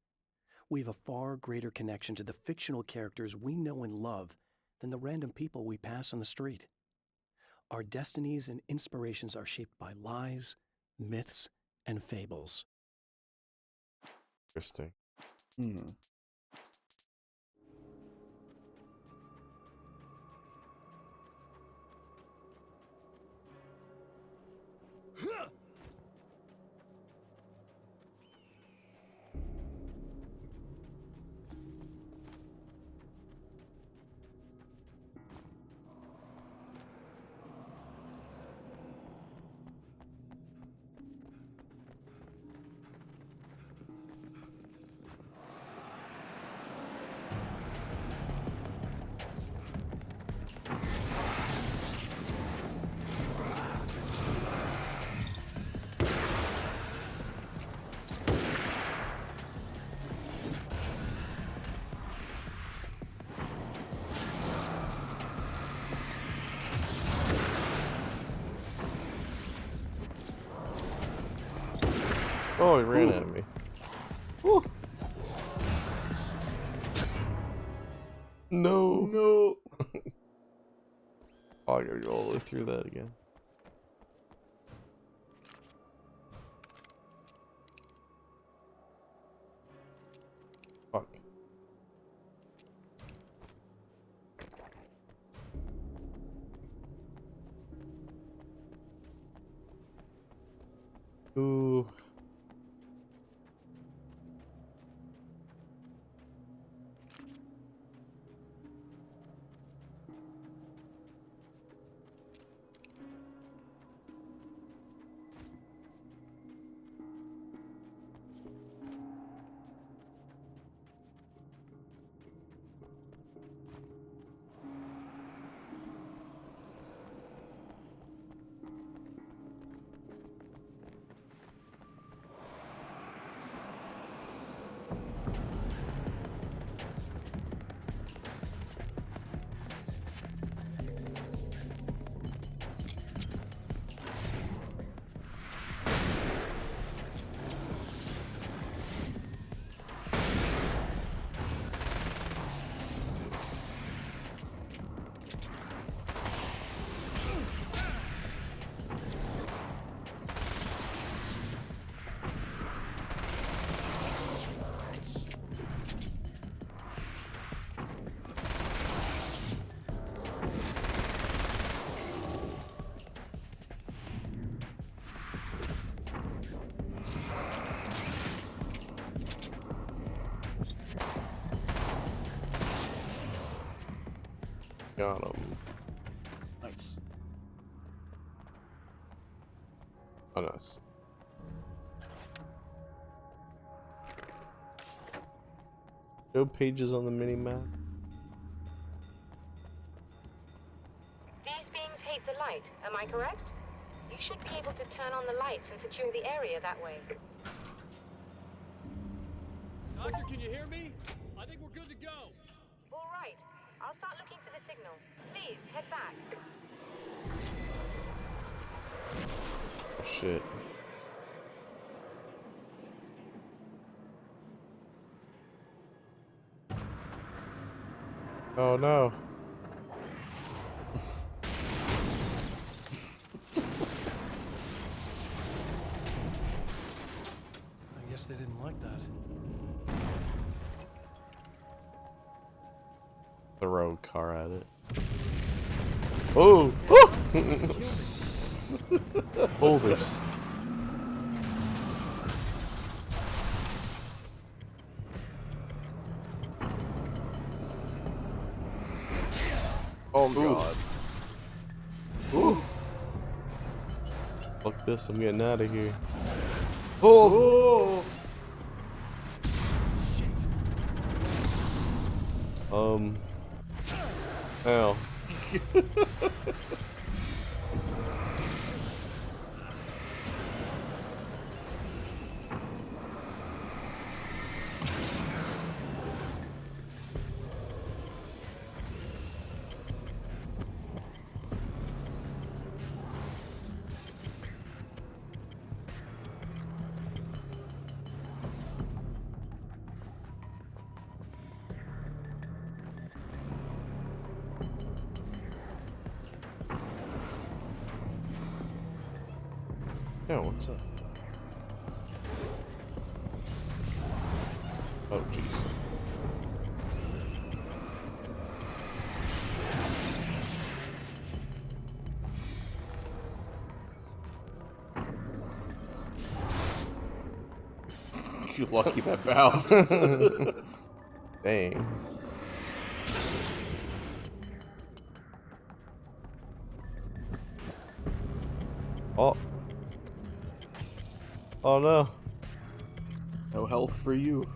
We have a far greater connection to the fictional characters we know and love than the random people we pass on the street. Our destinies and inspirations are shaped by lies, myths, and fables. Interesting. Oh, he ran at me. Woo. No. No. Oh, I gotta go all the way through that again. Fuck. Ooh. Got him. Nice. Oh, no. It's... No pages on the mini-map. These beings hate the light, am I correct? You should be able to turn on the lights and secure the area that way. Doctor, can you hear me? I think we're good to go. All right. I'll start looking for the signal. Please, head back. Shit. Oh no. I guess they didn't like that. Throw car at it. Oh! Oh! Boulders. Oh god. Ooh. Fuck this, I'm getting out of here. Oh! Ow. Yeah, what's up? Oh, jeez. You're lucky that bounced. Dang. Oh. Oh no. No health for you.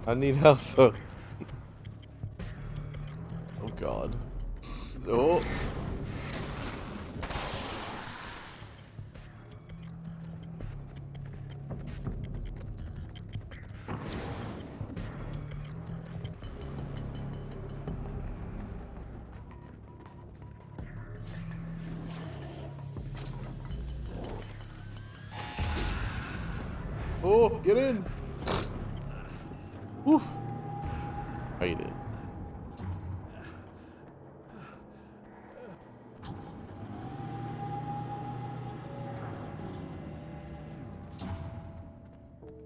I need health though. Oh god. Oh. Oh, get in! Oof. How you did?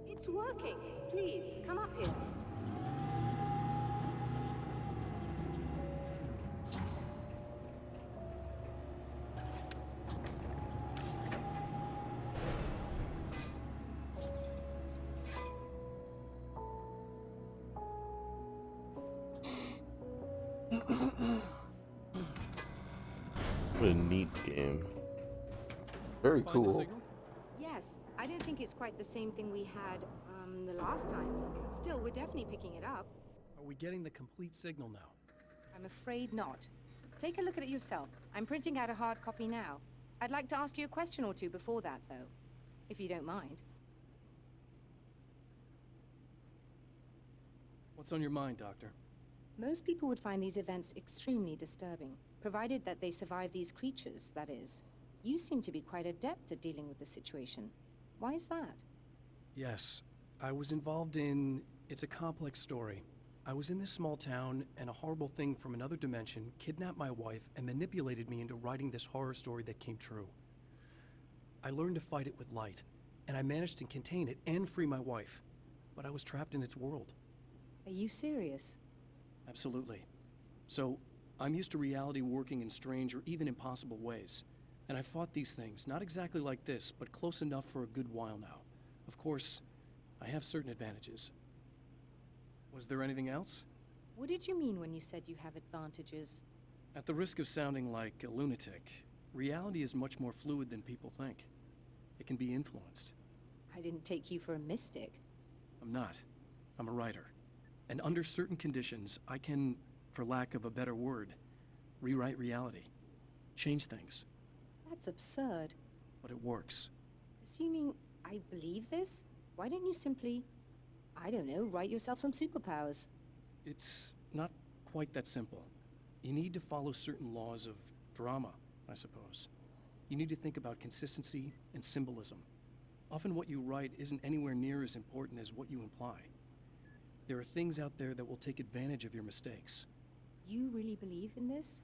It's working. Please, come up here. What a neat game. Very Find the cool. signal? Yes, I don't think it's quite the same thing we had, the last time. Still, we're definitely picking it up. Are we getting the complete signal now? I'm afraid not. Take a look at it yourself. I'm printing out a hard copy now. I'd like to ask you a question or two before that, though, if you don't mind. What's on your mind, Doctor? Most people would find these events extremely disturbing, provided that they survive these creatures, that is. You seem to be quite adept at dealing with the situation. Why is that? Yes. I was involved in... It's a complex story. I was in this small town, and a horrible thing from another dimension kidnapped my wife and manipulated me into writing this horror story that came true. I learned to fight it with light, and I managed to contain it and free my wife. But I was trapped in its world. Are you serious? Absolutely. So, I'm used to reality working in strange or even impossible ways. And I fought these things, not exactly like this, but close enough for a good while now. Of course, I have certain advantages. Was there anything else? What did you mean when you said you have advantages? At the risk of sounding like a lunatic, reality is much more fluid than people think. It can be influenced. I didn't take you for a mystic. I'm not. I'm a writer. And under certain conditions, I can, for lack of a better word, rewrite reality. Change things. That's absurd. But it works. Assuming I believe this, why don't you simply, I don't know, write yourself some superpowers? It's not quite that simple. You need to follow certain laws of drama, I suppose. You need to think about consistency and symbolism. Often what you write isn't anywhere near as important as what you imply. There are things out there that will take advantage of your mistakes. You really believe in this?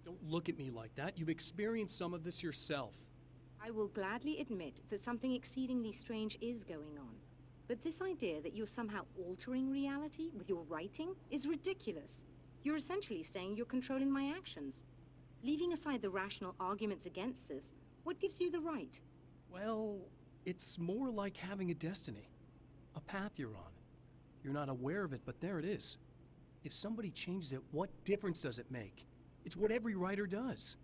Don't look at me like that. You've experienced some of this yourself. I will gladly admit that something exceedingly strange is going on. But this idea that you're somehow altering reality with your writing is ridiculous. You're essentially saying you're controlling my actions. Leaving aside the rational arguments against this, what gives you the right? Well, it's more like having a destiny. A path you're on. You're not aware of it, but there it is. If somebody changes it, what difference does it make? It's what every writer does.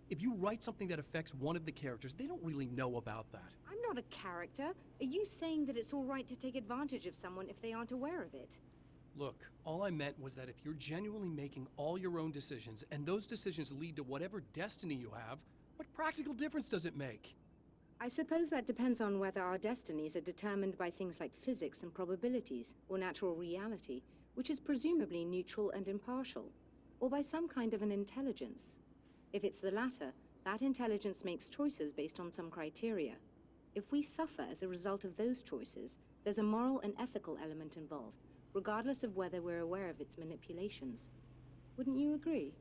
If you write something that affects one of the characters, they don't really know about that. I'm not a character. Are you saying that it's all right to take advantage of someone if they aren't aware of it? Look, all I meant was that if you're genuinely making all your own decisions, and those decisions lead to whatever destiny you have, what practical difference does it make? I suppose that depends on whether our destinies are determined by things like physics and probabilities, or natural reality, which is presumably neutral and impartial, or by some kind of an intelligence. If it's the latter, that intelligence makes choices based on some criteria. If we suffer as a result of those choices, there's a moral and ethical element involved, regardless of whether we're aware of its manipulations. Wouldn't you agree?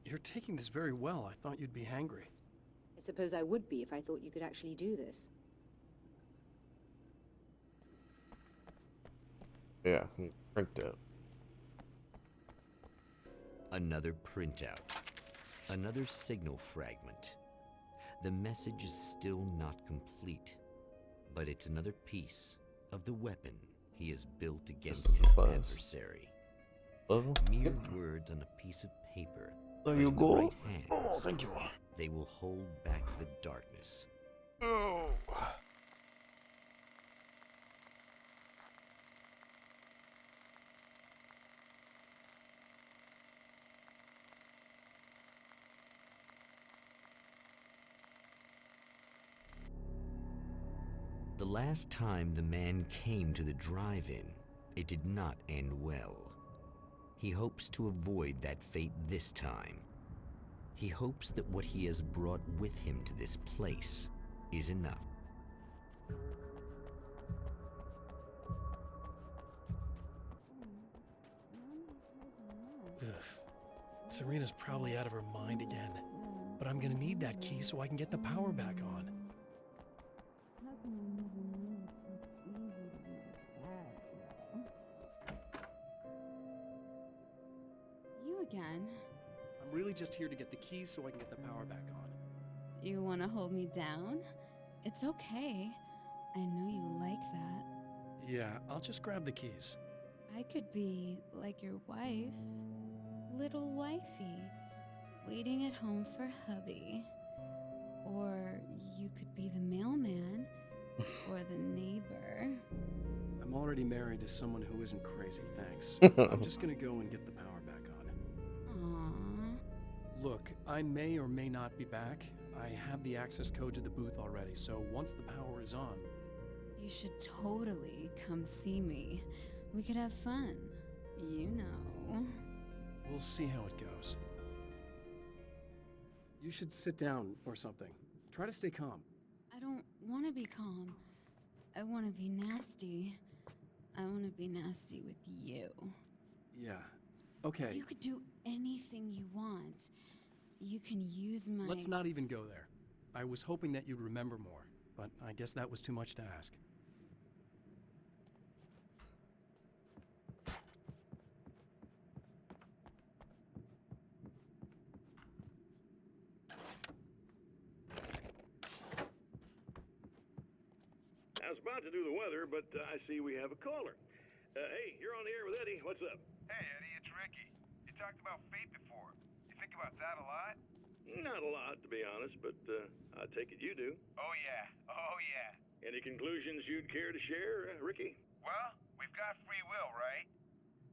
You're taking this very well. I thought you'd be hangry. I suppose I would be if I thought you could actually do this. Yeah, print out. Another printout. Another signal fragment. The message is still not complete, but it's another piece of the weapon he has built against his adversary. Mere words on a piece of paper. There you in the go. right hands, Oh, thank you. They will hold back the darkness. Oh. The last time the man came to the drive-in, it did not end well. He hopes to avoid that fate this time. He hopes that what he has brought with him to this place is enough. Ugh. Serena's probably out of her mind again. But I'm gonna need that key so I can get the power back on. You again? I'm really just here to get the keys so I can get the power back on. Do you want to hold me down? It's okay. I know you like that. Yeah, I'll just grab the keys. I could be like your wife, little wifey, waiting at home for hubby. Or you could be the mailman, or the neighbor. I'm already married to someone who isn't crazy, thanks. I'm just gonna go and get the power back on. Aww. Look, I may or may not be back. I have the access code to the booth already, so once the power is on... You should totally come see me. We could have fun. You know. We'll see how it goes. You should sit down or something. Try to stay calm. I don't want to be calm. I want to be nasty. I want to be nasty with you. Yeah, okay. You could do anything you want. You can use my... Let's not even go there. I was hoping that you'd remember more, but I guess that was too much to ask. I was about to do the weather, but I see we have a caller. Hey, you're on the air with Eddie. What's up? Hey, Eddie, it's Ricky. You talked about fate before. You think about that a lot? Not a lot, to be honest, but I take it you do. Oh, yeah. Oh, yeah. Any conclusions you'd care to share, Ricky? Well, we've got free will, right?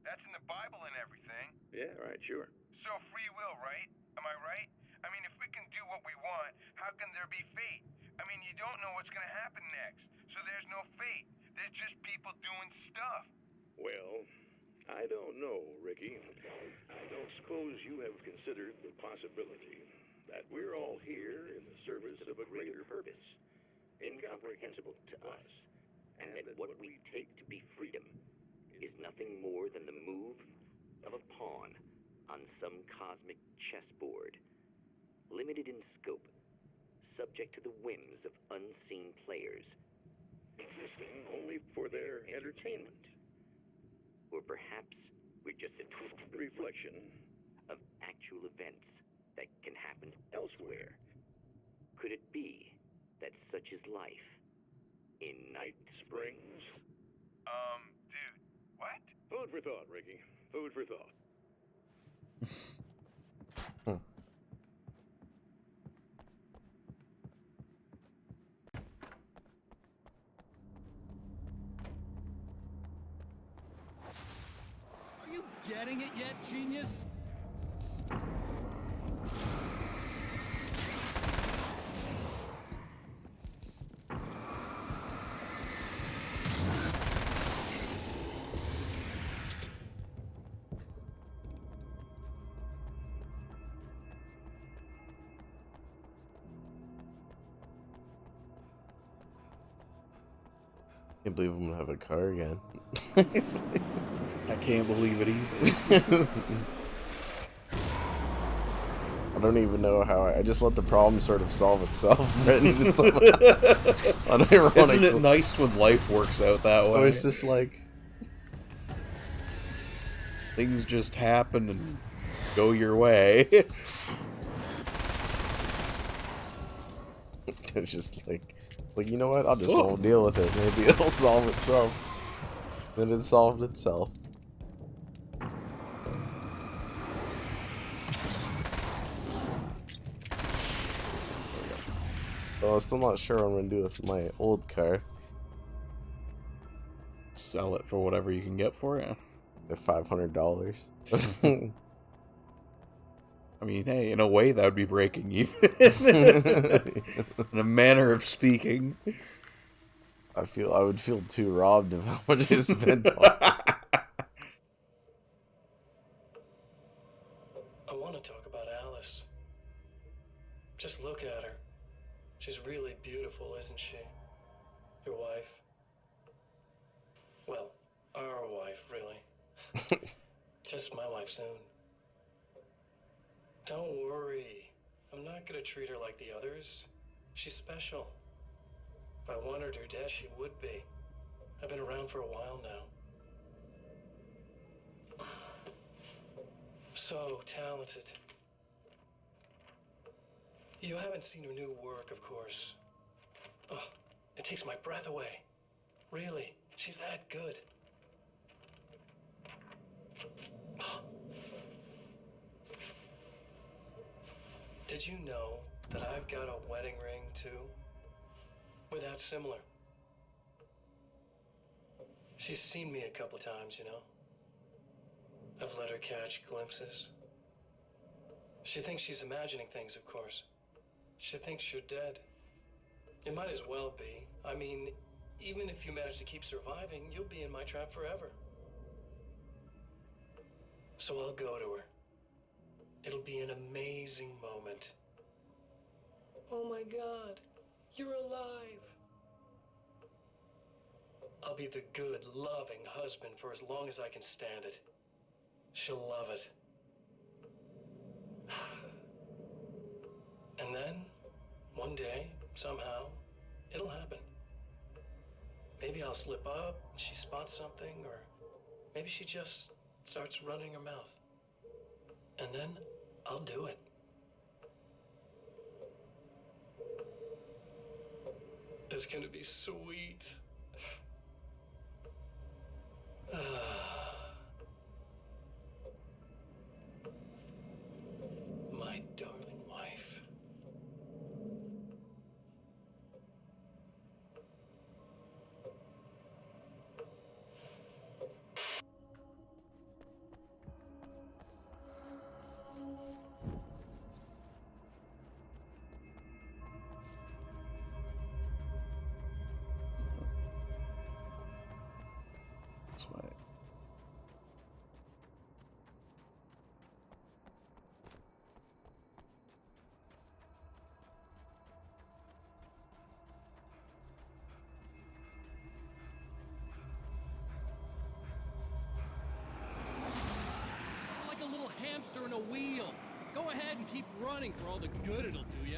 That's in the Bible and everything. Yeah, right, sure. So free will, right? Am I right? I mean, if we can do what we want, how can there be fate? I mean, you don't know what's going to happen next, so there's no fate. There's just people doing stuff. Well, I don't know, Ricky. I don't suppose you have considered the possibility that we're all here in the service of a greater purpose, incomprehensible to us, And that what we take to be freedom is nothing more than the move of a pawn on some cosmic chessboard, limited in scope, subject to the whims of unseen players, existing only for their entertainment. or perhaps we're just a twisted reflection of actual events that can happen elsewhere. Could it be that such is life in Night Springs? Dude, what? Food for thought, Ricky. Food for thought. Are you getting it yet, genius? Can't believe I'm gonna have a car again. I can't believe it either. I don't even know how I just let the problem sort of solve itself. Right? It's like, unironical. Isn't it nice when life works out that way? I was just like, things just happen and go your way. it's just like, you know what? I'll just won't deal with it. Maybe it'll solve itself. Then it solved itself. Well, I'm still not sure what I'm gonna do with my old car. Sell it for whatever you can get for it. At $500. I mean, hey, in a way that would be breaking even. In a manner of speaking. I would feel too robbed of how much I spent on it. I want to talk about Alice. Just look at her. She's She's really beautiful, isn't she? Your wife? Well, our wife, really. Just my wife soon. Don't worry. I'm not gonna treat her like the others. She's special. If I wanted her dead, she would be. I've been around for a while now. So talented. You haven't seen her new work, of course. Oh, it takes my breath away. Really, she's that good. Did you know that I've got a wedding ring, too? We're that similar. She's seen me a couple times, you know? I've let her catch glimpses. She thinks she's imagining things, of course. She thinks you're dead. It might as well be. I mean, even if you manage to keep surviving, you'll be in my trap forever. So I'll go to her. It'll be an amazing moment. Oh my God, you're alive. I'll be the good, loving husband for as long as I can stand it. She'll love it. And then, one day, somehow, it'll happen. Maybe I'll slip up, she spots something, or maybe she just starts running her mouth. And then, I'll do it. It's gonna be sweet. My darling wife. That's why. Like a little hamster in a wheel. Go ahead and keep running for all the good it'll do you.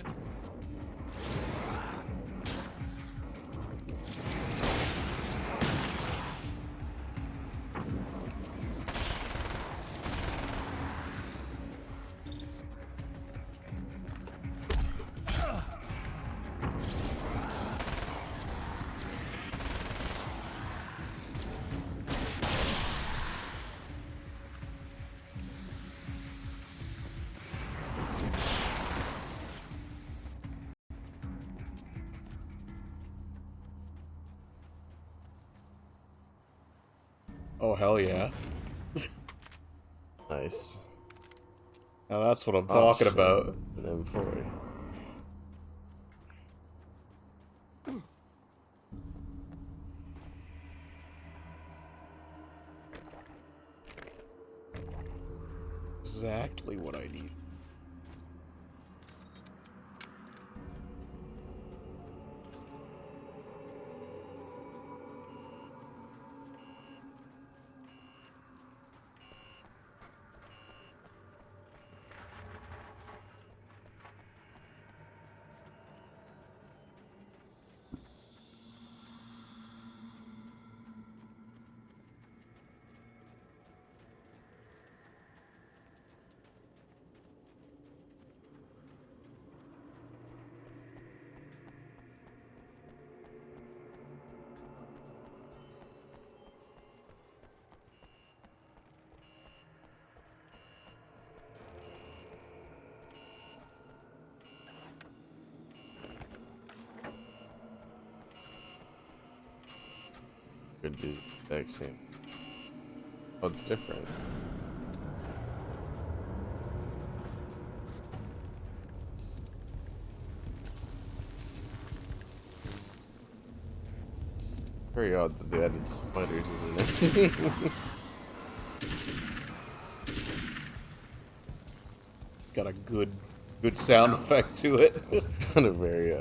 Oh, hell yeah. Nice. Now that's what I'm talking about. An M4. Exactly what I need. Could be the exact same. Oh, it's different. Very odd that they added spiders, isn't it? It's got a good sound effect to it. It's kind of very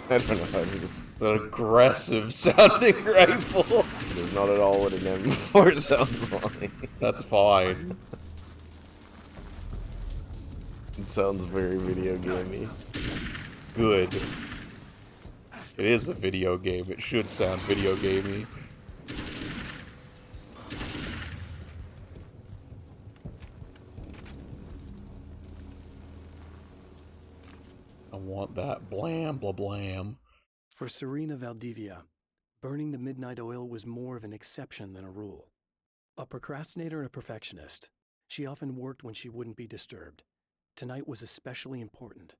I don't know how to just... It's an aggressive sounding rifle. It is not at all what an M4 sounds like. That's fine. It sounds very video gamey. Good. It is a video game. It should sound video gamey. I want that blam blah blam. For Serena Valdivia, burning the midnight oil was more of an exception than a rule. A procrastinator and a perfectionist, she often worked when she wouldn't be disturbed. Tonight was especially important.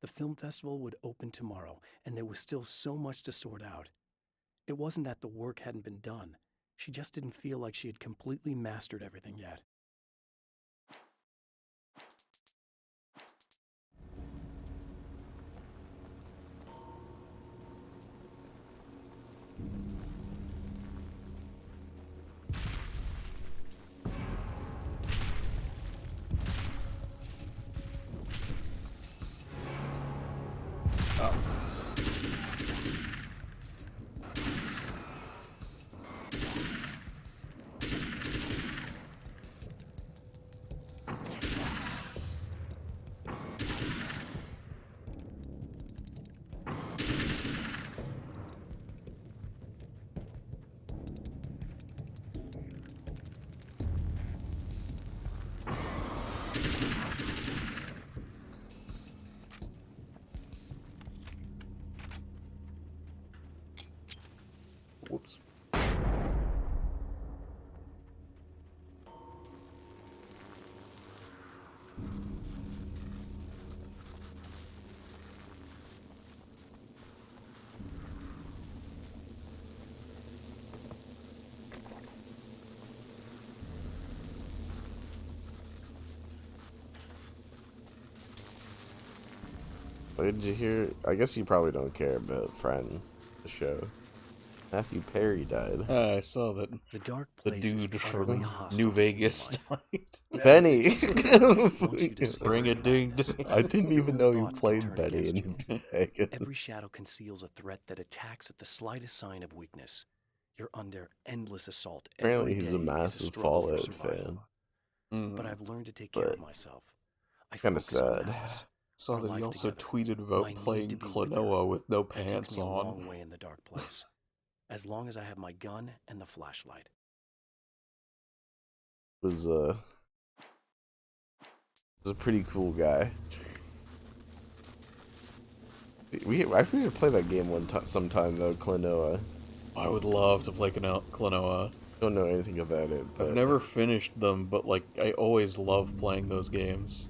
The film festival would open tomorrow, and there was still so much to sort out. It wasn't that the work hadn't been done. She just didn't feel like she had completely mastered everything yet. Whoops. Did you hear? I guess you probably don't care about Friends, the show. Matthew Perry died. I saw that The dark the place is dude utterly from hostile New to Vegas life. died. Benny! Once you discover Bring a ding thoughts, ding. I didn't even know you thoughts can played turn Benny against in you. Vegas. Every shadow conceals a threat that attacks at the slightest sign of weakness. You're under endless assault. Apparently Every he's day a is massive struggle for Fallout survival. fan. But I've learned to take care of But myself. I kinda focus on sad. Alice, Saw our that he life also together, tweeted my about need playing to be with her. Klonoa with no That takes pants me a on. long way in the dark place. As long as I have my gun and the flashlight. Was a pretty cool guy. I think we should play that game sometime though, Klonoa. I would love to play Klonoa. Don't know anything about it. But I've never finished them, but like I always love playing those games.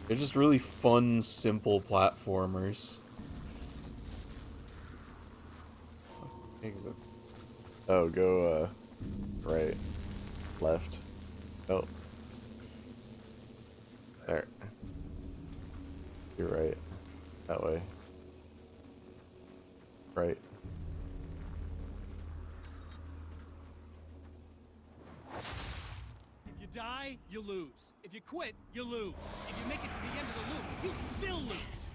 They're just really fun, simple platformers. Oh, go right, left. Oh, there. You're right. That way. Right. If you die, you lose. If you quit, you lose. If you make it to the end of the loop, you still lose.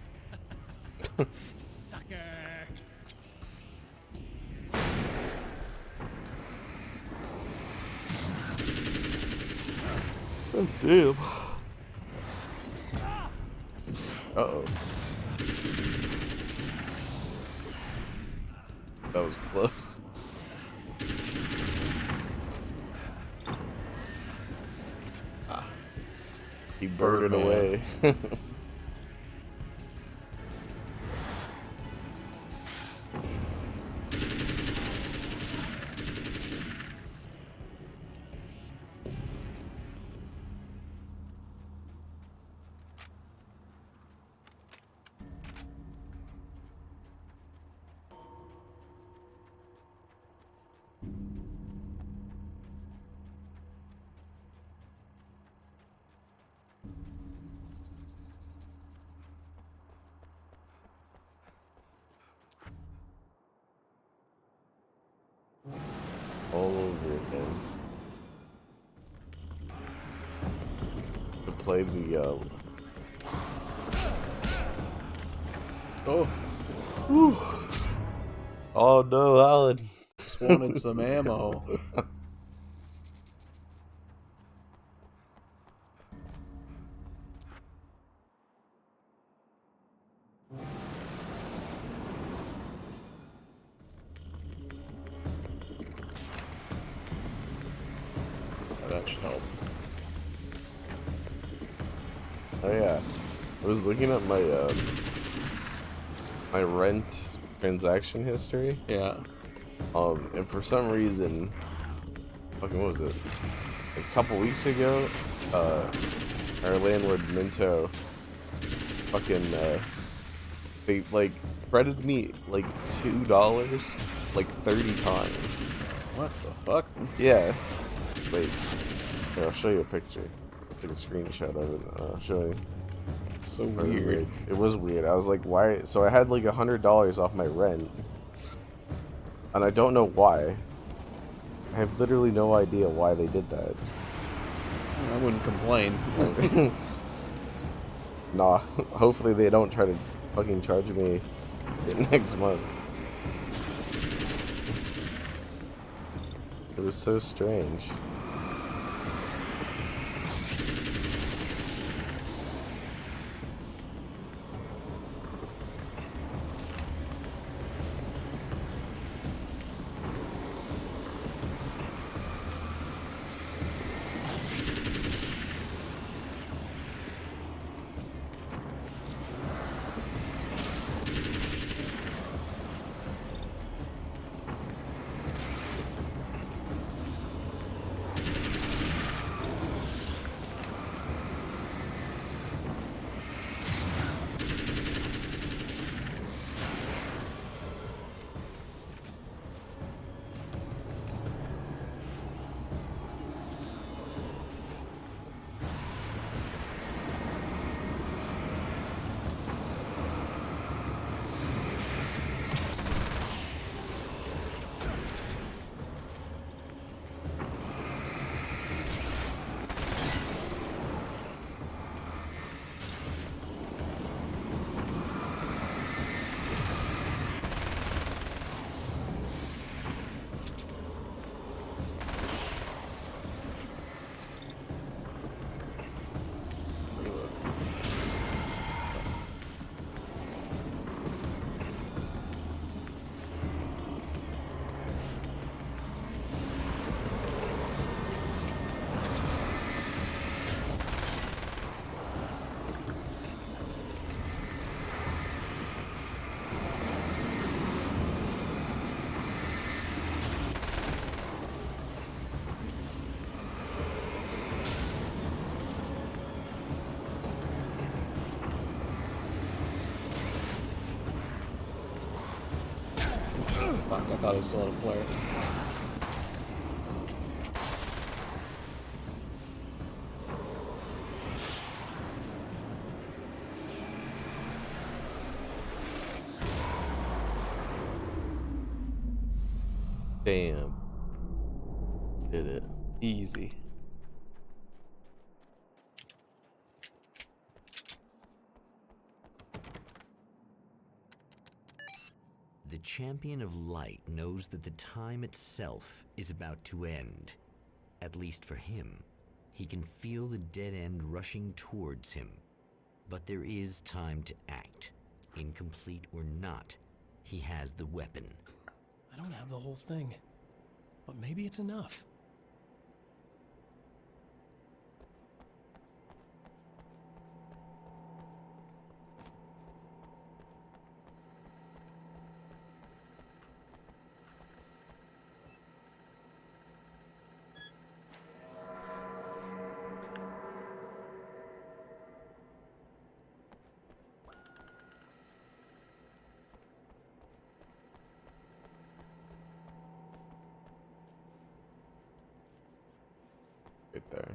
Sucker. Oh, damn. Uh-oh. That was close. He burned it away. All over again. To play the Oh. Whew. Oh no, Alan. Just wanted some ammo. Oh, that should help. Oh yeah, I was looking at my my rent transaction history. Yeah. And for some reason, fucking what was it? A couple weeks ago, our landlord Minto, fucking they like credited me like $2 like 30 times. What the fuck? Yeah. Wait, here, I'll show you a picture. Take a screenshot of it. I'll show you. It's so weird. It was weird. I was like, why? So I had like $100 off my rent, and I don't know why. I have literally no idea why they did that. I wouldn't complain. Nah. Hopefully they don't try to fucking charge me next month. It was so strange. Fuck, I thought I still had a flare. Damn. Did it. Easy. The Champion of Light knows that the time itself is about to end. At least for him. He can feel the dead end rushing towards him. But there is time to act. Incomplete or not, he has the weapon. I don't have the whole thing, but maybe it's enough. Right there.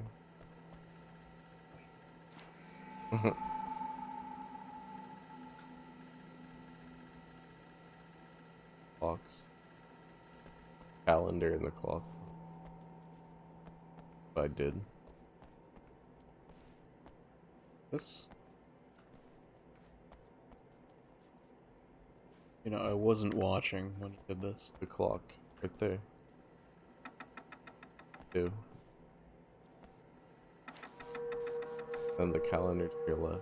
Clocks. Calendar in the clock. I did. This? You know, I wasn't watching when you did this. The clock, right there. 2. And the calendar to your left.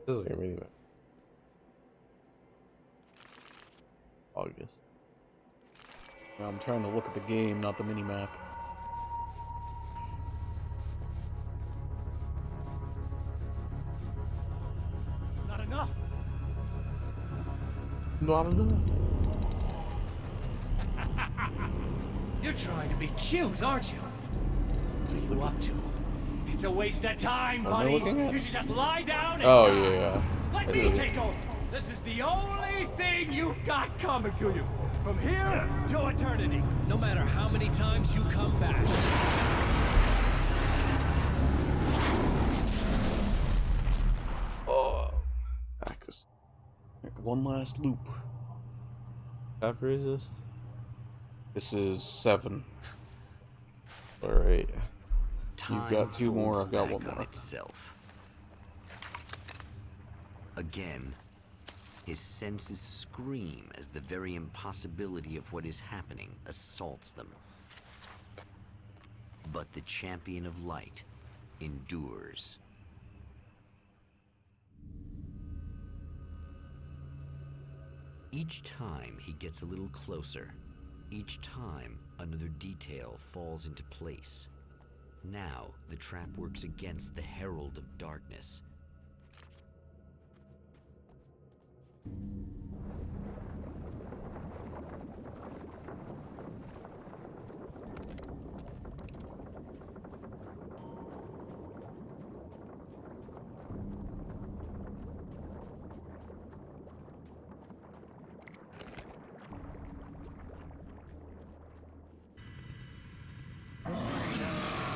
This is your mini map. August. Now I'm trying to look at the game, not the minimap. It's not enough. Not enough. You're trying to be cute, aren't you? What are you up to? It's a waste of time, What am I buddy. looking at? You should just lie down and Oh, die. yeah. Let I me see. take over. This is the only thing you've got coming to you. From here to eternity. No matter how many times you come back. Oh. Backus. One last loop. Chapter is this? This is 7. Alright. You've got 2 more, I've got 1 on more. itself. Again, his senses scream as the very impossibility of what is happening assaults them. But the champion of light endures. Each time he gets a little closer, each time another detail falls into place. Now the trap works against the Herald of Darkness.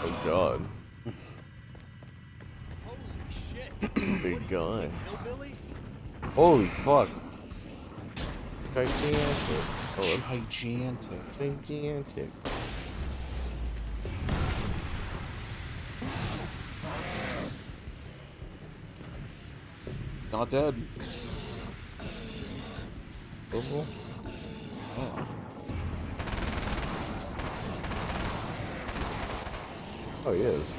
Oh god. Big guy. Holy fuck. Gigantic. Oh, Gigantic. Gigantic. Not dead. Oval? Oh. Oh, he is.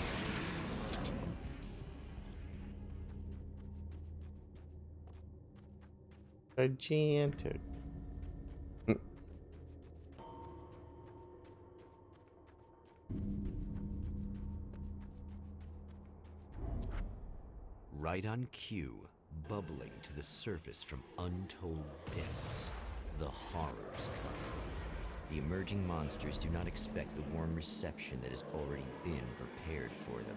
Gigantic. Right on cue, bubbling to the surface from untold depths, the horrors come. The emerging monsters do not expect the warm reception that has already been prepared for them.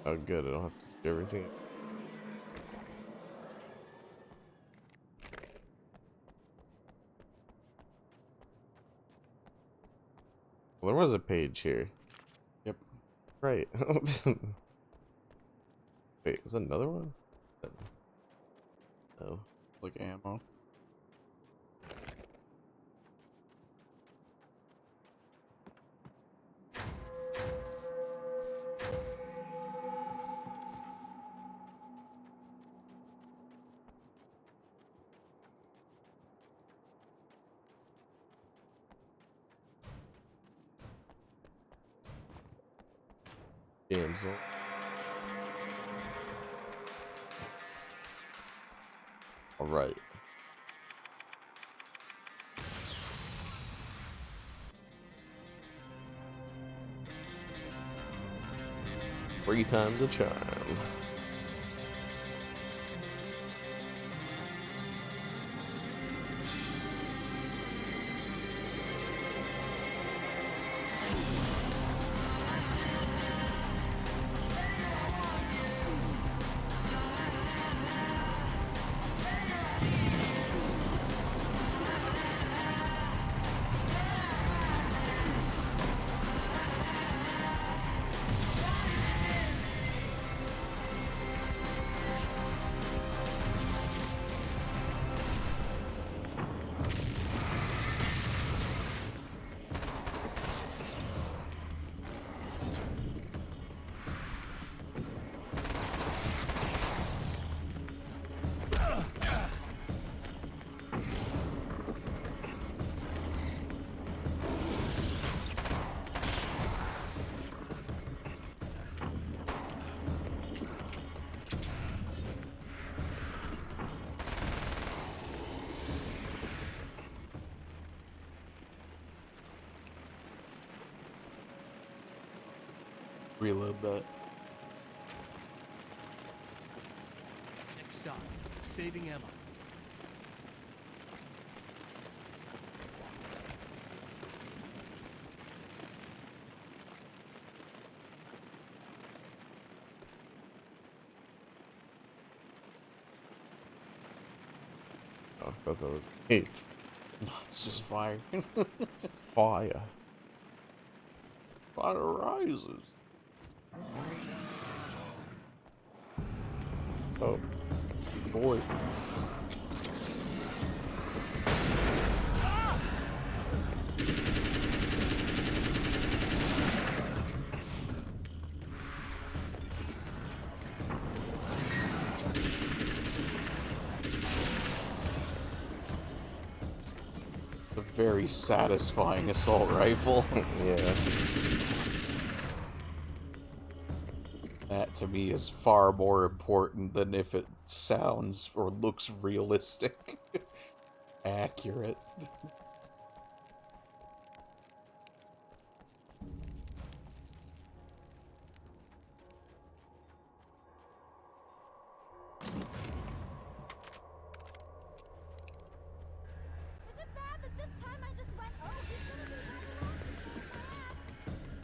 Oh good, I don't have to do everything. Well, there was a page here. Yep. Right. Wait, is that another one? No. Like ammo. Damsel. All right. Three times a charm. Reload that. Next stop, saving Emma. Oh, I thought that was H. No, it's just fire. Fire. Fire rises. Oh. Boy. A very satisfying assault rifle. Yeah. That to me is far more important than if it sounds or looks realistic. Accurate.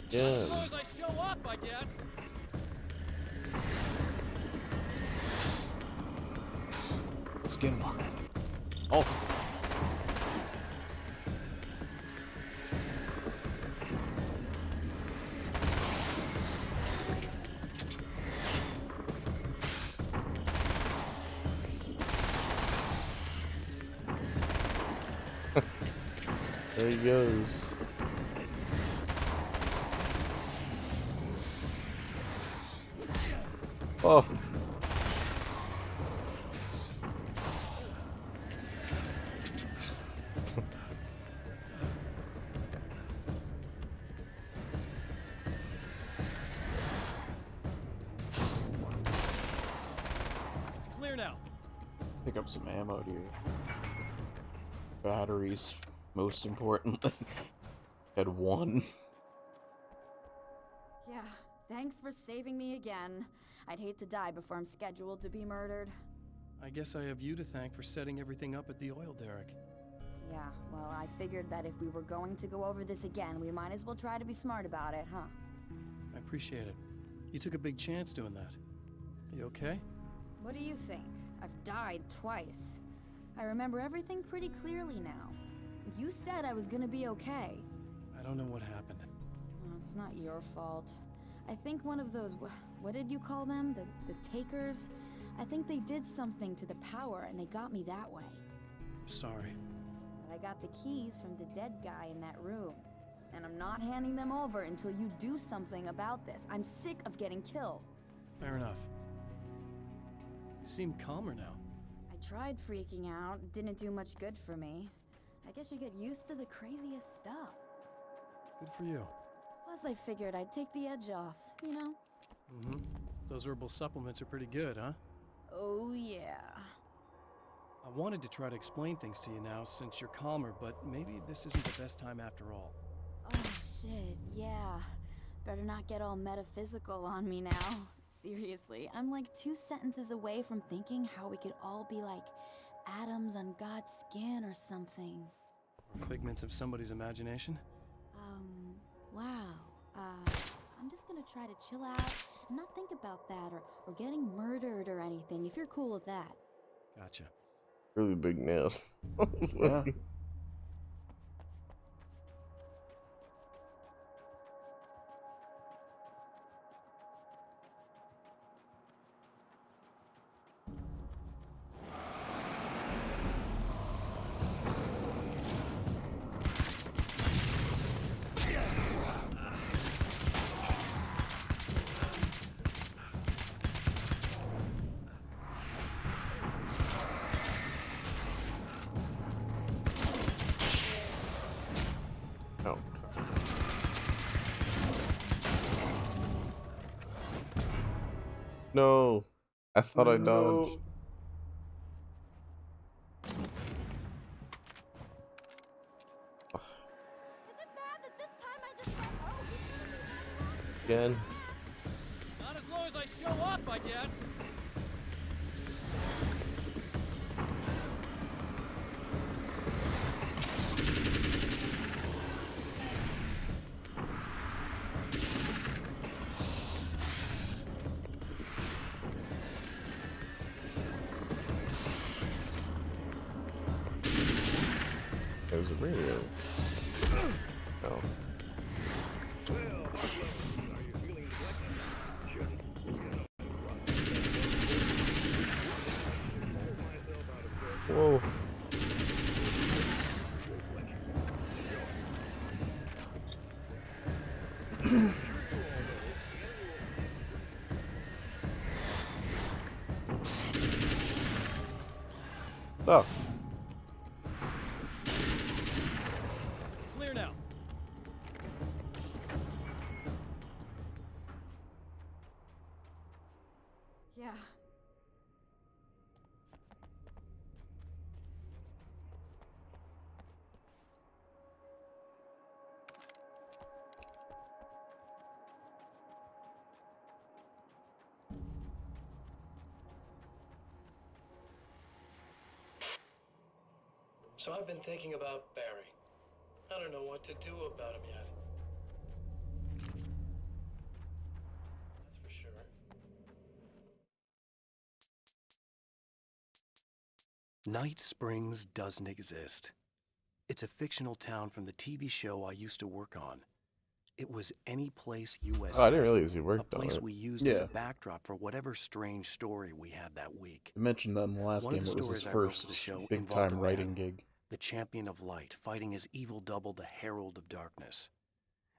Yes. As long as I show up, I guess. Skinwalker. Ultimate. There he goes. Oh. It's clear now. Pick up some ammo, dude. Batteries, most importantly. Had one. Yeah, thanks for saving me again. I'd hate to die before I'm scheduled to be murdered. I guess I have you to thank for setting everything up at the oil derrick. Yeah, well, I figured that if we were going to go over this again, we might as well try to be smart about it, huh? I appreciate it. You took a big chance doing that. You okay? What do you think? I've died twice. I remember everything pretty clearly now. You said I was gonna be okay. I don't know what happened. Well, it's not your fault. I think one of those, what did you call them? The takers? I think they did something to the power and they got me that way. I'm sorry. But I got the keys from the dead guy in that room. And I'm not handing them over until you do something about this. I'm sick of getting killed. Fair enough. You seem calmer now. I tried freaking out. It didn't do much good for me. I guess you get used to the craziest stuff. Good for you. Plus, I figured I'd take the edge off, you know? Mm-hmm. Those herbal supplements are pretty good, huh? Oh, yeah. I wanted to try to explain things to you now since you're calmer, but maybe this isn't the best time after all. Oh, shit, yeah. Better not get all metaphysical on me now. Seriously, I'm like 2 sentences away from thinking how we could all be like atoms on God's skin or something. Or figments of somebody's imagination? Wow. I'm just gonna try to chill out and not think about that or getting murdered or anything, if you're cool with that. Gotcha. Really big nail. Yeah. Oh. No. I thought I dodged. Again. as I show up, I guess. There's a radio. Oh. Whoa. Oh. Clear now. Yeah. So I've been thinking about Barry. I don't know what to do about him yet. That's for sure. Night Springs doesn't exist. It's a fictional town from the TV show I used to work on. It was Any Place USA. Oh, I didn't realize you worked a on place it. we used as Yeah. a backdrop for whatever strange story we had that week. I mentioned that in the last One of game. the It was his stories I wrote for first the show big involved a time man, writing gig. the Champion of Light, fighting his evil double, the Herald of Darkness.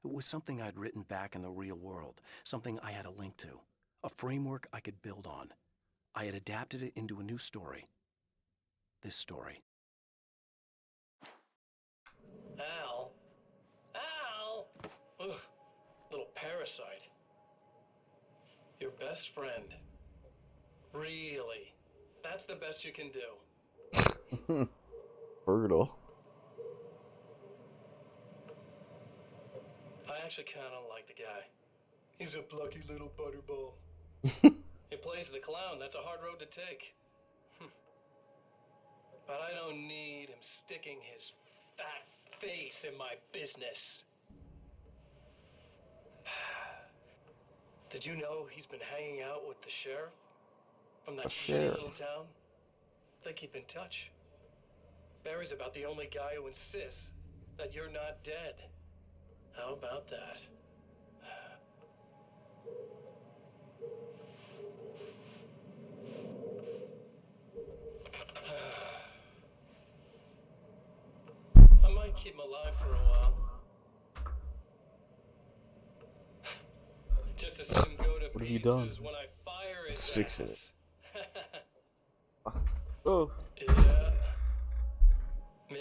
It was something I'd written back in the real world, something I had a link to, a framework I could build on. I had adapted it into a new story. This story. Al? Al! Ugh, little parasite. Your best friend. Really? That's the best you can do. Brutal. I actually kind of like the guy. He's a plucky little butterball. He plays the clown. That's a hard road to take. But I don't need him sticking his fat face in my business. Did you know he's been hanging out with the sheriff from that The shitty sheriff. little town? They keep in touch. Barry's about the only guy who insists that you're not dead. How about that? I might keep him alive for a while. Just as soon go to What have you done? pieces when I fire his It's fixing it. ass. Oh. Yeah. Yeah.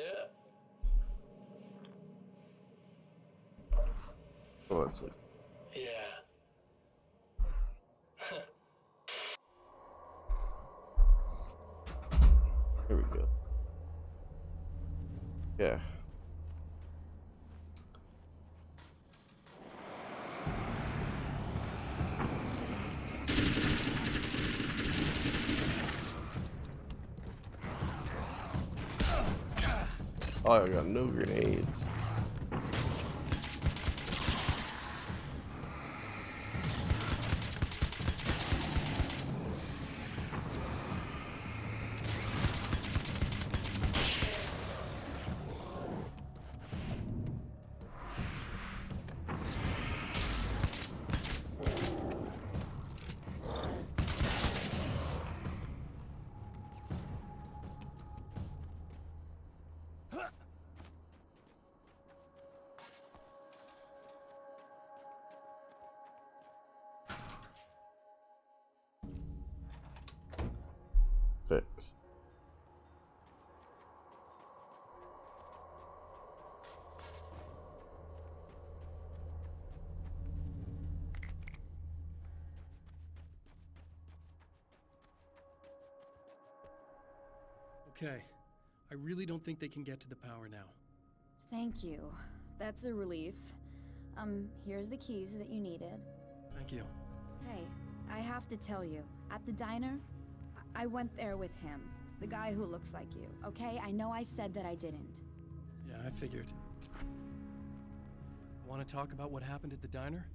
Oh, that's it. Yeah. Here we go. Yeah. Oh, I got no grenades. Fixed. Okay. I really don't think they can get to the power now. Thank you. That's a relief. Here's the keys that you needed. Thank you. Hey, I have to tell you, at the diner, I went there with him. The guy who looks like you, okay? I know I said that I didn't. Yeah, I figured. Want to talk about what happened at the diner?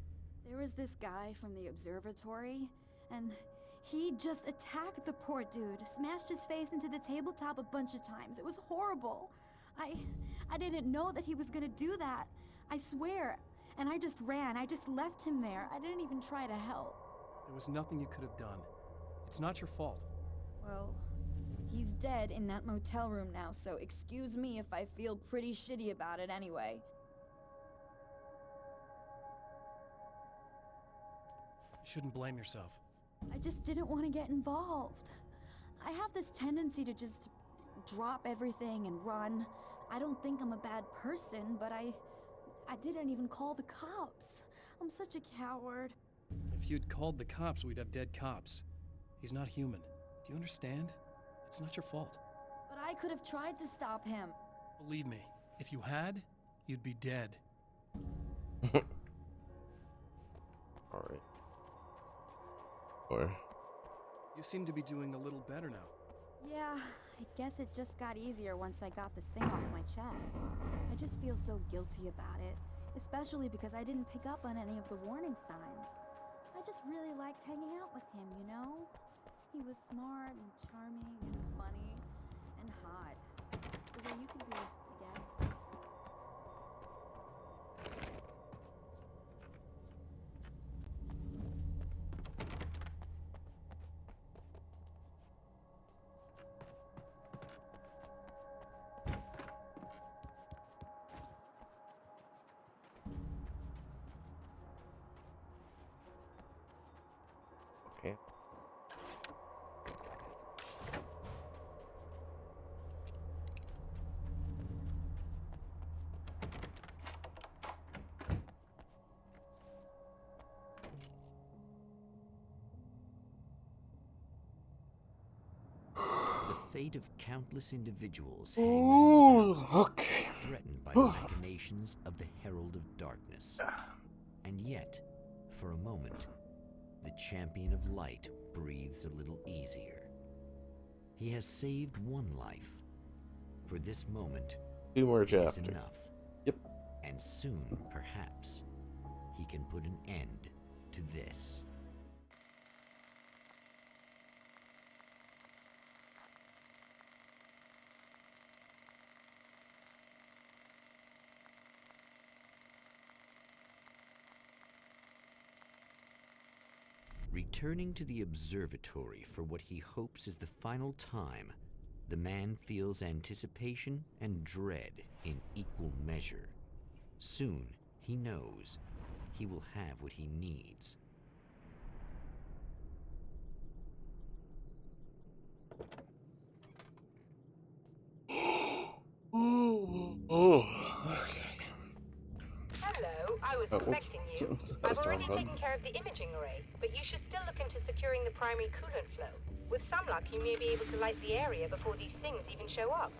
There was this guy from the observatory, and he just attacked the poor dude, smashed his face into the tabletop a bunch of times. It was horrible. I didn't know that he was gonna do that. I swear. And I just ran. I just left him there. I didn't even try to help. There was nothing you could have done. It's not your fault. Well, he's dead in that motel room now, so excuse me if I feel pretty shitty about it anyway. You shouldn't blame yourself. I just didn't want to get involved. I have this tendency to just drop everything and run. I don't think I'm a bad person, but I didn't even call the cops. I'm such a coward. If you'd called the cops, we'd have dead cops. He's not human. Do you understand? It's not your fault. But I could have tried to stop him. Believe me, if you had, you'd be dead. Alright. Or... You seem to be doing a little better now. Yeah, I guess it just got easier once I got this thing off my chest. I just feel so guilty about it, especially because I didn't pick up on any of the warning signs. I just really liked hanging out with him, you know? He was smart and charming and funny and hot. The way you can be, I guess. Okay. The fate of countless individuals Ooh, hangs in the balance, okay. threatened by the machinations of the Herald of Darkness. And yet, for a moment, the Champion of Light breathes a little easier. He has saved one life. For this moment, 2 more is chapters. enough. Yep. And soon, perhaps, he can put an end to this. Returning to the observatory for what he hopes is the final time, the man feels anticipation and dread in equal measure. Soon, he knows, he will have what he needs. Oh, okay. Hello, I was expecting you. I've already taken care of the imaging array, but you should still look into securing the primary coolant flow. With some luck, you may be able to light the area before these things even show up.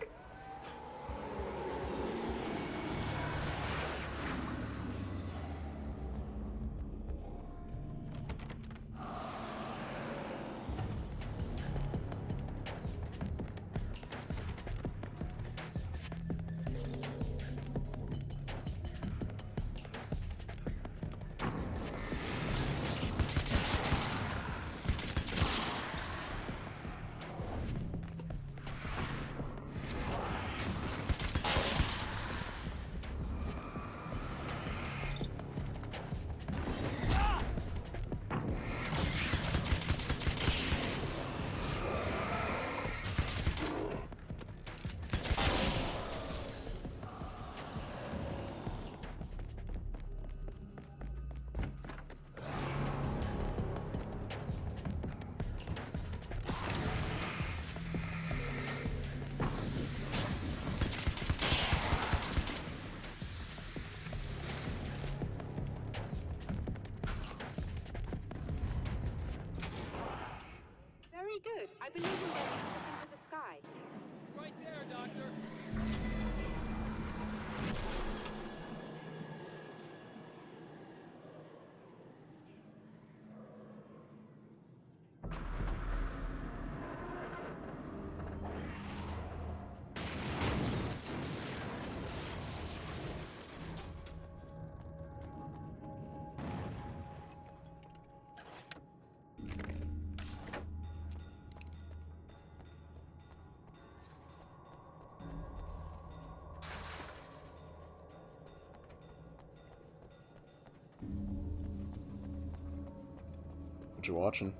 you watching?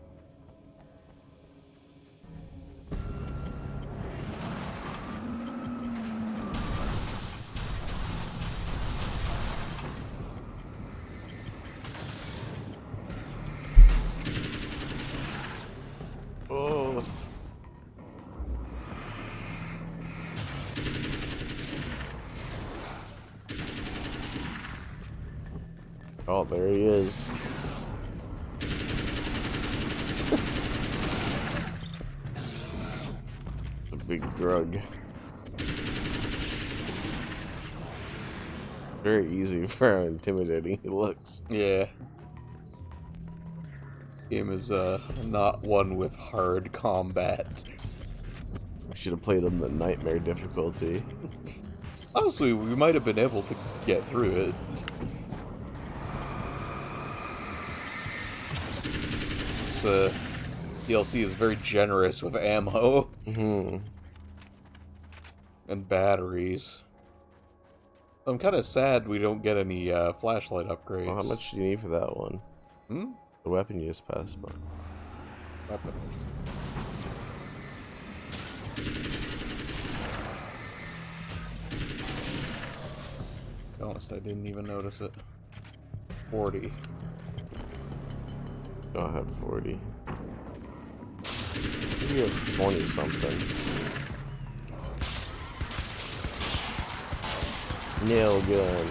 Oh. Oh, there he is. A big drug. Very easy for how intimidating he looks. Yeah. Game is not one with hard combat. I should have played on the nightmare difficulty. Honestly, we might have been able to get through it. This DLC is very generous with ammo. And batteries. I'm kind of sad we don't get any flashlight upgrades. Well, how much do you need for that one? Hmm? The weapon you just passed by. Weapon. To be honest, I didn't even notice it. 40. Oh, I have 40. You have 20 something. Nail gun.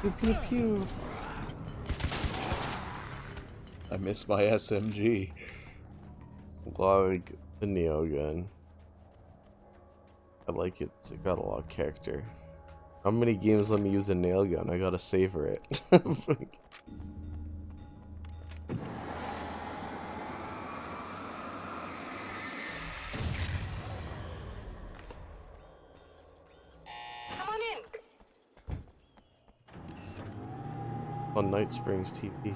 Pew pew pew. I miss my SMG. Like the Neo gun. I like it. It's got a lot of character. How many games let me use a nail gun? I gotta savor it. On Night Springs TP.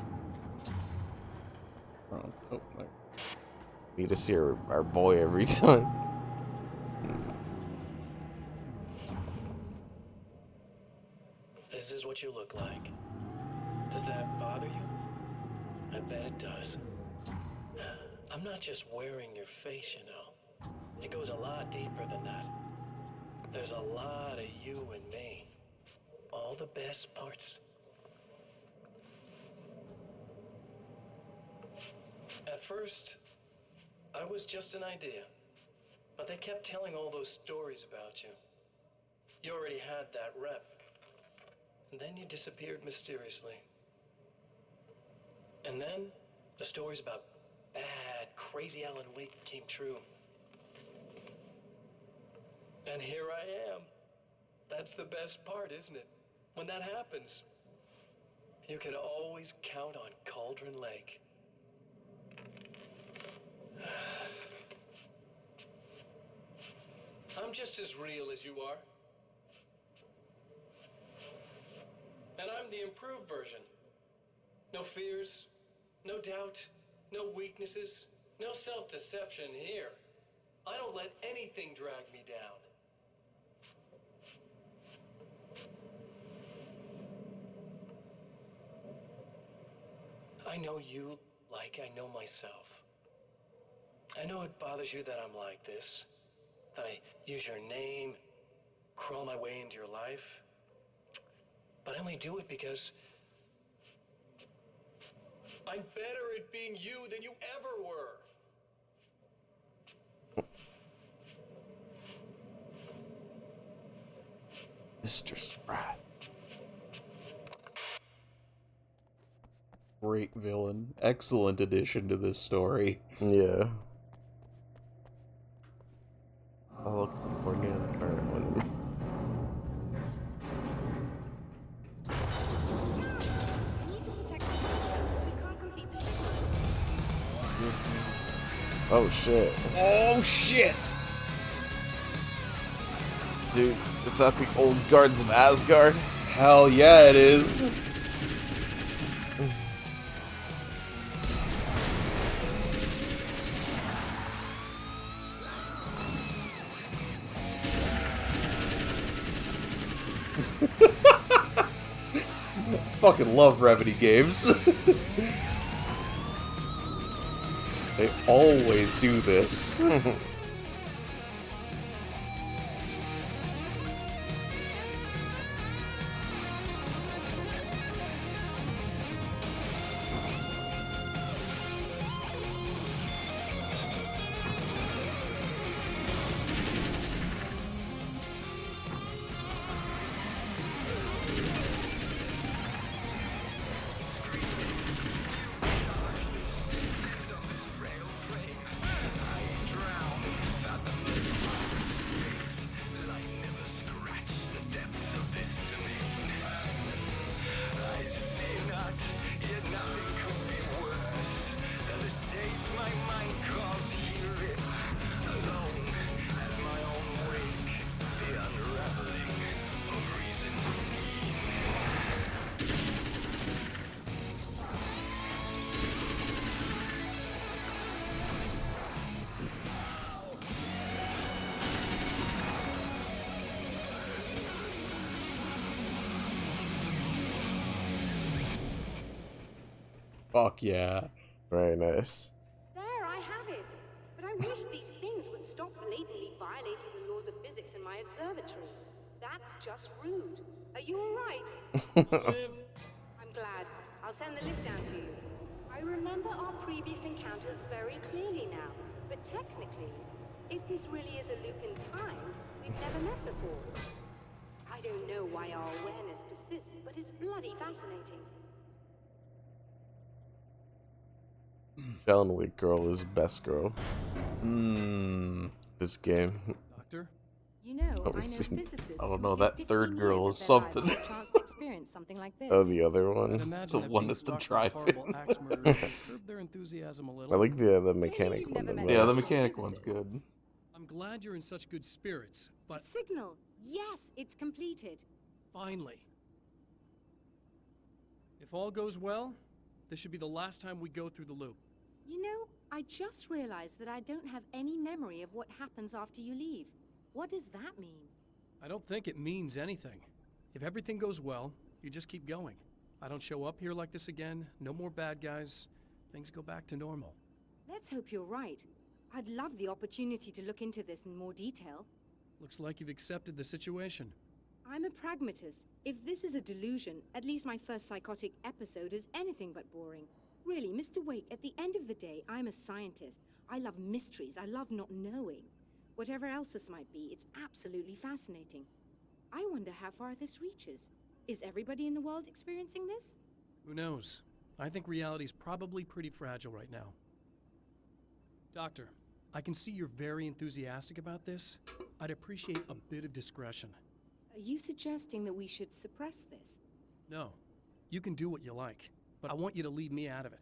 Oh, no. Need to see our boy every time. This is what you look like. Does that bother you? I bet it does. I'm not just wearing your face, you know. It goes a lot deeper than that. There's a lot of you and me. All the best parts. At first, I was just an idea. But they kept telling all those stories about you. You already had that rep. And then you disappeared mysteriously. And then, the stories about bad, crazy Alan Wake came true. And here I am. That's the best part, isn't it? When that happens, you can always count on Cauldron Lake. I'm just as real as you are. And I'm the improved version. No fears, no doubt, no weaknesses, no self-deception here. I don't let anything drag me down. I know you like I know myself. I know it bothers you that I'm like this, that I use your name, crawl my way into your life. But I only do it because I'm better at being you than you ever were. Mr. Sprat. Great villain. Excellent addition to this story. Yeah. Oh, look, organic. Or whatever. Oh shit. Oh shit! Dude, is that the old guards of Asgard? Hell yeah, it is. fucking love Remedy games. They always do this. Fuck yeah. Very nice. There, I have it. But I wish these things would stop blatantly violating the laws of physics in my observatory. That's just rude. Are you alright? I'm glad. I'll send the lift down to you. I remember our previous encounters very clearly now. But technically, if this really is a loop in time, we've never met before. I don't know why our awareness persists, but it's bloody fascinating. John Wick girl is best girl. This game. Doctor? You know, Oh, I know it seemed- physicists I don't who know, give that 15 third girl years is of their lives something. for a chance to experience something like this. Oh, the other I'd one. imagine The that one being that's the struck by horrible drive-in. axe murderers would curb their enthusiasm a little. I like the mechanic you've one never the met Yeah, the most. mechanic one's good. I'm glad you're in such good spirits, but Signal! Yes, it's completed. finally. If all goes well, this should be the last time we go through the loop. You know, I just realized that I don't have any memory of what happens after you leave. What does that mean? I don't think it means anything. If everything goes well, you just keep going. I don't show up here like this again, no more bad guys. Things go back to normal. Let's hope you're right. I'd love the opportunity to look into this in more detail. Looks like you've accepted the situation. I'm a pragmatist. If this is a delusion, at least my first psychotic episode is anything but boring. Really, Mr. Wake, at the end of the day, I'm a scientist. I love mysteries. I love not knowing. Whatever else this might be, it's absolutely fascinating. I wonder how far this reaches. Is everybody in the world experiencing this? Who knows? I think reality's probably pretty fragile right now. Doctor, I can see you're very enthusiastic about this. I'd appreciate a bit of discretion. Are you suggesting that we should suppress this? No, you can do what you like, but I want you to leave me out of it.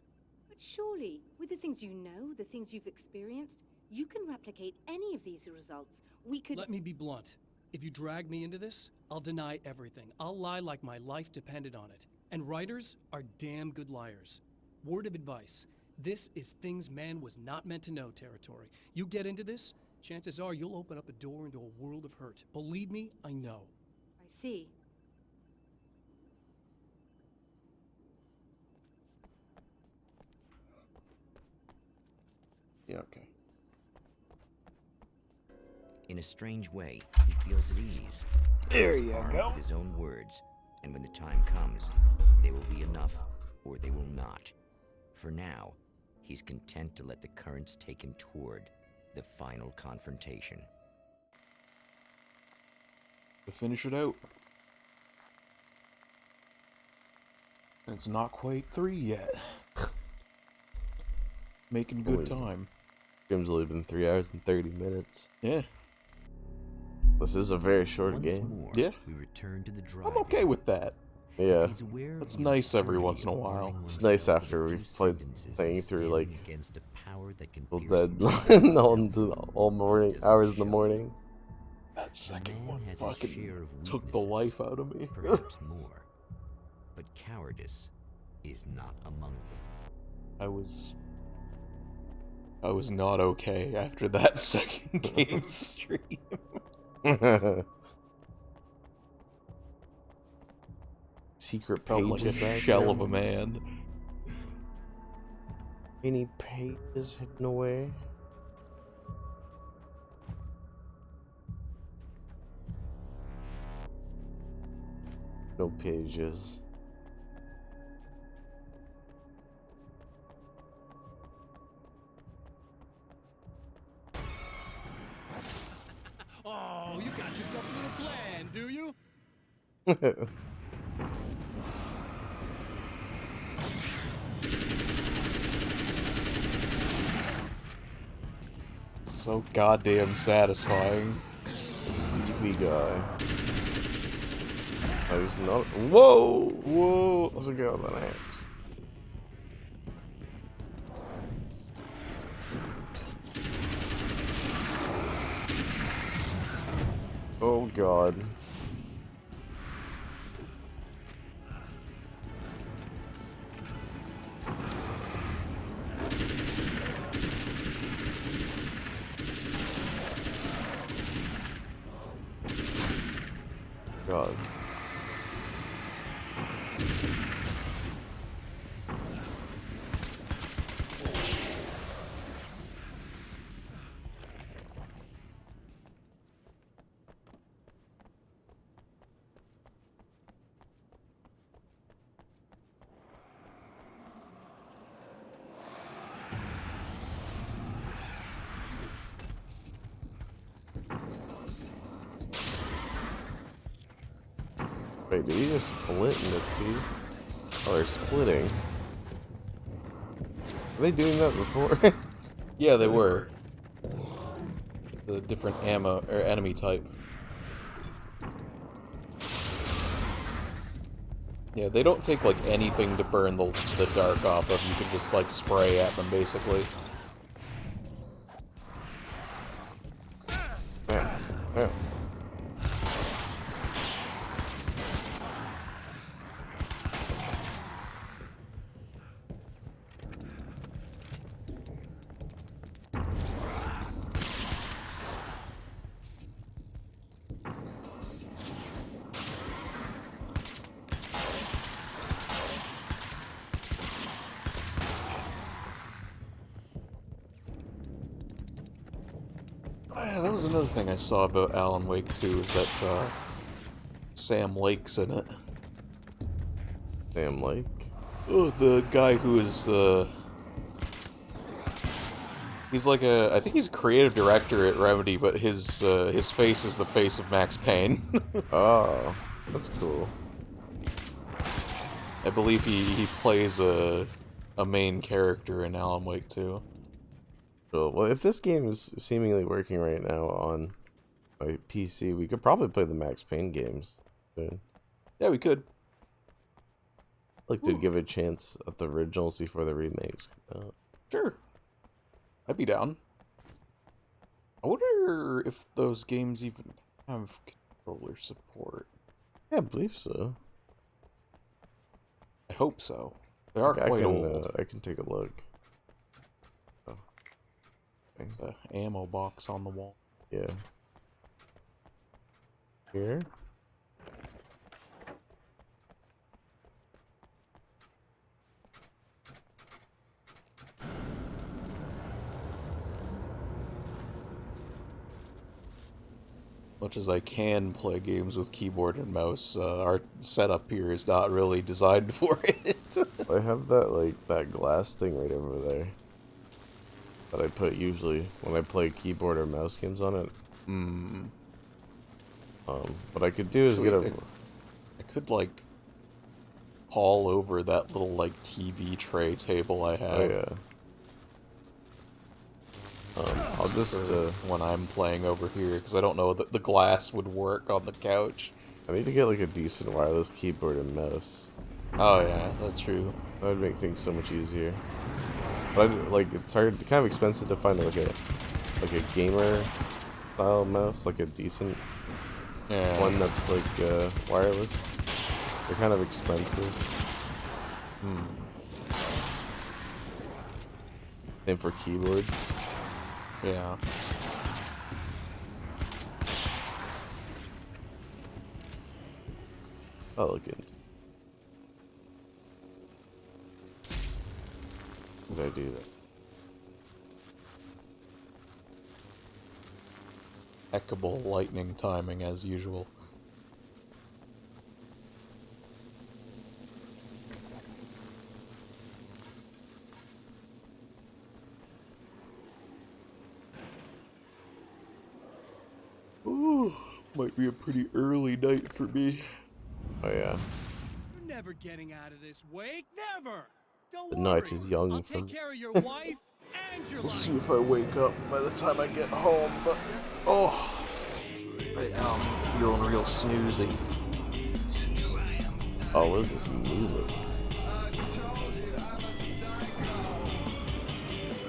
But surely, with the things you know, the things you've experienced, you can replicate any of these results. We could— Let me be blunt. If you drag me into this, I'll deny everything. I'll lie like my life depended on it. And writers are damn good liars. Word of advice. This is things man was not meant to know territory. You get into this, chances are you'll open up a door into a world of hurt. Believe me, I know. I see. Yeah, okay. In a strange way, he feels at ease. There He's you armed go. with his own words, and when the time comes, they will be enough, or they will not. For now, he's content to let the currents take him toward the final confrontation. To finish it out. And it's not quite 3 yet. Making good Holy- time. Game's only been 3 hours and 30 minutes. Yeah. This is a very short Once game. more, Yeah. we return to the drive. I'm okay with that. Yeah. He's aware of That's the nice every absurdity once in a of while. arming It's oneself nice with after a few we've played sentences playing and through like standing against a power that can Evil pierce Dead into all morning doesn't hours in the show. morning. That second Man one has his share fucking of took the weaknesses, life out of me. perhaps more. But cowardice is not among them. I was not okay after that second game stream. secret Felt pages like a back shell there. of a man. Any pages hidden away? No pages. Oh, you got yourself a little plan, do you? So goddamn satisfying. Beefy guy. Oh, he's not. Whoa! Whoa! Let's go with an axe. Oh god. God. Wait, did he just split into two? Oh, they're splitting. Were they doing that before? Yeah, they were. The different ammo or enemy type. Yeah, they don't take like anything to burn the dark off of. You can just like spray at them basically. Yeah. Yeah. Yeah, that was another thing I saw about Alan Wake 2 is that Sam Lake's in it. Sam Lake? Oh, the guy who is he's like I think he's a creative director at Remedy, but his face is the face of Max Payne. Oh, that's cool. I believe he plays a main character in Alan Wake 2. Cool. Well, if this game is seemingly working right now on my PC, we could probably play the Max Payne games soon. Yeah, we could. I'd like to give it a chance at the originals before the remakes come out. Sure. I'd be down. I wonder if those games even have controller support. Yeah, I believe so. I hope so. They are quite old. I can take a look. The ammo box on the wall. Yeah. Here? Much as I can play games with keyboard and mouse, our setup here is not really designed for it. I have that glass thing right over there that I put usually when I play keyboard or mouse games on it. What I could do is get a... I could, like, haul over that little, like, TV tray table I have. Oh, yeah. I'll just, when I'm playing over here, because I don't know that the glass would work on the couch. I need to get, like, a decent wireless keyboard and mouse. Oh, yeah, that's true. That would make things so much easier. But, it's hard, kind of expensive to find, like a gamer-style mouse, like a decent one that's, like, wireless. They're kind of expensive. Same for keyboards. Yeah. I'll look into. Did I do that? Impeccable lightning timing as usual. Ooh, might be a pretty early night for me. Oh yeah. You're never getting out of this wake. Never. Don't The worry. night is young I'll for take care of your wife and your We'll life. see if I wake up by the time I get home, but oh, right now I'm feeling real snoozy. Oh, what is this music?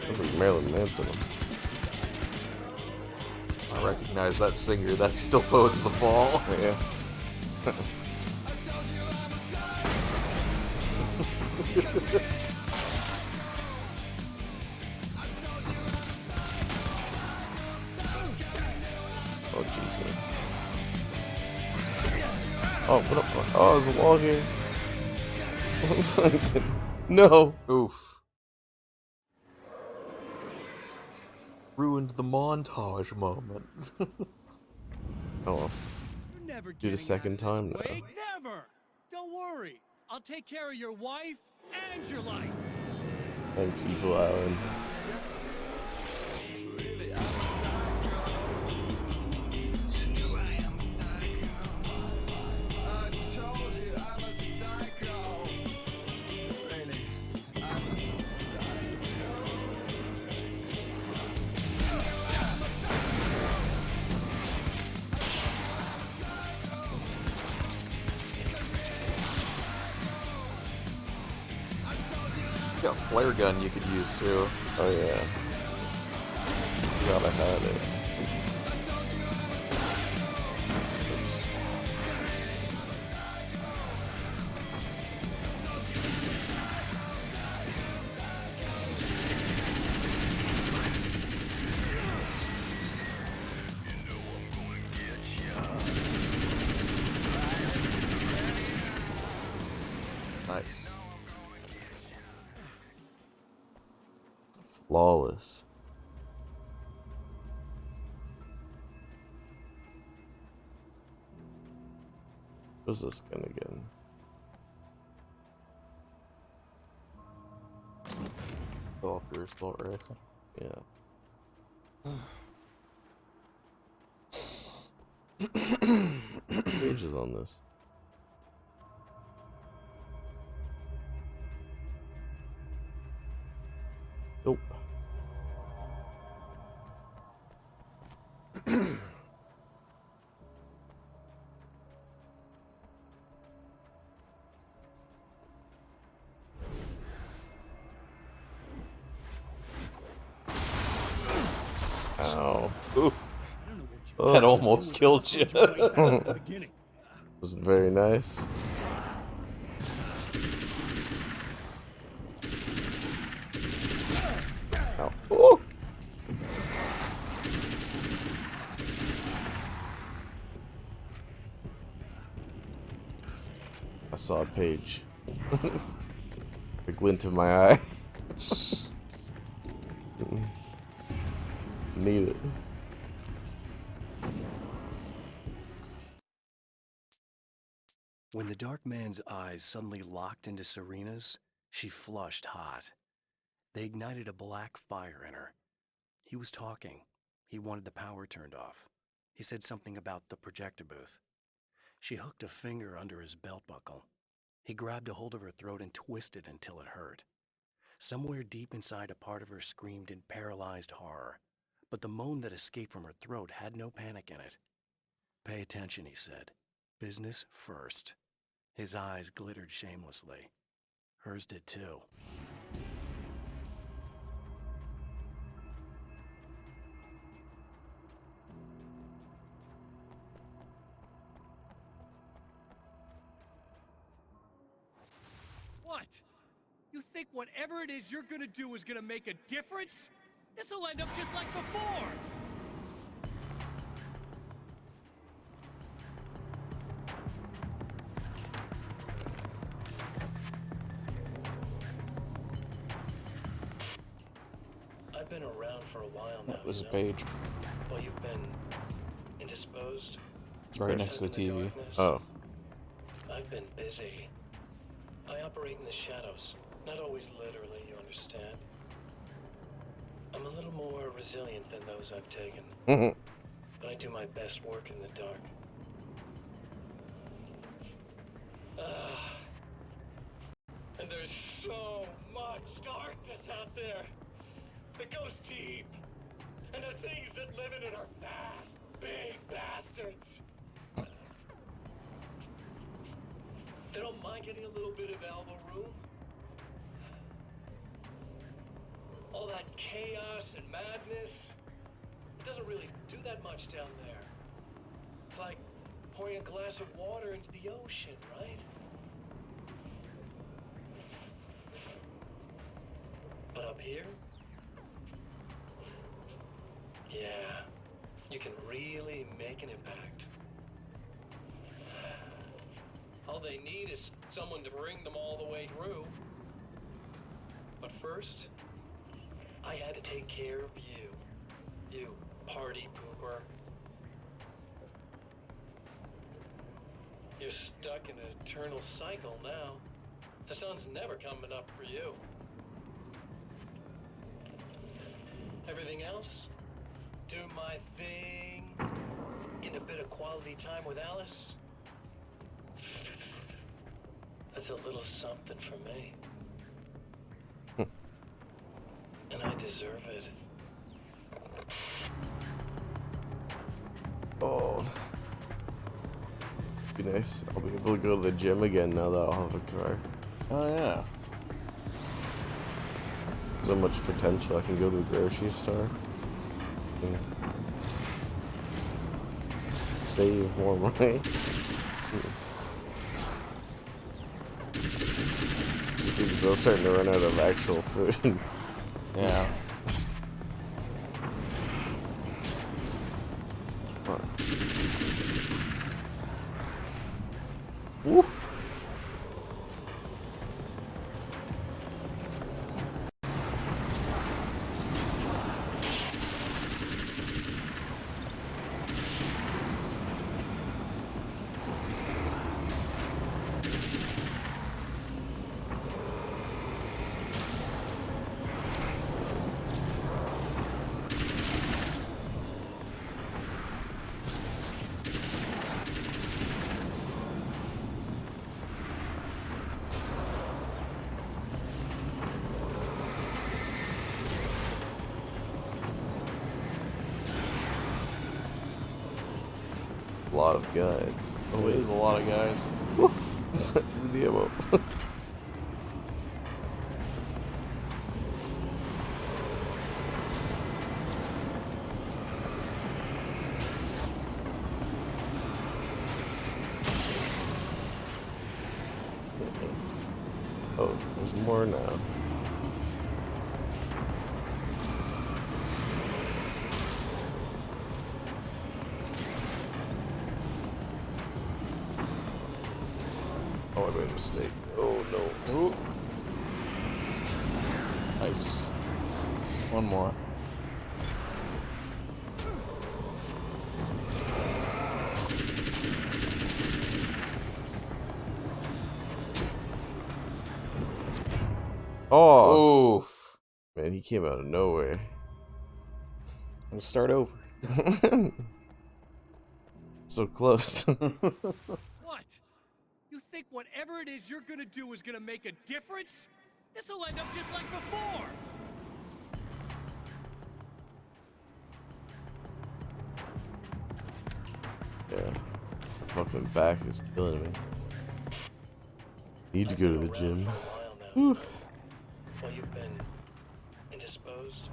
That's like Marilyn Manson. I recognize that singer. That still bodes the fall. Yeah. Oh Jesus! Oh, what up? Oh, I was walking. No. Oof. Ruined the montage moment. Oh well. You're never Do it a getting second out of time this now. wake. Never. Don't worry. I'll take care of your wife and your life. Thanks, Evil Island. Got a flare gun you could use too. Oh yeah. Forgot I had it. Nice. Flawless. What's this gun again? Fill up your assault rifle. Yeah. Pages on this. Nope. Ow. Ooh. Oh. That almost killed you. Was very nice. Ow. Ooh. I saw a page. The glint of my eye. Need it. When the dark man's eyes suddenly locked into Serena's, she flushed hot. They ignited a black fire in her. He was talking. He wanted the power turned off. He said something about the projector booth. She hooked a finger under his belt buckle. He grabbed a hold of her throat and twisted until it hurt. Somewhere deep inside, a part of her screamed in paralyzed horror, but the moan that escaped from her throat had no panic in it. "Pay attention," he said. "Business first." His eyes glittered shamelessly. Hers did too. What? You think whatever it is you're gonna do is gonna make a difference? This'll end up just like before! I've been around for a while now. That was a you know? page. Well, you've been indisposed. Right next to the Persistent in TV. darkness. Oh. I've been busy. I operate in the shadows. Not always literally, you understand? I'm a little more resilient than those I've taken. But I do my best work in the dark. And there's so much darkness out there. It goes deep. And the things that live in it are fast, big bastards. They don't mind getting a little bit of elbow room. All that chaos and madness, it doesn't really do that much down there. It's like pouring a glass of water into the ocean, right? But up here, yeah, you can really make an impact. All they need is someone to bring them all the way through. But first, I had to take care of you. You party pooper. You're stuck in an eternal cycle now. The sun's never coming up for you. Everything else? Do my thing. Get a bit of quality time with Alice. That's a little something for me. And I deserve it. Oh. Be nice. I'll be able to go to the gym again now that I'll have a car. Oh yeah. So much potential. I can go to a grocery store. Save more money. Because I was starting to run out of actual food. Yeah. Woo. A lot of guys. Oh, it is a lot of guys. The ammo. Oh, there's more now. Oh, I made a mistake. Oh no. Ooh. Nice. One more. Oh. Oof. Man, he came out of nowhere. We'll start over. So close. What? You think whatever it is you're gonna do is gonna make a difference? This'll end up just like before! Yeah. Fucking back is killing me. Need to go to the gym. Whew. Well, you've been indisposed.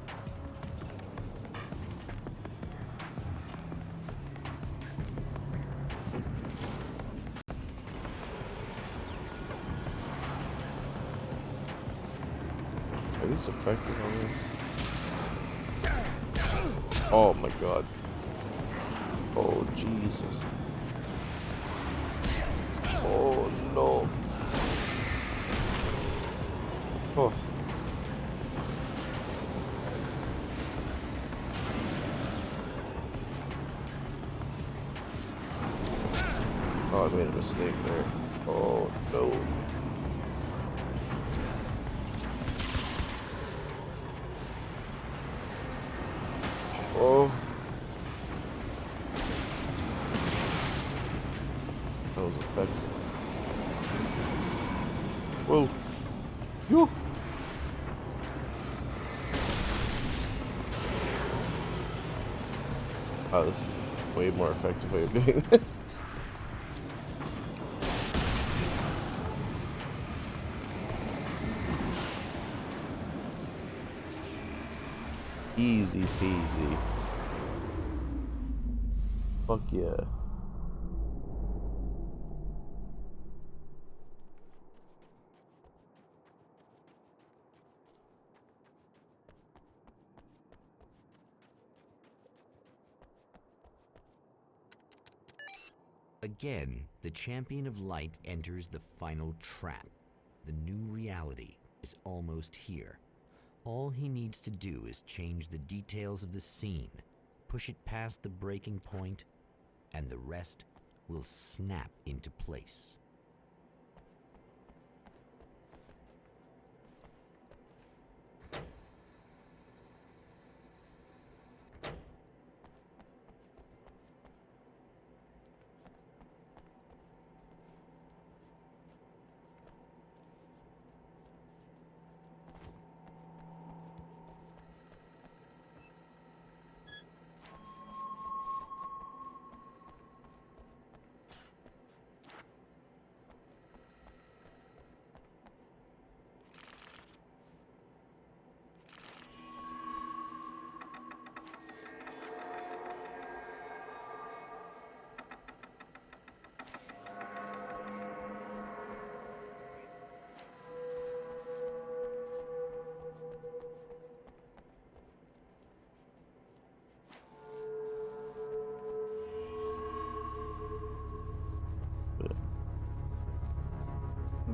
Are these effective on this? Oh my god. Oh Jesus. Oh no. Oh. made a mistake there. Oh no. Oh. That was effective. Whoa. Yo. Wow, this is a way more effective way of doing this. Easy peasy. Fuck yeah. Again, the Champion of Light enters the final trap. The new reality is almost here. All he needs to do is change the details of the scene, push it past the breaking point, and the rest will snap into place.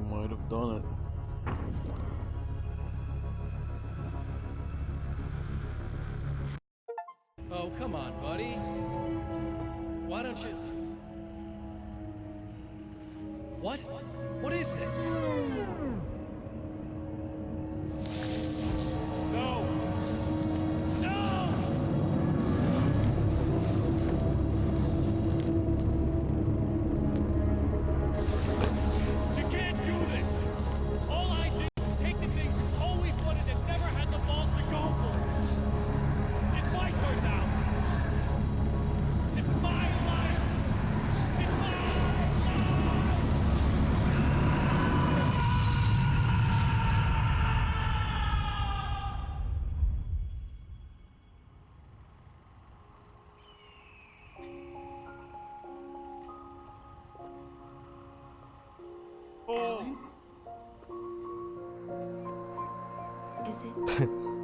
Might have done it. Oh, come on, buddy. Why don't you... What? What is this? No! No! You can't do this! All I did was take the things you always wanted and never had the balls to go for. It's my turn now. It's my life. It's my life.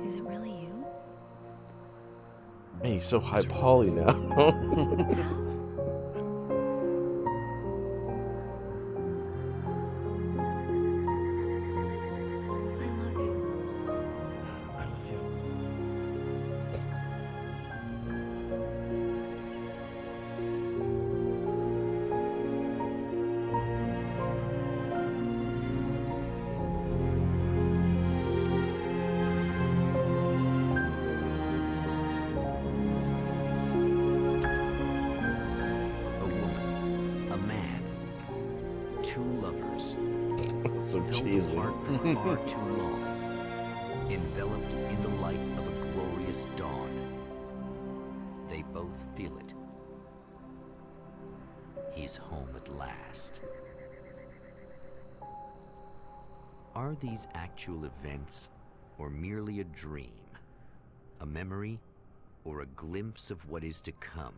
Is it really you? Man, he's so high poly now. So cheesy. Apart for far too long, enveloped in the light of a glorious dawn. They both feel it. He's home at last. Are these actual events, or merely a dream? A memory, or a glimpse of what is to come?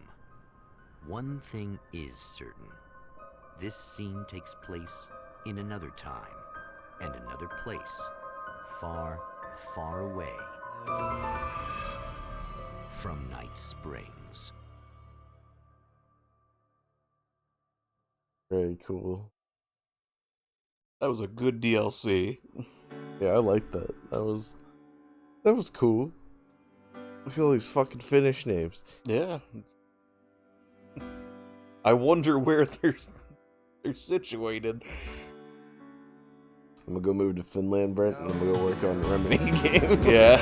One thing is certain. This scene takes place in another time and another place, far, far away from Night Springs. Very cool. That was a good DLC. Yeah, I like that. That was cool. Look at all these fucking Finnish names. Yeah. I wonder where there's they're situated. I'm gonna go move to Finland, Brent, and I'm gonna go work on the Remedy game. Yeah.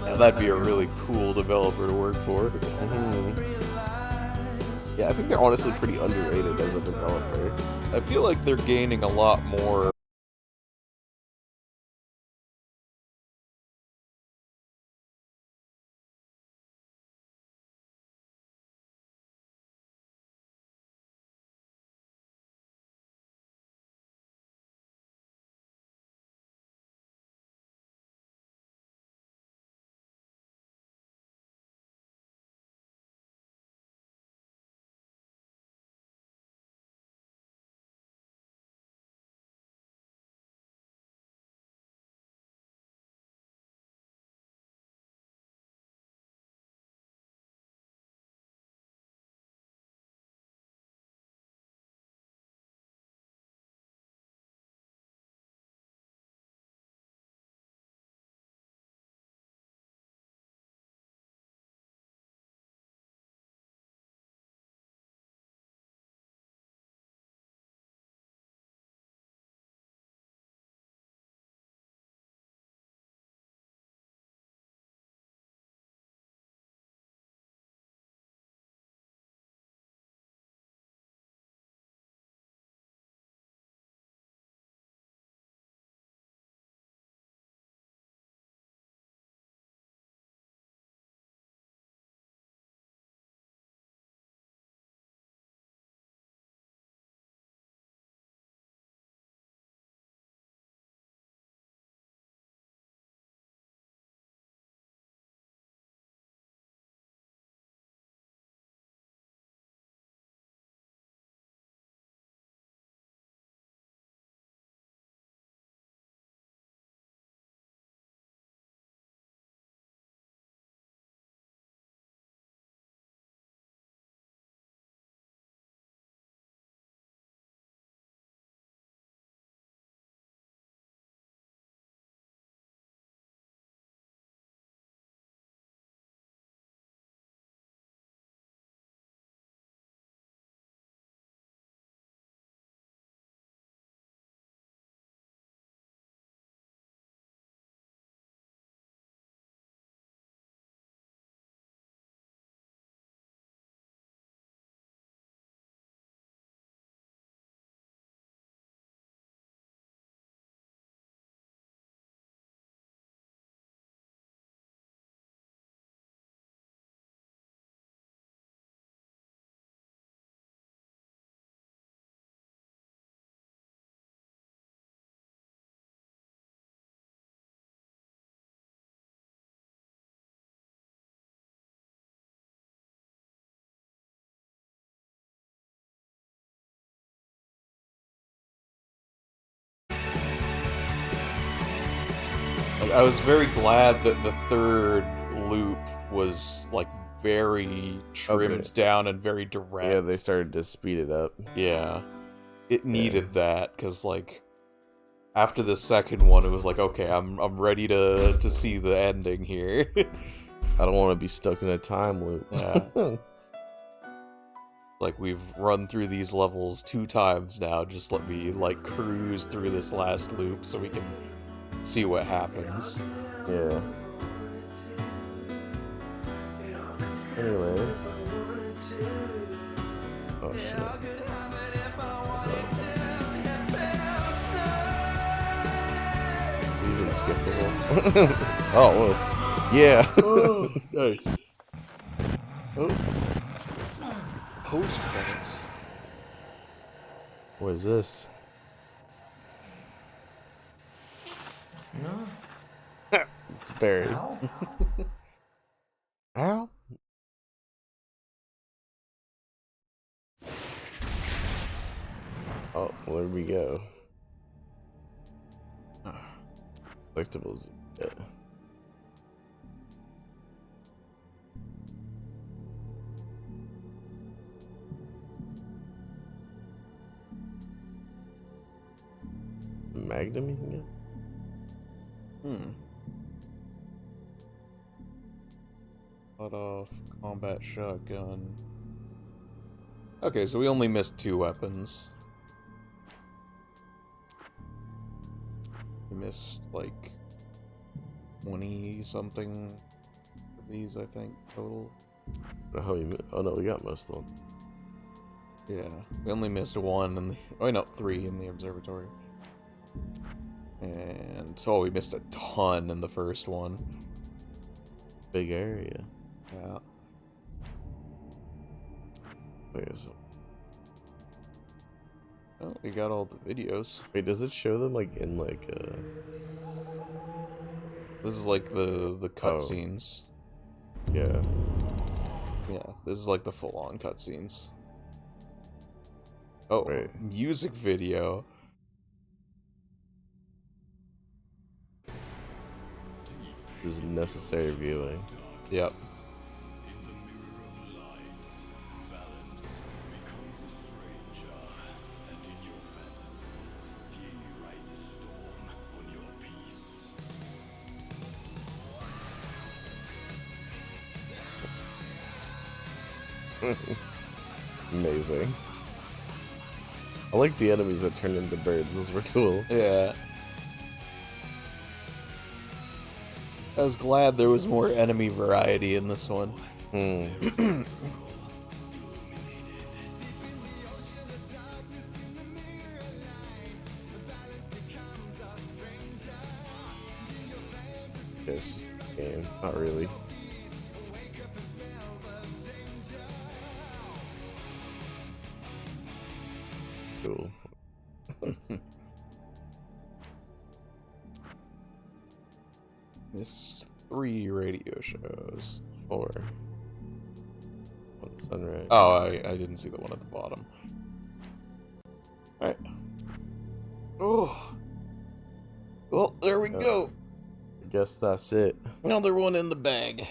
Yeah, that'd be a really cool developer to work for. Yeah, I think they're honestly pretty underrated as a developer. I feel like they're gaining a lot more. I was very glad that the third loop was like very trimmed down and very direct. Yeah, they started to speed it up. Yeah. It needed that, because like after the second one it was like, okay, I'm ready to see the ending here. I don't want to be stuck in a time loop. Yeah. Like, we've run through these levels 2 times now, just let me like cruise through this last loop so we can see what happens. Yeah. Anyways. Oh shit. Even skippable. Oh, well, yeah. Oh, nice. Oh. Post credits. What is this? No. It's Barry. Ow. Ow. Oh, where we go? Collectibles. Yeah. Magnum you can get? Cut off combat shotgun. Okay, so we only missed 2 weapons. We missed, like, 20-something of these, I think, total. Oh no, we got most of them. Yeah, we only missed 1 in the... Oh, no, 3 in the observatory. And... Oh, we missed a ton in the first one. Big area. Yeah. Wait, is it... Oh, we got all the videos. Wait, does it show them, like, in, like, This is, like, the cutscenes. Yeah. Yeah, this is, like, the full-on cutscenes. Oh, wait. Music video. This is necessary viewing. Yep. Amazing. I like the enemies that turn into birds. Those were cool. Yeah. I was glad there was more enemy variety in this one. It's just a game. Not really. Cool. Missed 3 radio shows. 4. One sunrise. Oh, I didn't see the one at the bottom. Alright. Oh. Well, there we go. I guess that's it. Another one in the bag.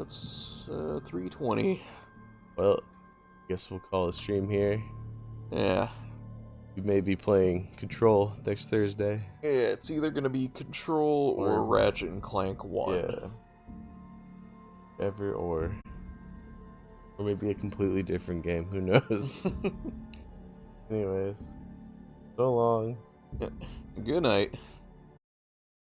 It's 3:20. Well, I guess we'll call a stream here. Yeah. We may be playing Control next Thursday. Yeah, it's either gonna be Control or Ratchet and Clank 1. Yeah. Or maybe a completely different game. Who knows? Anyways. So long. Good night.